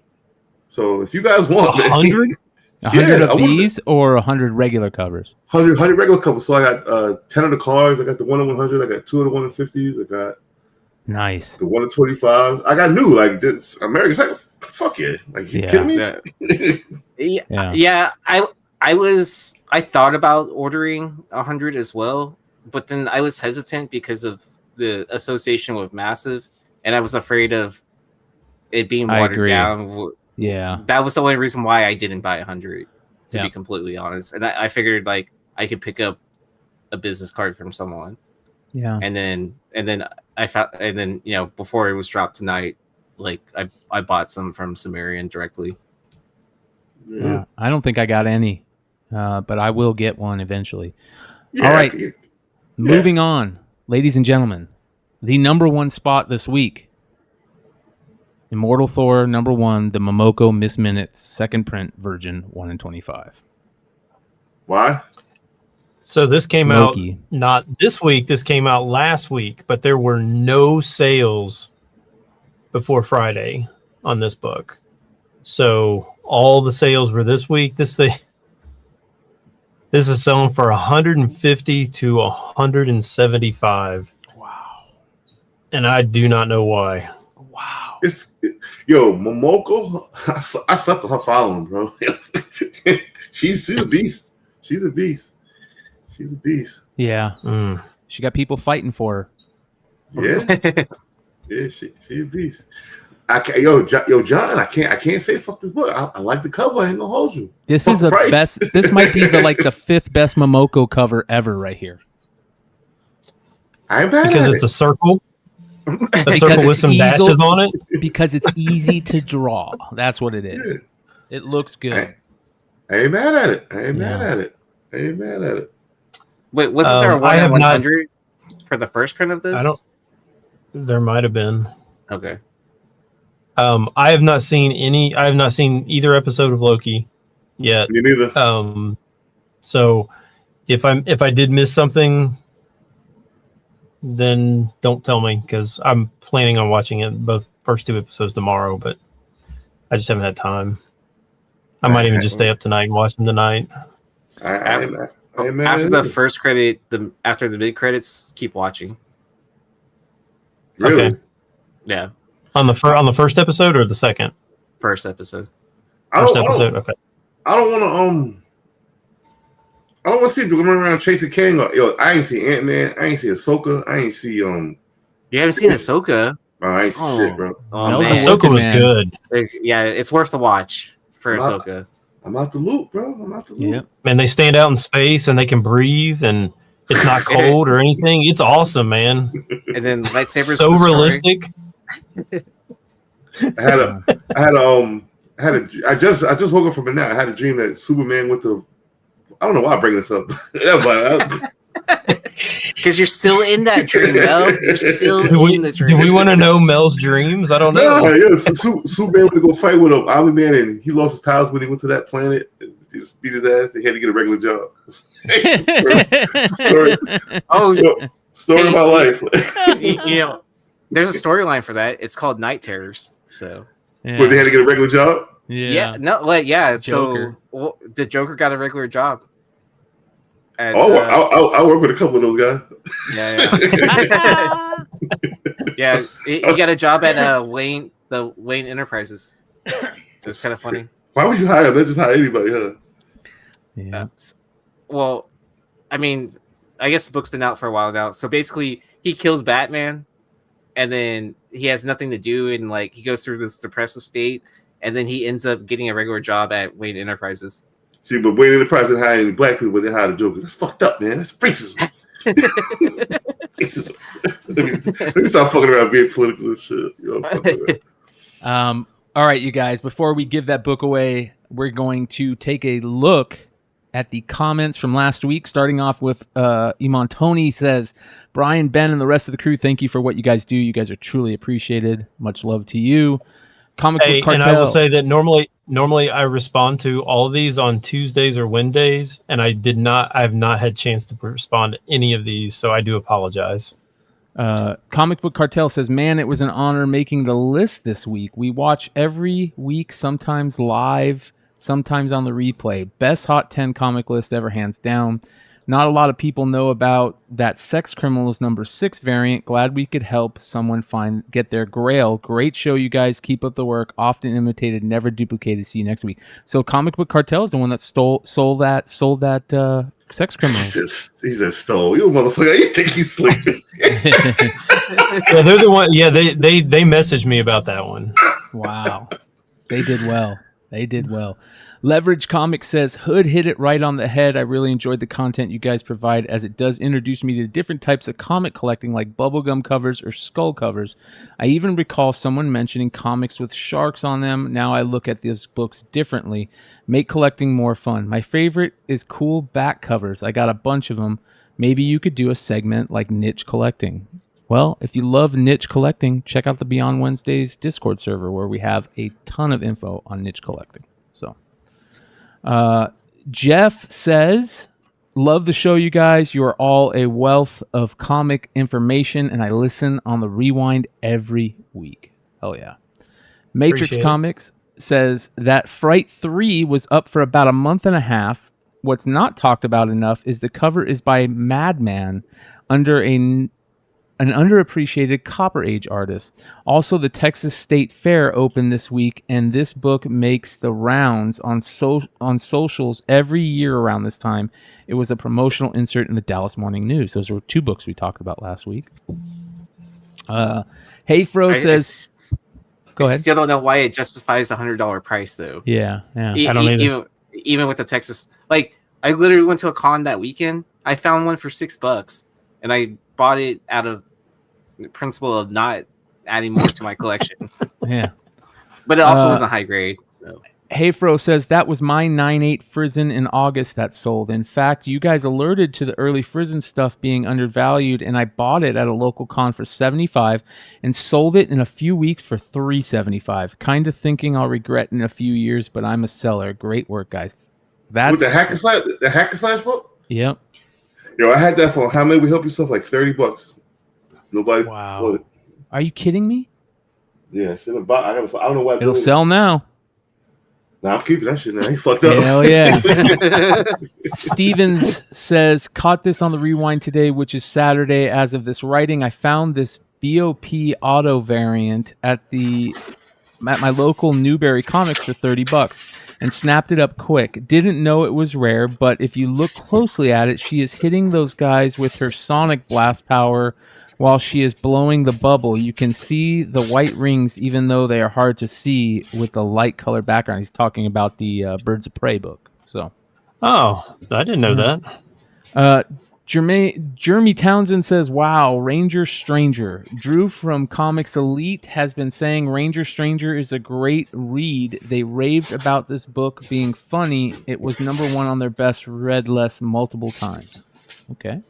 So if you guys want 100, 100 of these or 100 regular covers. 100 regular covers. So I got 10 of the cards. I got the 1 in 100. I got 2 of the 1 in 50s. I got nice the 1 in 25. I got new. Like this America's like fuck yeah. Like you kidding me? Yeah. I thought about ordering 100 as well, but then I was hesitant because of the association with Massive, and I was afraid of it being watered down. Yeah, that was the only reason why I didn't buy 100, to be completely honest. And I figured like I could pick up a business card from someone. Yeah, and then I found, and then before it was dropped tonight, like I bought some from Sumerian directly. Yeah, I don't think I got any, but I will get one eventually. All right, moving on, ladies and gentlemen, the number one spot this week. Immortal Thor #1, the Momoko Miss Minutes second print Virgin 1 in 25. Why? So this came out not this week. This came out last week, but there were no sales before Friday on this book. So all the sales were this week. This is selling for 150 to 175. Wow. And I do not know why. Wow. Momoko, I slept with her following, bro. She's a beast. She's a beast. Yeah. She got people fighting for her. Yeah. Yeah, she a beast. John, I can't say fuck this book. I like the cover. I ain't gonna hold you. This is the best. This might be the fifth best Momoko cover ever, right here. I ain't bad because it's a circle. A circle with some dashes on it. Because it's easy to draw. That's what it is. Yeah. It looks good. I ain't mad at it. I ain't mad at it. Wait, wasn't there a 1 in 100 for the first print of this? There might have been. Okay. I have not seen either episode of Loki yet. Me neither. So if I did miss something, then don't tell me, because I'm planning on watching it both first 2 episodes tomorrow, but I just haven't had time. I might even just stay up tonight and watch them tonight. After the first credit, after the mid credits, keep watching. Really? Okay. Yeah. On the first episode or the second? First episode. Okay. I don't want to see people running around chasing Kang. I ain't see Ant-Man. I ain't see Ahsoka. I ain't see You haven't seen Ahsoka? Oh, I ain't see shit, bro. Oh, man. Ahsoka was good. Yeah, it's worth the watch for Ahsoka. I'm out the loop, bro. Yep. Man, they stand out in space and they can breathe and it's not cold or anything. It's awesome, man. And then lightsabers. So realistic. I just woke up from it now. I had a dream that Superman with the. I don't know why I'm bringing this up. Because you're still in that dream, Mel. You're still in the dream. Do we want to know Mel's dreams? I don't know. Superman went to go fight with an Omni Man, and he lost his powers when he went to that planet. He just beat his ass. He had to get a regular job. Story of my life. There's a storyline for that. It's called Night Terrors. So, but they had to get a regular job. Yeah. No. Like, yeah. Joker. So the Joker got a regular job. I work with a couple of those guys. Yeah. Yeah, he got a job at the Wayne Enterprises. It's kind of funny. Why would you hire him? They just hire anybody, huh? Yeah. Well, I mean, I guess the book's been out for a while now. So basically, he kills Batman, and then he has nothing to do, and like he goes through this depressive state, and then he ends up getting a regular job at Wayne Enterprises. See, but Wayne Enterprises didn't hire any black people, but they hired the Joker. That's fucked up, man. That's racism. Racism. Let me stop fucking around being political and shit. You know, all right, you guys, before we give that book away, we're going to take a look at the comments from last week, starting off with Iman Tony says, Brian, Ben, and the rest of the crew, thank you for what you guys do. You guys are truly appreciated. Much love to you. Comic Book Cartel. And I will say that normally I respond to all of these on Tuesdays or Wednesdays, and I have not had a chance to respond to any of these, so I do apologize. Comic Book Cartel says, man, it was an honor making the list this week. We watch every week, sometimes live, sometimes on the replay. Best Hot 10 comic list ever, hands down. Not a lot of people know about that Sex Criminals number 6 variant. Glad we could help someone get their Grail. Great show, you guys. Keep up the work. Often imitated, never duplicated. See you next week. So Comic Book Cartel is the one that sold that Sex Criminals. He said stole. You motherfucker. You think he's sleeping? Yeah, they're the one. Yeah, they messaged me about that one. Wow. They did well. Leverage Comics says, Hood hit it right on the head. I really enjoyed the content you guys provide, as it does introduce me to different types of comic collecting, like bubblegum covers or skull covers. I even recall someone mentioning comics with sharks on them. Now I look at these books differently. Make collecting more fun. My favorite is cool back covers. I got a bunch of them. Maybe you could do a segment like niche collecting. Well, if you love niche collecting, check out the Beyond Wednesdays Discord server, where we have a ton of info on niche collecting. So, Jeff says, love the show, you guys. You are all a wealth of comic information, and I listen on the rewind every week. Hell yeah. Matrix Appreciate Comics says that Fright 3 was up for about a month and a half. What's not talked about enough is the cover is by Madman under an underappreciated Copper Age artist. Also, the Texas State Fair opened this week, and this book makes the rounds on socials every year around this time. It was a promotional insert in the Dallas Morning News. Those were 2 books we talked about last week. Hey Fro says, go ahead. Still don't know why it justifies the $100 price though. Yeah. I don't either. Even with the Texas, like I literally went to a con that weekend. I found one for $6, and I bought it out of the principle of not adding more to my collection. Yeah. But it also wasn't high grade. So Heyfro says that was my 9.8 Frizen in August that sold. In fact, you guys alerted to the early Frizen stuff being undervalued, and I bought it at a local con for $75 and sold it in a few weeks for $375. Kind of thinking I'll regret in a few years, but I'm a seller. Great work, guys. That's with the hack and slash book. Yep. Yo, I had that for How May We Help Yourself, like $30. Nobody bought it. Are you kidding me? Yeah, it's in a box. I don't know why. It'll sell now. Nah, I'm keeping that shit now. You fucked up. Hell yeah. Stevens says, caught this on the rewind today, which is Saturday as of this writing. I found this BOP auto variant at my local Newberry Comics for $30 and snapped it up quick. Didn't know it was rare, but if you look closely at it, she is hitting those guys with her sonic blast power while she is blowing the bubble. You can see the white rings, even though they are hard to see with the light colored background. He's talking about the Birds of Prey book. So, I didn't know that. Jeremy Townsend says, wow, Ranger Stranger. Drew from Comics Elite has been saying Ranger Stranger is a great read. They raved about this book being funny. It was #1 on their best read list multiple times. Okay.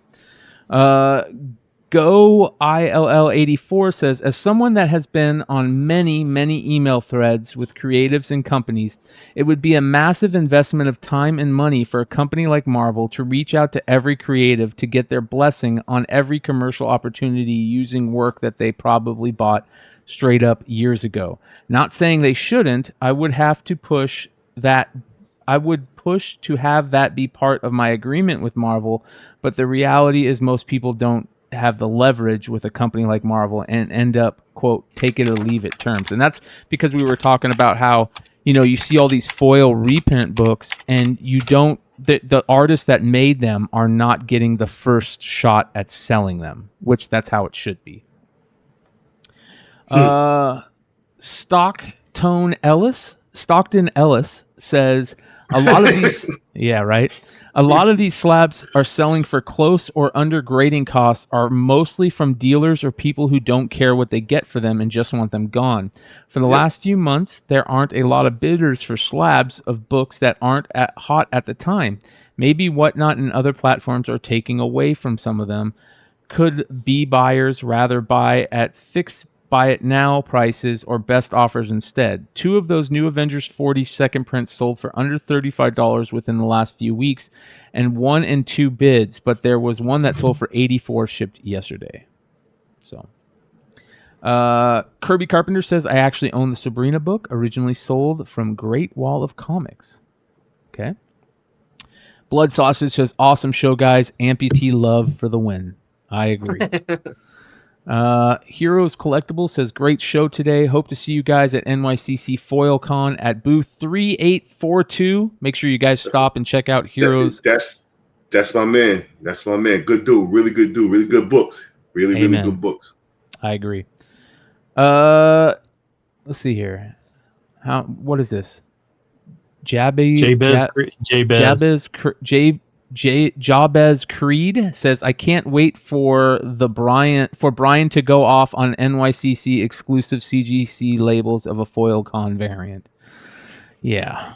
Go ILL84 says, as someone that has been on many email threads with creatives and companies, it would be a massive investment of time and money for a company like Marvel to reach out to every creative to get their blessing on every commercial opportunity using work that they probably bought straight up years ago. Not saying they shouldn't. I would have to push that would push to have that be part of my agreement with Marvel, but the reality is most people don't have the leverage with a company like Marvel and end up, quote, take it or leave it terms. And that's because we were talking about how, you see all these foil reprint books and you don't, the artists that made them are not getting the first shot at selling them, which that's how it should be. Stockton Ellis says a lot of these yeah, right. A lot of these slabs are selling for close or under grading costs are mostly from dealers or people who don't care what they get for them and just want them gone. For the last few months, there aren't a lot of bidders for slabs of books that aren't hot at the time. Maybe Whatnot and other platforms are taking away from some of them. Could be buyers rather buy at fixed buy it now prices or best offers instead. 2 of those new Avengers 40 second prints sold for under $35 within the last few weeks, and 1 and 2 bids, but there was one that sold for $84 shipped yesterday. So Kirby Carpenter says, I actually own the Sabrina book, originally sold from Great Wall of Comics. Okay. Blood Sausage says, awesome show, guys. Amputee love for the win. I agree. Heroes Collectible says, great show today. Hope to see you guys at NYCC FoilCon at booth 3842. Make sure you guys stop and check out Heroes. That's my man. That's my man. Good dude. Really good dude. Really good books. Really good books. I agree. Let's see here. What is this? Jabez Creed says, I can't wait for Bryan to go off on NYCC exclusive CGC labels of a FoilCon variant. Yeah.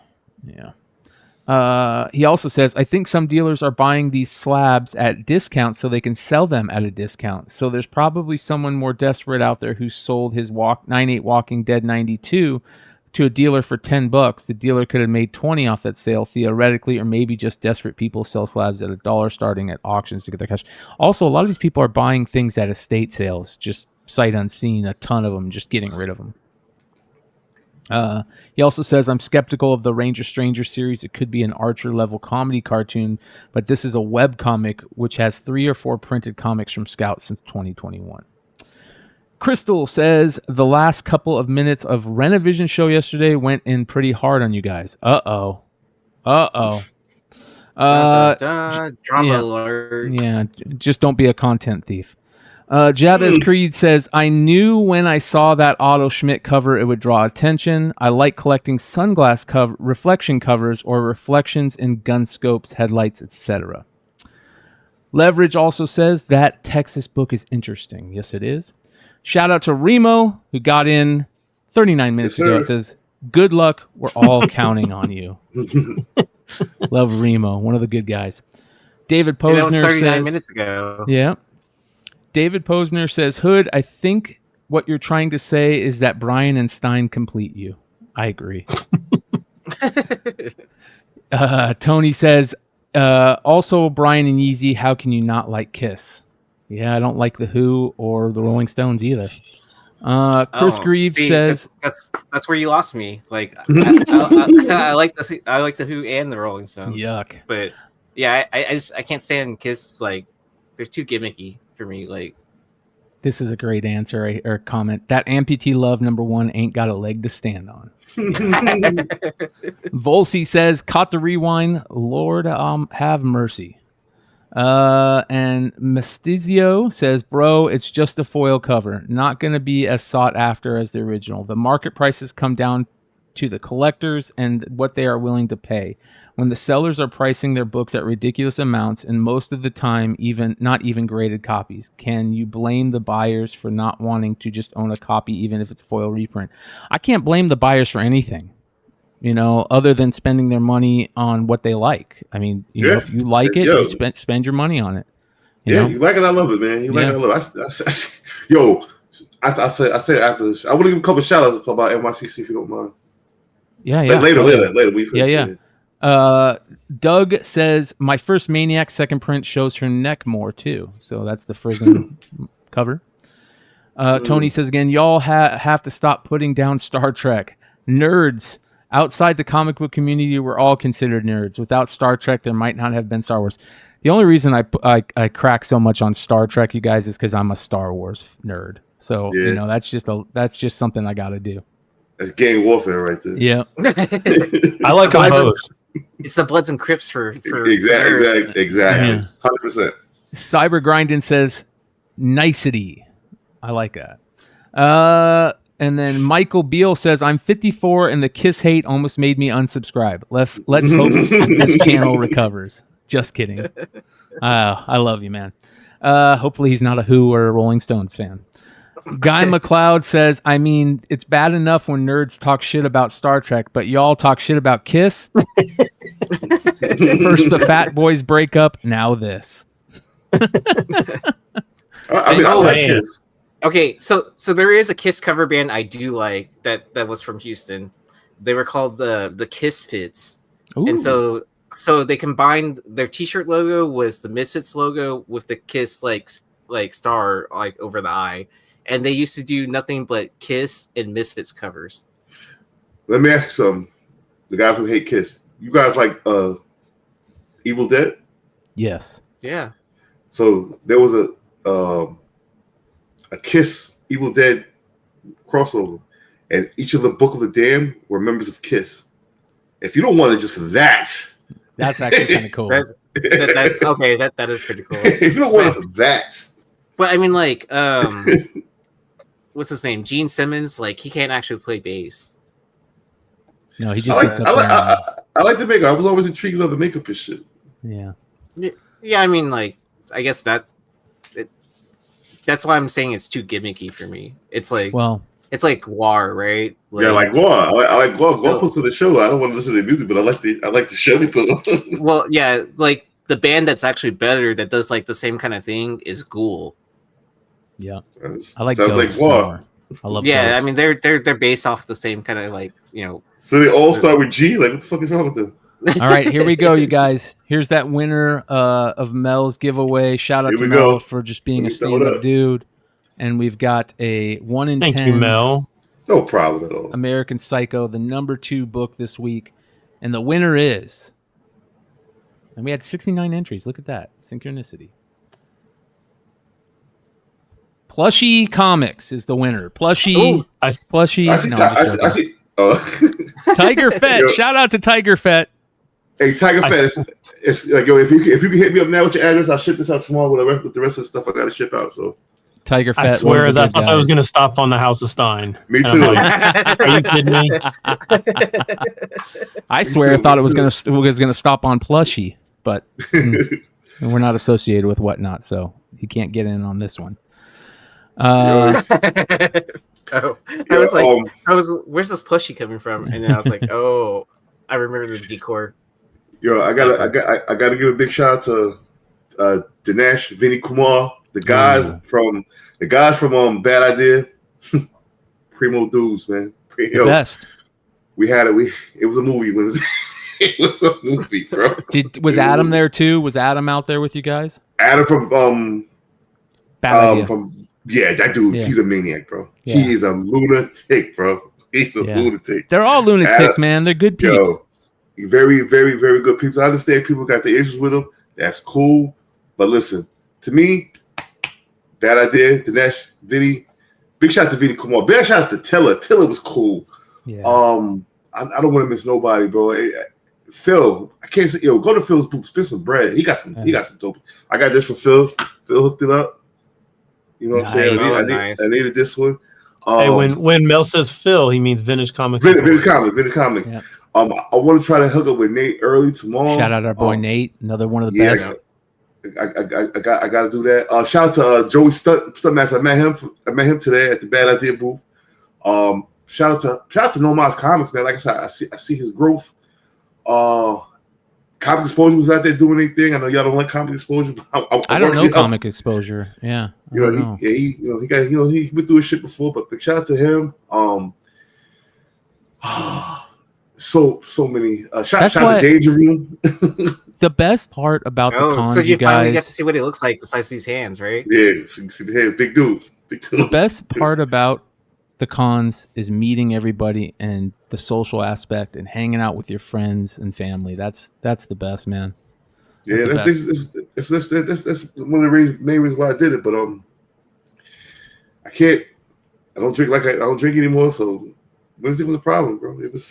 He also says, I think some dealers are buying these slabs at discount so they can sell them at a discount. So there's probably someone more desperate out there who sold his 9/8 Walking Dead 92 to a dealer for $10. The dealer could have made 20 off that sale theoretically, or maybe just desperate people sell slabs at $1 starting at auctions to get their cash. Also, a lot of these people are buying things at estate sales, just sight unseen, a ton of them, just getting rid of them. He also says, I'm skeptical of the Ranger Stranger series. It could be an Archer level comedy cartoon, but this is a web comic which has 3 or 4 printed comics from Scout since 2021. Crystal says, the last couple of minutes of Renovision show yesterday went in pretty hard on you guys. Uh-oh. Drama alert. Yeah, just don't be a content thief. Jabez Creed says, I knew when I saw that Otto Schmidt cover it would draw attention. I like collecting sunglass reflection covers or reflections in gun scopes, headlights, etc. Leverage also says that Texas book is interesting. Yes, it is. Shout out to Remo, who got in 39 minutes ago. It says, good luck. We're all counting on you. Love Remo, one of the good guys. David Posner that was 39 says, minutes ago. Yeah. David Posner says, Hood, I think what you're trying to say is that Bryan and Stein complete you. I agree. Tony says, also Bryan and YeeZee, how can you not like Kiss? Yeah, I don't like The Who or the Rolling Stones either. Chris Greaves says that's where you lost me. Like I like the Who and the Rolling Stones. Yuck. But yeah, I can't stand Kiss. Like they're too gimmicky for me. Like this is a great answer or comment. That amputee love #1 ain't got a leg to stand on. Volsey says, caught the rewind. Lord, have mercy. And Mestizio says, bro, it's just a foil cover, not going to be as sought after as the original. The market prices come down to the collectors and what they are willing to pay. When the sellers are pricing their books at ridiculous amounts, and most of the time not even graded copies, can you blame the buyers for not wanting to just own a copy even if it's a foil reprint? I can't blame the buyers for anything, other than spending their money on what they like. I mean, you know, if you like it, you spend your money on it. You know? You like it, I love it, man. You like it, I love it. I say after this, I want to give a couple shout outs about NYCC if you don't mind. Yeah. Later. Doug says, my first Maniac second print shows her neck more too. So that's the Frozen cover. Tony says again, y'all have to stop putting down Star Trek. Nerds, Outside the comic book community, we're all considered nerds. Without Star Trek, there might not have been Star Wars. The only reason I crack so much on Star Trek, you guys, is because I'm a Star Wars nerd. So you know that's just something I got to do. That's gang warfare right there. Yeah, I like them both. It's the Bloods and Crips for exactly, 100%. Cyber Grindin says nicety. I like that. And then Michael Beal says, I'm 54 and the Kiss hate almost made me unsubscribe. Let's hope this channel recovers. Just kidding. I love you, man. Hopefully he's not a Who or a Rolling Stones fan. Guy McLeod says, I mean, it's bad enough when nerds talk shit about Star Trek, but y'all talk shit about Kiss? First the Fat Boys break up, now this. I like Kiss. Okay, so there is a Kiss cover band I do like that was from Houston. They were called the Kiss Fits. Ooh. And so they combined their T-shirt logo was the Misfits logo with the Kiss like star like over the eye, and they used to do nothing but Kiss and Misfits covers. Let me ask you something. The guys who hate Kiss, you guys like Evil Dead? Yes. Yeah. So there was a Kiss Evil Dead crossover, and each of the Book of the Damned were members of Kiss. If you don't want it just for that, that's actually kind of cool. That's okay. That is pretty cool. If you don't want it for that, but I mean, like, what's his name? Gene Simmons. Like, he can't actually play bass. No, he just. I like the makeup. I was always intrigued about the makeup and shit. Yeah. Yeah. I mean, like, I guess that's why I'm saying it's too gimmicky for me. It's like, it's like War, right? Like, yeah, like War. I like War. War puts to the show. I don't want to listen to the music, but I like the show they put on. Well, yeah, like the band that's actually better that does like the same kind of thing is Ghoul. Yeah, I like. Sounds like War. I love. Yeah, Ghost. I mean they're based off the same kind of like So they all start with G. Like what the fuck is wrong with them? All right, here we go, you guys. Here's that winner of Mel's giveaway. Shout out to Mel for just being a stand-up dude. And we've got a 1 in 10. Thank you, Mel. No problem at all. American Psycho, the #2 book this week. And the winner is... And we had 69 entries. Look at that. Synchronicity. Plushie Comics is the winner. Plushie. Plushie. I see. Tiger Fett. Shout out to Tiger Fett. Hey, Tiger Fett, it's like, yo, if you can hit me up now with your address, I'll ship this out tomorrow with the rest of the stuff I got to ship out. So, Tiger Fett. I swear that I thought I was going to stop on the House of Stein. Me too. Like, are you kidding me? I swear I thought it was going to stop on Plushie, but we're not associated with Whatnot, so he can't get in on this one. I was like, where's this plushie coming from? And then I was like, oh, I remember the decor. Yo, I gotta give a big shout out to Dinesh, Vinny Kumar, the guys from Bad Idea, primo dudes, man. The best. It was a movie. It was a movie, bro. Was Adam there too? Was Adam out there with you guys? Adam from Bad Idea. That dude, he's a maniac, bro. Yeah. He is a lunatic, bro. He's a lunatic. They're all lunatics, man. They're good people. Yo, very, very, very good people. I understand people got the issues with them. That's cool. But listen, to me, Bad Idea, Dinesh, Vinny. Big shout out to Vinny Kumar. Big shout out to Tiller. Tiller was cool. Yeah. I don't want to miss nobody, bro. Phil, I can't say, go to Phil's booth, spit some bread. He got some dope. I got this for Phil. Phil hooked it up. You know what I'm saying? I needed this one. Hey, when Mel says Phil, he means Vintage Comics. Vintage Comics. Yeah. I want to try to hook up with Nate early tomorrow. Shout out our boy Nate, another one of the best. I got to do that. Shout out to Joey Stuntmaster. I met him today at the Bad Idea booth. Shout out to No Mas Comics, man. Like I said, I see his growth. Comic Exposure was out there doing anything. I know y'all don't like Comic Exposure. But I don't know Comic Exposure. Yeah, he went through his shit before. But big shout out to him. So many. Shout out to Danger Room. The best part about the con, so you finally get to see what he looks like besides these hands, right? Yeah, see the hands, big dude. The best part about the cons is meeting everybody and the social aspect and hanging out with your friends and family. That's the best, man. Yeah, that's one of the main reasons why I did it. But I can't. I don't drink anymore. So Wednesday was a problem, bro. It was.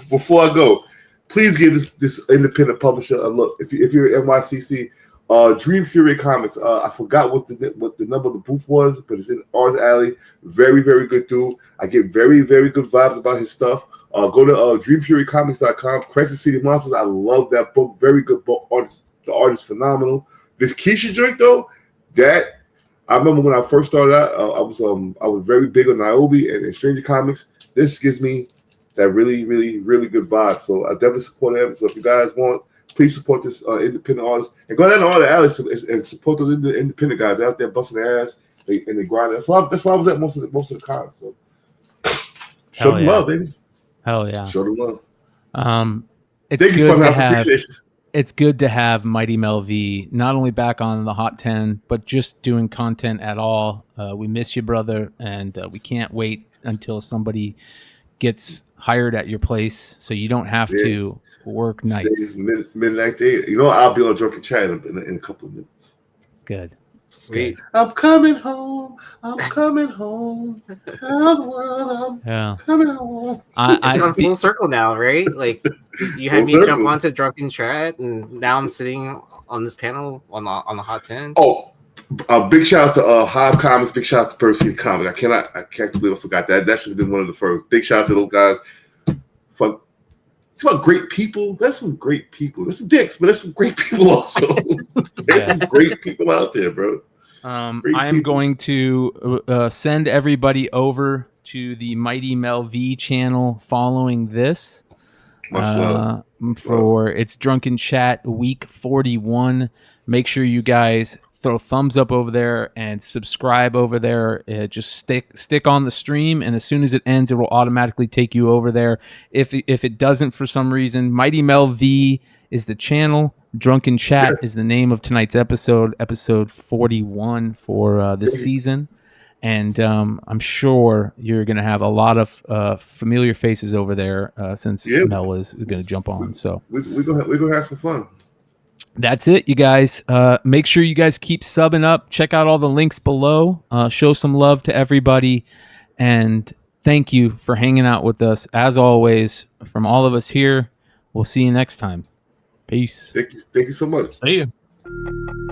Before I go, please give this independent publisher a look. If you're at NYCC, Dream Fury Comics. I forgot what the number of the booth was, but it's in Ours Alley. Very, very good dude. I get very, very good vibes about his stuff. Go to dreamfurycomics.com. Crescent City Monsters. I love that book. Very good book. The art is phenomenal. This Keisha joint though, that I remember when I first started out, I was very big on Niobe and Stranger Comics. This gives me that really, really, really good vibe. So I definitely support him. So if you guys want, please support this independent artist and go down to all the alleys and support those independent guys out there busting their ass and they grind. That's why I was at most of the cons. So show them love, baby. Hell yeah. Show them love. It's Thank you for appreciation. It's good to have Mighty Mel V not only back on the Hot 10, but just doing content at all. We miss you, brother, and we can't wait until somebody gets hired at your place so you don't have to work nights. Midnight day. You know, I'll be on Drunken Chat in a couple of minutes. Good. Sweet. I'm coming home. I'm coming home. Tell the world I'm coming home. It's on full circle now, right? Like you had me jump onto Drunken Chat, and now I'm sitting on this panel on the Hot 10. Oh, a big shout out to Hob Comics. Big shout out to Percy Comics. I can't believe I forgot that. That should have been one of the first. Big shout out to those guys. Fuck. It's about great people. There's some great people. There's some dicks, but there's some great people also. There's some great people out there, bro. I am going to send everybody over to the Mighty Mel V channel following this. It's Drunken Chat week 41. Make sure you guys throw thumbs up over there and subscribe over there. Just stick on the stream, and as soon as it ends, it will automatically take you over there. If it doesn't for some reason, Mighty Mel V is the channel. Drunken Chat is the name of tonight's episode 41 for this season. And I'm sure you're going to have a lot of familiar faces over there since Mel is going to jump on. So we're gonna have some fun. That's it, you guys. Make sure you guys keep subbing up. Check out all the links below. Show some love to everybody. And thank you for hanging out with us. As always, from all of us here, we'll see you next time. Peace. Thank you so much. See you.